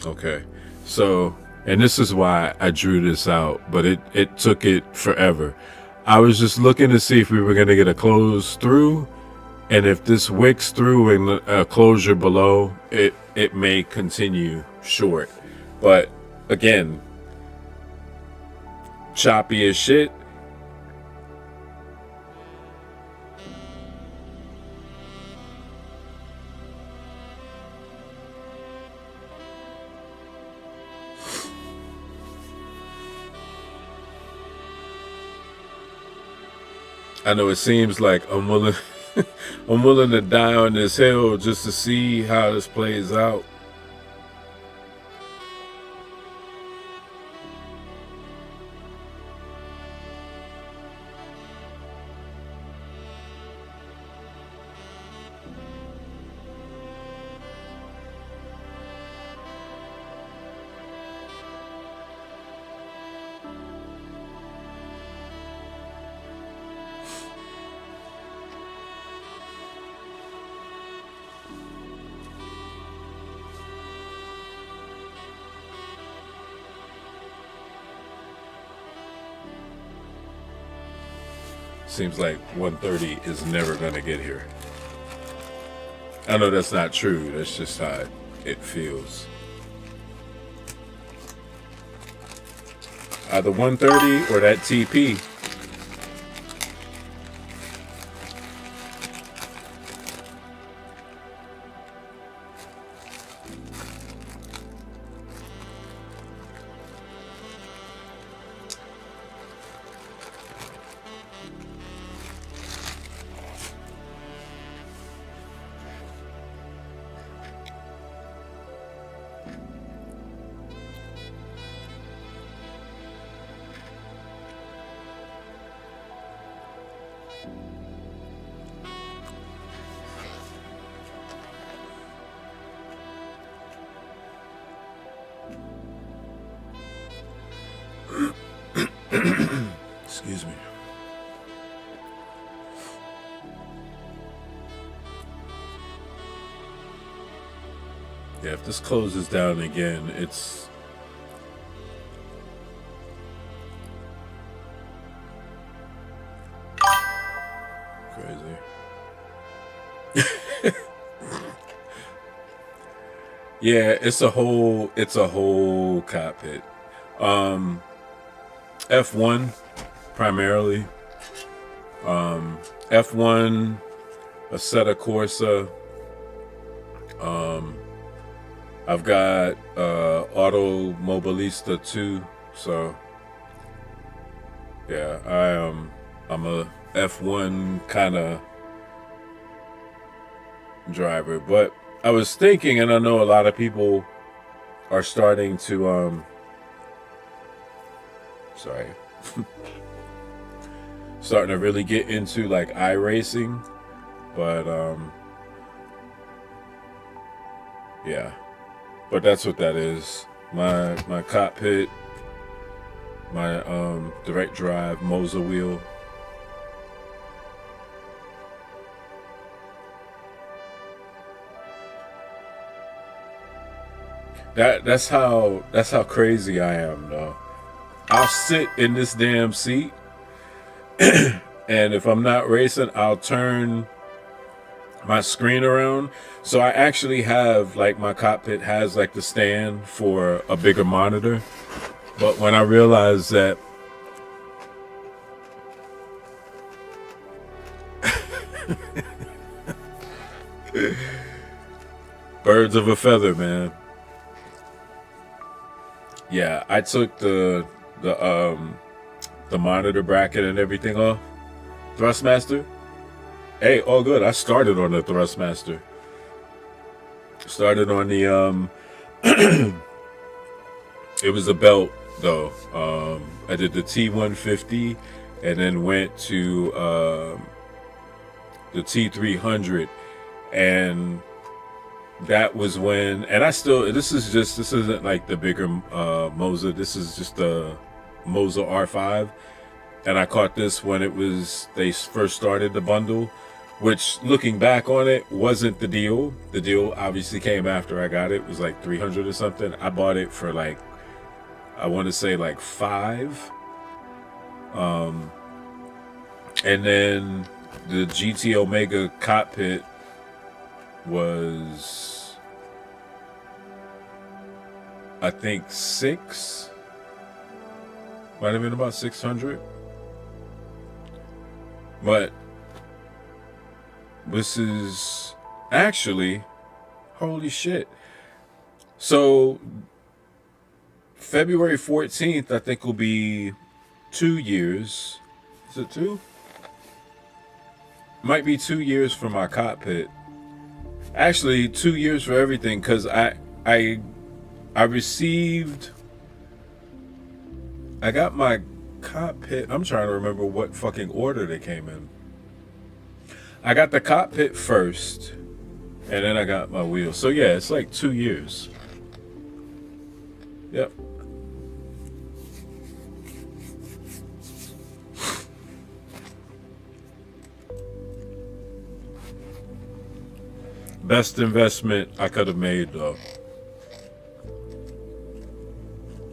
Okay, so, and this is why I drew this out, but it took it forever. I was just looking to see if we were going to get a close through, and if this wicks through and a closure below, it may continue short. But again, choppy as shit. I know it seems like I'm willing to die on this hill just to see how this plays out. Seems like 130 is never going to get here. I know that's not true. That's just how it feels. either 130 or that TP. Excuse me. Yeah, if this closes down again, it's crazy. Yeah, it's a whole cockpit. F1 primarily. F1, Assetto Corsa. I've got Automobilista 2, so yeah, I'm a F1 kind of driver. But I was thinking, and I know a lot of people are starting to starting to really get into like iRacing, but yeah. But that's what that is. My cockpit, my direct drive Moza wheel. That's how crazy I am, though. I'll sit in this damn seat, and if I'm not racing, I'll turn my screen around. So I actually have, like, my cockpit has like the stand for a bigger monitor. But when I realized that birds of a feather, man. Yeah, I took the monitor bracket and everything off. Thrustmaster. Hey, all good. I started on the Thrustmaster. Started on the it was a belt though. I did the T150 and then went to the T300, and that was when, and I still, this isn't like the bigger Moza. This is just the Moza R5, and I caught this when they first started the bundle, which, looking back on it, wasn't the deal. The deal obviously came after I got it. It was like 300 or something. I bought it for like, I want to say like $5. And then the GT Omega cockpit was, I think, $6. Might have been about 600. But this is actually, holy shit. So February 14th, I think, will be 2 years. Is it 2? Might be 2 years for my cockpit. Actually, 2 years for everything, because I got my cockpit. I'm trying to remember what fucking order they came in. I got the cockpit first, and then I got my wheels. So yeah, it's like 2 years. Yep. Best investment I could have made, though.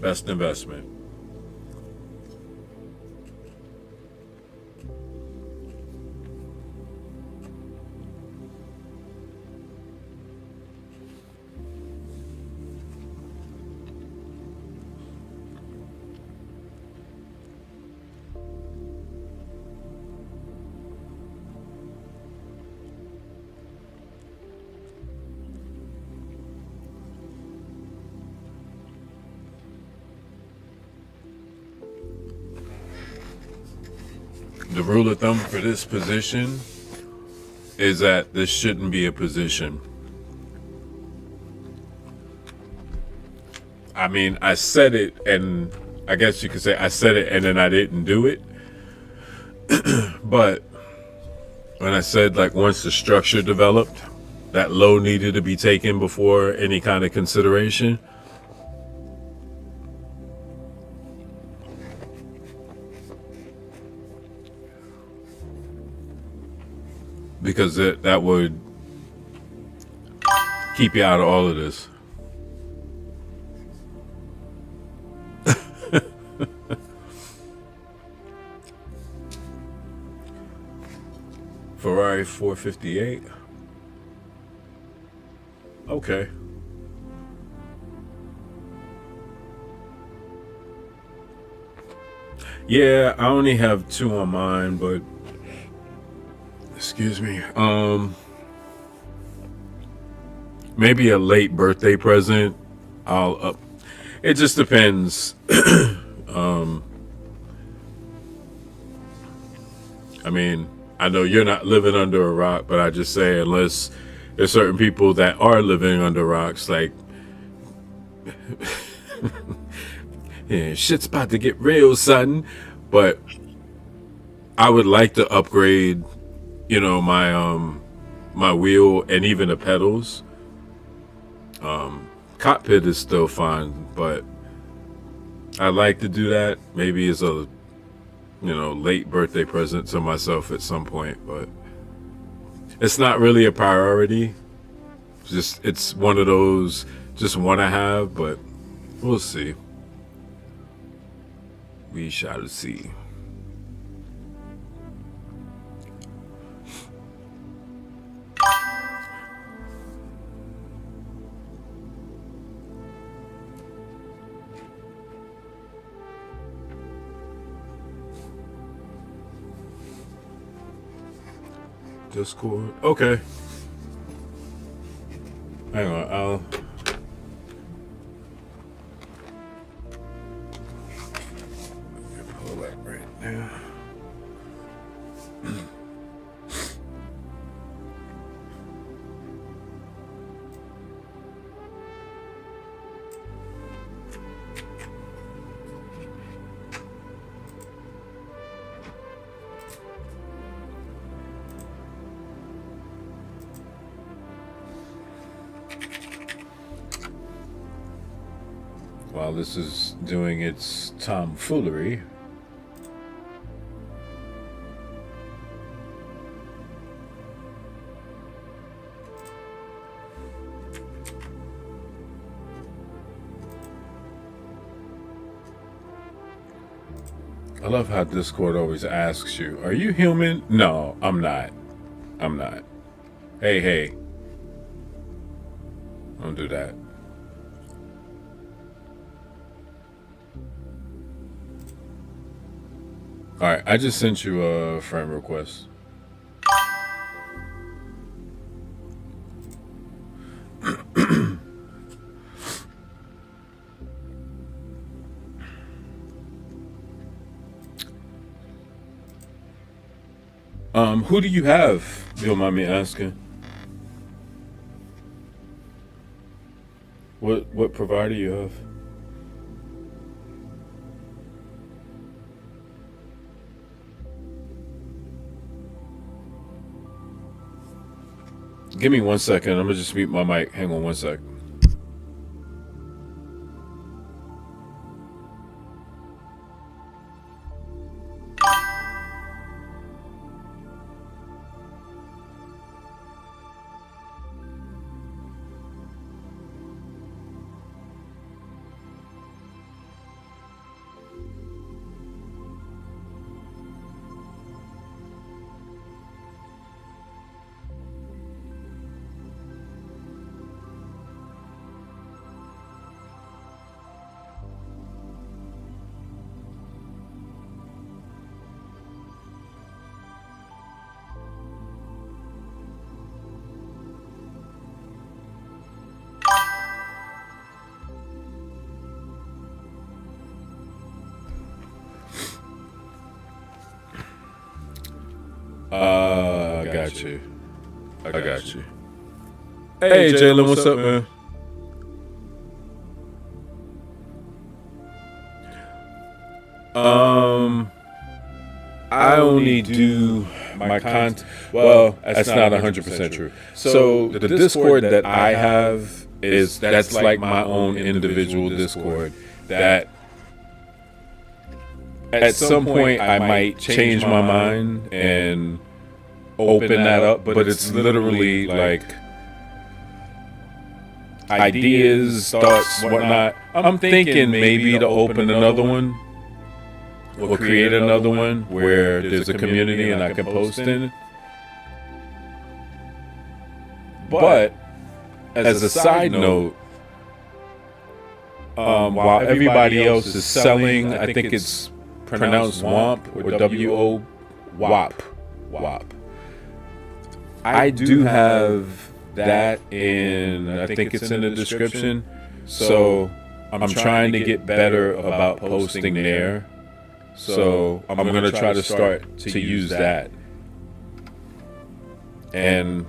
Best investment. the rule of thumb for this position is that this shouldn't be a position. I mean, I said it, and I guess you could say I said it and then I didn't do it. But when I said, like, once the structure developed, that low needed to be taken before any kind of consideration. Because that would keep you out of all of this. Ferrari 458. Okay. Yeah, I only have 2 on mine, but excuse me. Maybe a late birthday present. I'll it just depends. I mean, I know you're not living under a rock, but I just say, unless there's certain people that are living under rocks, like, yeah, shit's about to get real, son. But I would like to upgrade, my wheel and even the pedals. Cockpit is still fine, but I'd like to do that. Maybe as a late birthday present to myself at some point, but it's not really a priority. It's one of those just want to have, but we'll see. We shall see. Discord. Okay. Hang on. I'll pull that right now. While this is doing its tomfoolery, I love how Discord always asks you, are you human? No, I'm not. I'm not. Hey. Don't do that. Alright, I just sent you a friend request. Who do you have, if you don't mind me asking? What provider you have? Give me 1 second. I'm gonna just mute my mic. Hang on 1 sec. I got you. I got you. Hey, Jalen, what's up, man? I only do my content. Well, that's not 100% true. So the Discord that I have that's like my own individual Discord. That at some point I might change my mind and open that up, but it's literally like ideas, thoughts, whatnot. I'm thinking maybe to open another one or create another one where there's a community and I can post in it. But as a side note, while everybody else is selling, I think it's pronounced WOMP or WO WOP. I do have that in, I think it's in the description. So I'm trying to get better about posting there. So I'm going to try to start to use that. And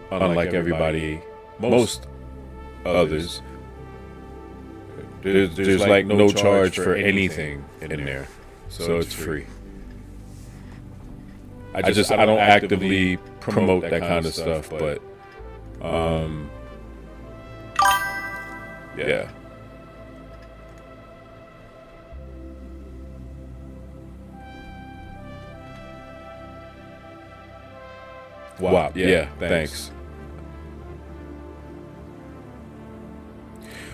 unlike everybody, most others, there's like no charge for anything in there. So it's free. I don't actively promote that kind of stuff, but yeah. Wow. Yeah. Thanks.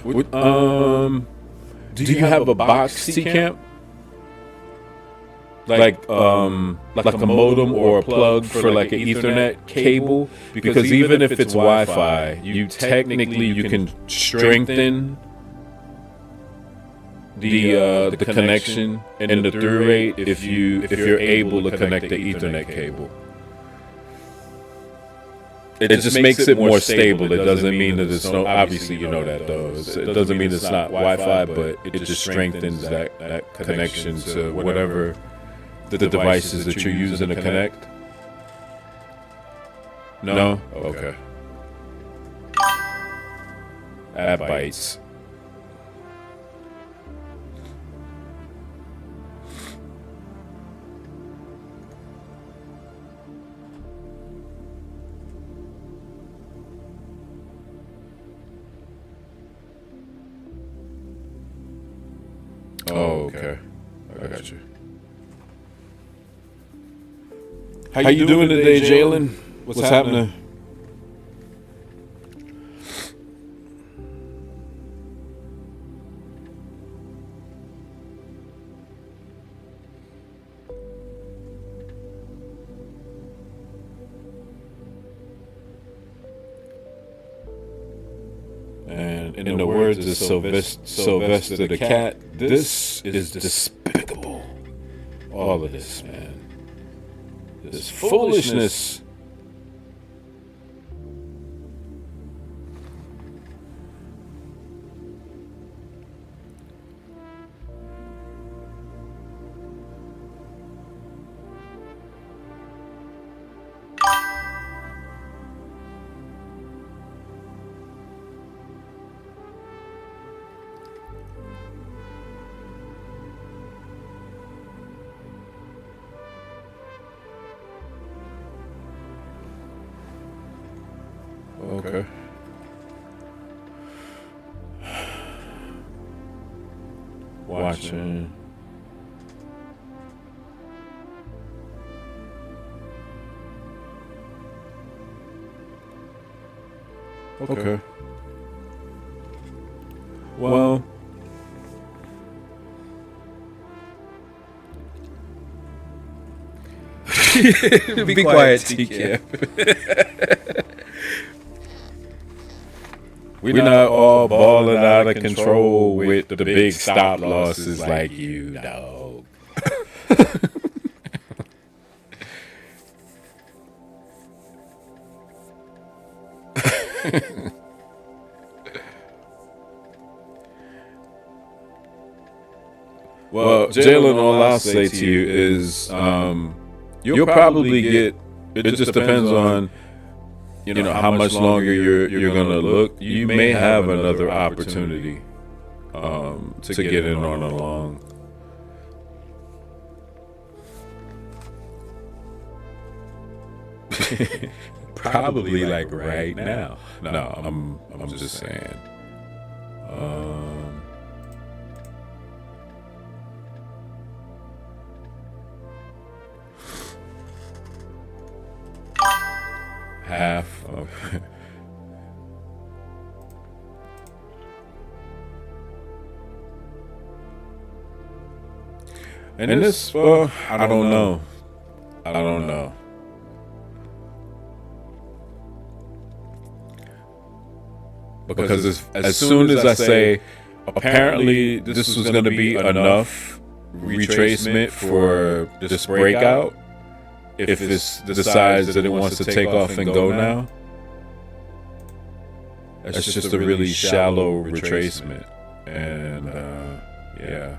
Do you have a box C-Camp? Like a modem or a plug for like an Ethernet cable? Because even if it's Wi-Fi, you can strengthen the connection and the through rate if you're able to connect the Ethernet cable. It just makes it more stable. It doesn't mean that it's no. Obviously, you know that though. It doesn't mean it's not Wi-Fi, but it just strengthens that connection to whatever the devices that you're using to connect. No? Okay. That bites. Oh, okay. I got you. How you doing today, Jalen? What's happening? And in the words of Sylvester the cat, this is despicable. All of this, man. This foolishness. Okay. Watching. Okay. Well, be quiet, TCAP. We're not all balling out of control with the big stop losses like you, dog. Well, Jalen, all I'll say to you is you'll probably get it just depends on, how much longer you're gonna look. You may have another opportunity to get in on a long. Probably like right now. No, I'm just saying. Half of and this, I don't know. Because as soon as I say, apparently this was going to be enough retracement for this breakout, if this decides that it wants to take off and go now, that's just a really shallow retracement. And yeah.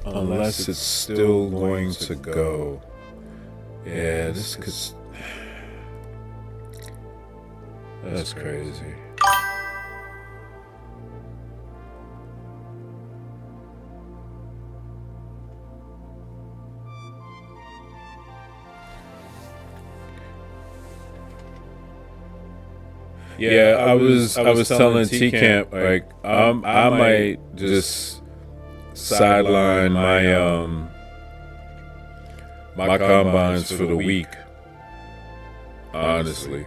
Unless it's still going to go. Yeah, this could. That's crazy. Yeah, I was telling T Camp, like, I might just sideline my combines for the week, honestly.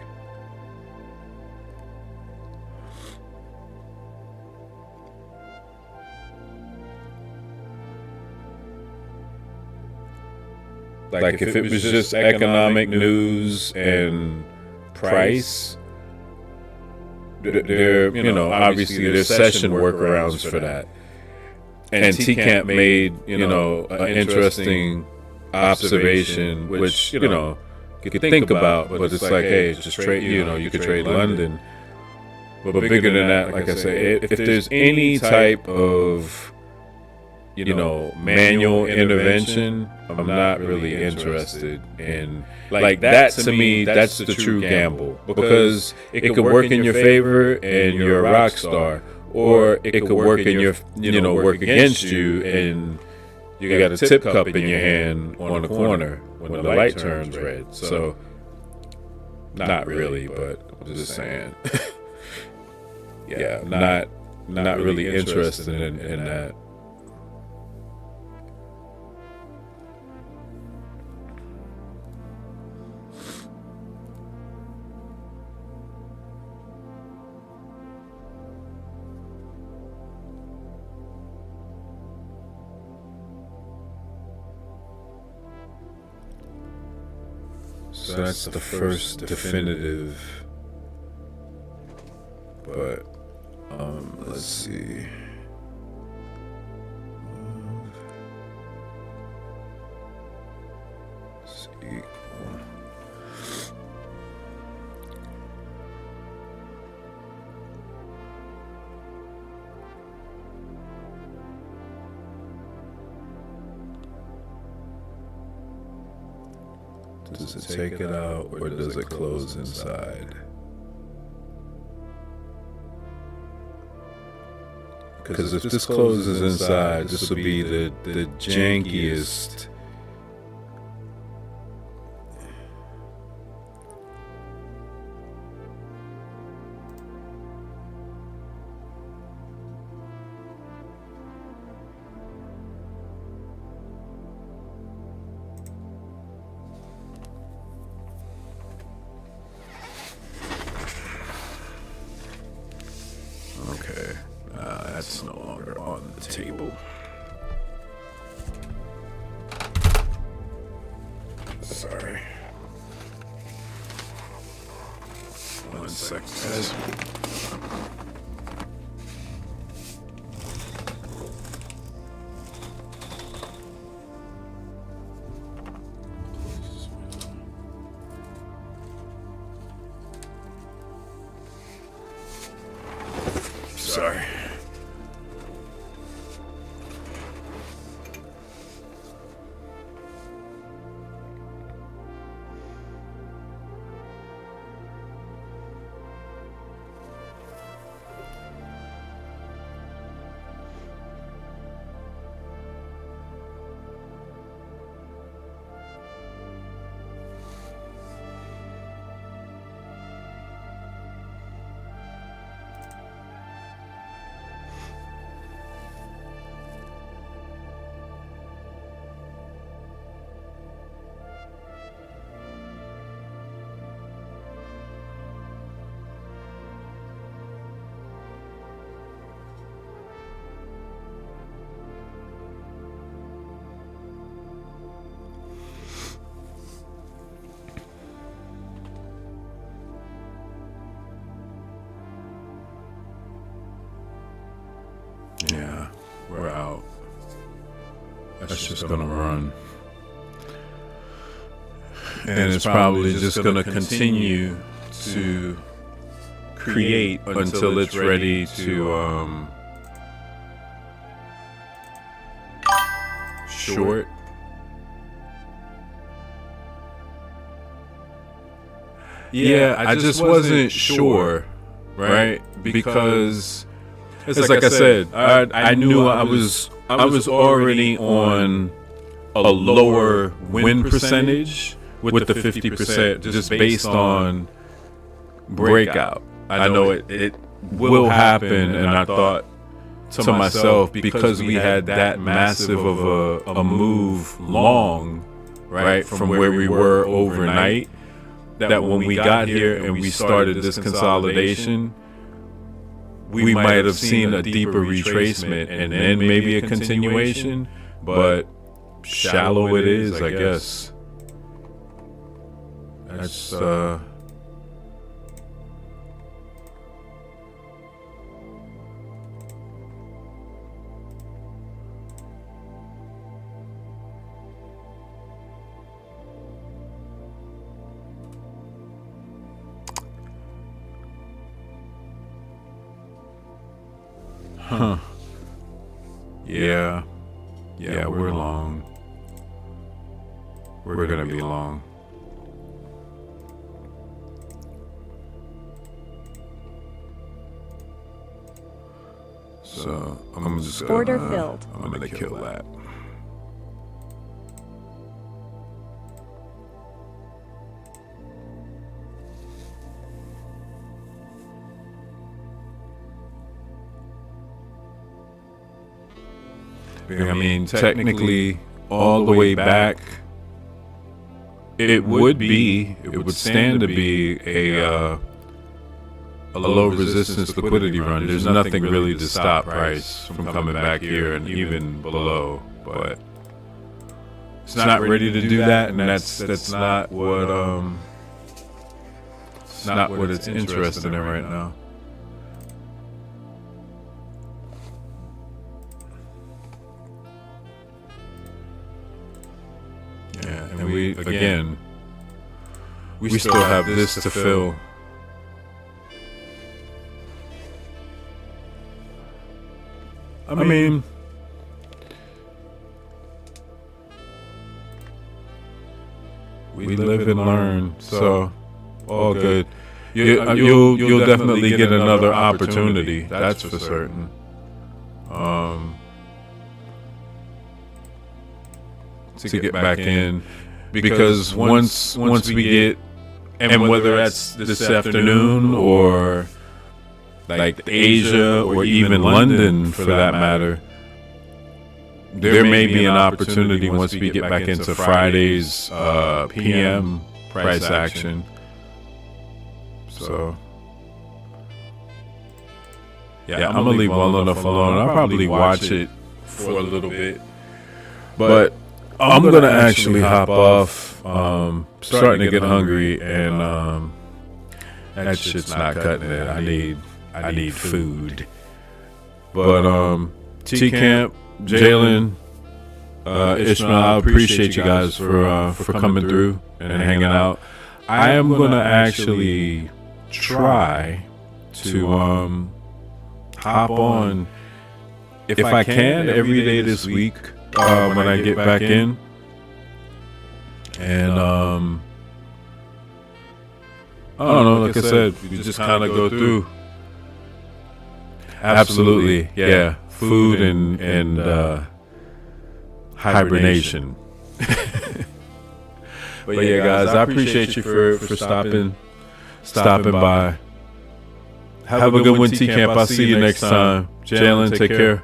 Like if it was just economic news and price, there, obviously there's session workarounds for that. And T Camp made, an interesting observation, which, you could think about, but it's like, hey, just trade, you could trade London. But bigger than that, like I say, if there's any type of, manual intervention, I'm not really interested in. Like that, to me, that's the true gamble. Because it could work in your favor and you're a rock star. Or it could work in your, work against you, and you got a tip cup in your hand on the corner when the light turns red. So, not really, but I'm just saying. Yeah, not really interested in that. So that's the first definitive, but let's see. Does it take it out, or does it close inside? Because if this closes inside, this will be the jankiest. Okay, that's no longer on the table. Sorry. 1 second, guys. Sorry. Yeah, we're out. That's just gonna run. And it's probably just gonna continue to create until it's ready to short. Yeah, I just wasn't sure, right? Because it's like I said, I knew I was already on a lower win percentage with the 50% just based on breakout. I know it will happen, and I thought to myself, because we had that massive of a move long, right, from where we were overnight, that when we got here and we started this consolidation, we might have seen a deeper retracement and then maybe a continuation, but shallow it is, I guess. That's Yeah, we're long. We're gonna be long. So I'm just gonna, order filled. I'm gonna kill that. I mean, technically, all the way back, it would stand to be a low resistance liquidity run. There's nothing really to stop price from coming back here and even below, but it's not ready to do that, and that's not what it's interested in right now. Yeah, and we still have this to fill. I mean, we live and learn, so all good. You'll definitely get another opportunity. That's for certain. To get back in, because once we get, and whether that's this afternoon or like Asia or even London for that matter, there may be an opportunity once we get back into Friday's PM price action. So yeah, I'm gonna leave well enough alone. I'll probably watch it for a little bit, but I'm gonna actually hop off. Starting to get hungry, and that shit's not cutting it. I need food. But T Camp, Jalen, Ishmael, I appreciate you guys for coming through and hanging out. I am gonna actually try to hop on, if I can, every day this week when I get back in. And I don't know, like I said, we just kind of go through. Absolutely, yeah. Food and hibernation. But yeah, guys, I appreciate you for stopping by. Have a good one, T Camp. I'll see you next time. Jalen, take care.